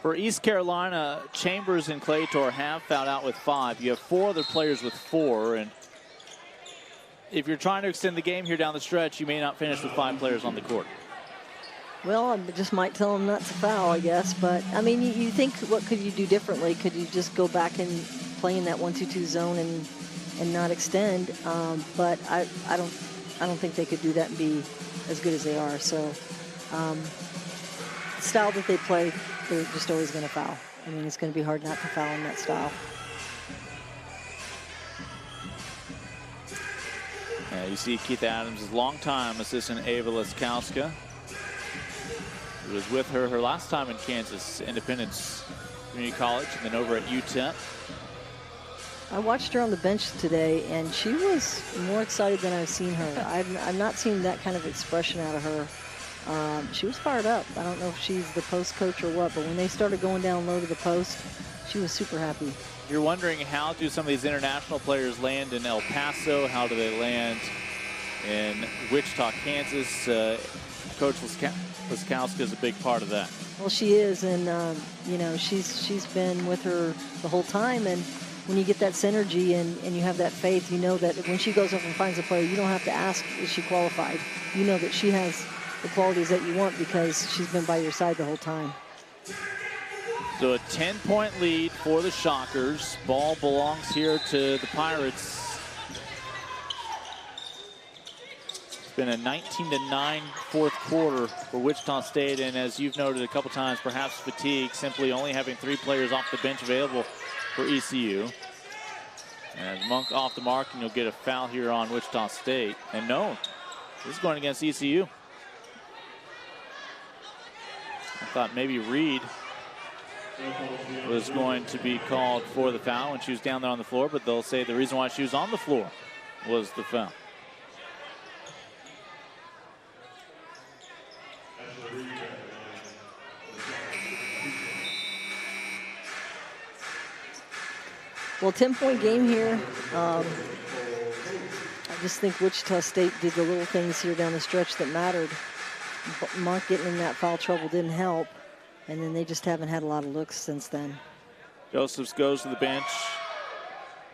For East Carolina, Chambers and Claytor have fouled out with 5. You have 4 other players with 4, and if you're trying to extend the game here down the stretch, you may not finish with 5 players on the court. Well, I just might tell them not to foul, I guess. But, I mean, you think, what could you do differently? Could you just go back and play in that 1-2-2 zone and not extend? But I don't think they could do that and be as good as they are. So, the style that they play, they're just always going to foul. I mean, it's going to be hard not to foul in that style. You see Keith Adams' longtime assistant Ava Laskowska, who was with her last time in Kansas Independence Community College and then over at UTEP. I watched her on the bench today, and she was more excited than I've seen her. I've not seen that kind of expression out of her. She was fired up. I don't know if she's the post coach or what, but when they started going down low to the post, she was super happy. You're wondering, how do some of these international players land in El Paso? How do they land in Wichita, Kansas? Coach Laskowska is a big part of that. Well, she is, and you know, she's been with her the whole time, and when you get that synergy and you have that faith, you know that when she goes up and finds a player, you don't have to ask, is she qualified? You know that she has the qualities that you want because she's been by your side the whole time. So a 10-point lead for the Shockers. Ball belongs here to the Pirates. It's been a 19-9 fourth quarter for Wichita State, and as you've noted a couple times, perhaps fatigue, simply only having 3 players off the bench available for ECU. And Monk off the mark, and you'll get a foul here on Wichita State. And no, this is going against ECU. I thought maybe Reed was going to be called for the foul when she was down there on the floor, but they'll say the reason why she was on the floor was the foul. Well, 10-point game here. I just think Wichita State did the little things here down the stretch that mattered. Monk getting in that foul trouble didn't help, and then they just haven't had a lot of looks since then. Josephs goes to the bench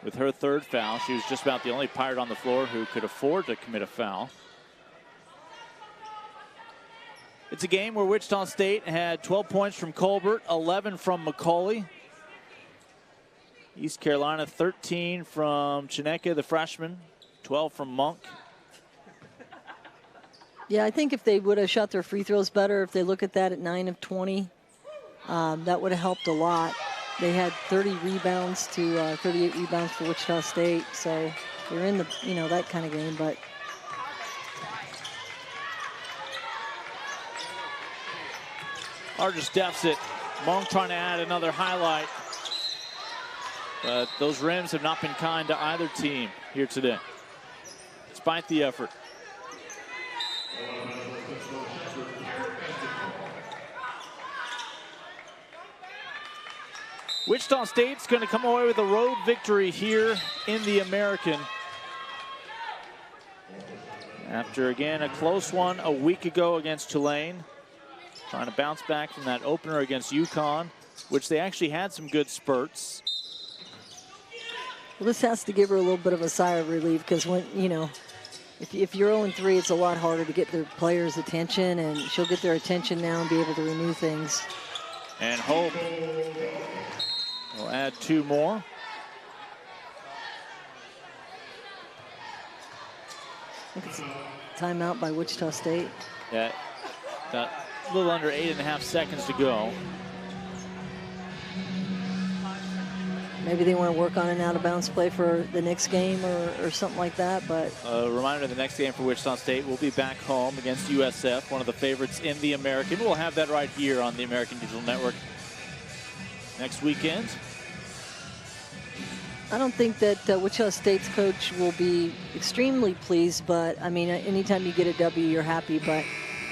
with her third foul. She was just about the only Pirate on the floor who could afford to commit a foul. It's a game where Wichita State had 12 points from Kolbert, 11 from Mccauley. East Carolina 13 from Chineke, the freshman, 12 from Monk. Yeah, I think if they would have shot their free throws better, if they look at that at 9 of 20, that would have helped a lot. They had 30 rebounds to 38 rebounds for Wichita State, so they're in the, that kind of game, but largest deficit. Monk trying to add another highlight. But those rims have not been kind to either team here today, despite the effort. Wichita State's going to come away with a road victory here in the American. After, again, a close one a week ago against Tulane. Trying to bounce back from that opener against UConn, which they actually had some good spurts. Well, this has to give her a little bit of a sigh of relief, because when, if you're 0-3, it's a lot harder to get their players' attention, and she'll get their attention now and be able to renew things. And Hope will add 2 more. I think it's a timeout by Wichita State. Yeah, got a little under 8.5 seconds to go. Maybe they want to work on an out-of-bounds play for the next game or something like that. But a reminder, the next game for Wichita State will be back home against USF, one of the favorites in the American. We'll have that right here on the American Digital Network next weekend. I don't think that Wichita State's coach will be extremely pleased, but, I mean, anytime you get a W, you're happy. But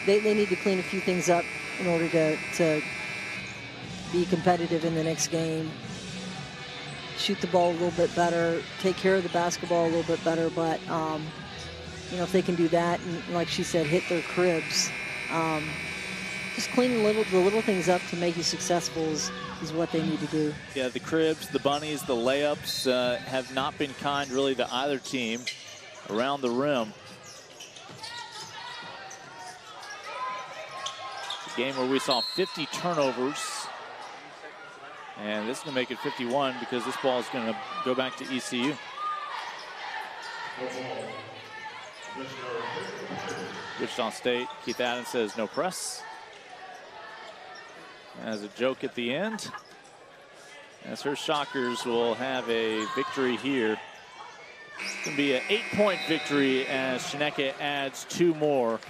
they need to clean a few things up in order to be competitive in the next game. Shoot the ball a little bit better, take care of the basketball a little bit better, but if they can do that, and like she said, hit their cribs, just clean the little things up to make you successful is what they need to do. Yeah, the cribs, the bunnies, the layups have not been kind really to either team around the rim. It's a game where we saw 50 turnovers. And this is going to make it 51 because this ball is going to go back to ECU. Wichita State, Keith Adams says no press. As a joke at the end, as her Shockers will have a victory here. It's going to be an 8-point victory as Chineke adds 2 more.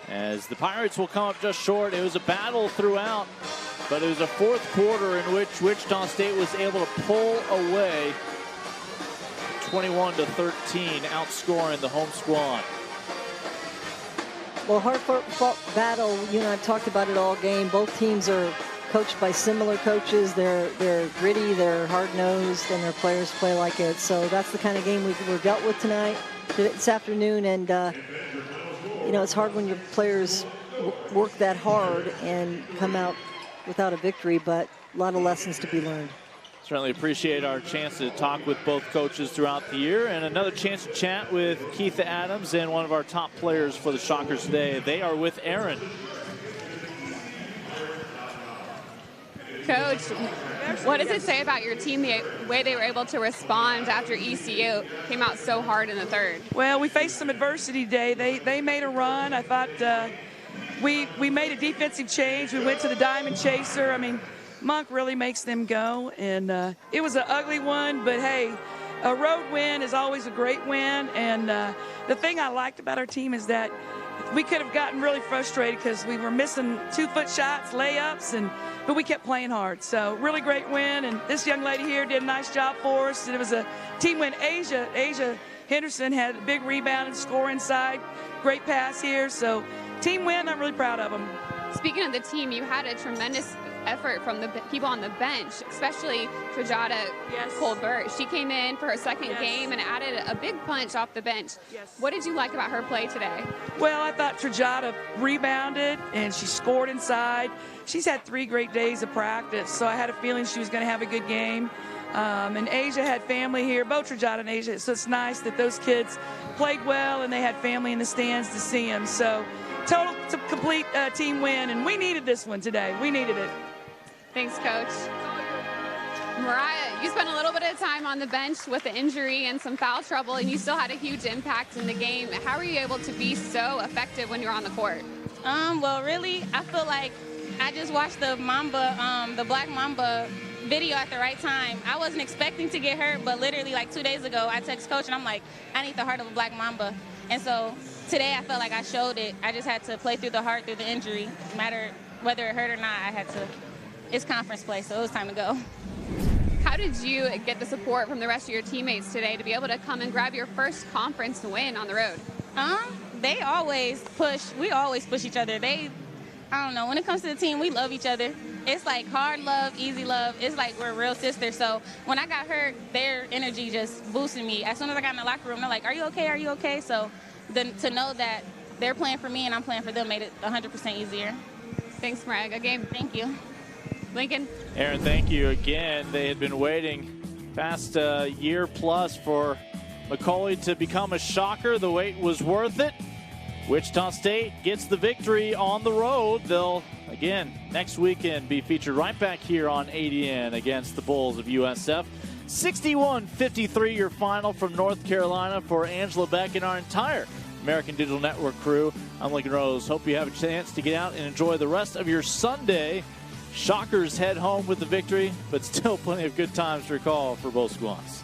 As the Pirates will come up just short. It was a battle throughout, but it was a fourth quarter in which Wichita State was able to pull away 21-13, outscoring the home squad. Well, hard-fought battle. You and I have talked about it all game. Both teams are coached by similar coaches. They're gritty, they're hard-nosed, and their players play like it. So that's the kind of game we're dealt with tonight, this afternoon. And it's hard when your players work that hard and come out without a victory, but a lot of lessons to be learned. Certainly appreciate our chance to talk with both coaches throughout the year, and another chance to chat with Keith Adams and one of our top players for the Shockers today. They are with Aaron. Coach, what does it say about your team, the way they were able to respond after ECU came out so hard in the third? Well, we faced some adversity today. They made a run. I thought we made a defensive change. We went to the diamond chaser. I mean, Monk really makes them go, and it was an ugly one, but hey, a road win is always a great win. And the thing I liked about our team is that we could have gotten really frustrated because we were missing 2-foot shots, layups, but we kept playing hard. So really great win, and this young lady here did a nice job for us. It was a team win. Asia Henderson had a big rebound and score inside. Great pass here. So team win, I'm really proud of them. Speaking of the team, you had a tremendous effort from the people on the bench, especially Jordana Kolbert. She came in for her second game and added a big punch off the bench. What did you like about her play today? Well, I thought Jordana rebounded and she scored inside. She's had 3 great days of practice, so I had a feeling she was going to have a good game. And Asia had family here, both Jordana and Asia, so it's nice that those kids played well and they had family in the stands to see them. So total complete team win, and we needed this one today. We needed it. Thanks, Coach. Mariah, you spent a little bit of time on the bench with the injury and some foul trouble, and you still had a huge impact in the game. How were you able to be so effective when you're on the court? Well, really, I feel like I just watched the Black Mamba video at the right time. I wasn't expecting to get hurt, but literally like 2 days ago, I texted Coach, and I'm like, I need the heart of a Black Mamba. And so today I felt like I showed it. I just had to play through the heart, through the injury. No matter whether it hurt or not, I had to. It's conference play, so it was time to go. How did you get the support from the rest of your teammates today to be able to come and grab your first conference win on the road? They always push. We always push each other. I don't know. When it comes to the team, we love each other. It's like hard love, easy love. It's like we're real sisters. So when I got hurt, their energy just boosted me. As soon as I got in the locker room, they're like, "Are you okay? Are you okay?" So to know that they're playing for me and I'm playing for them made it 100% easier. Thanks, Mariah. Good game. Thank you. Lincoln. Aaron, thank you again. They had been waiting past a year plus for Mccauley to become a shocker. The wait was worth it. Wichita State gets the victory on the road. They'll, again, next weekend be featured right back here on ADN against the Bulls of USF. 61-53 your final from North Carolina for Angela Beck and our entire American Digital Network crew. I'm Lincoln Rose. Hope you have a chance to get out and enjoy the rest of your Sunday. Shockers head home with the victory, but still plenty of good times to recall for both squads.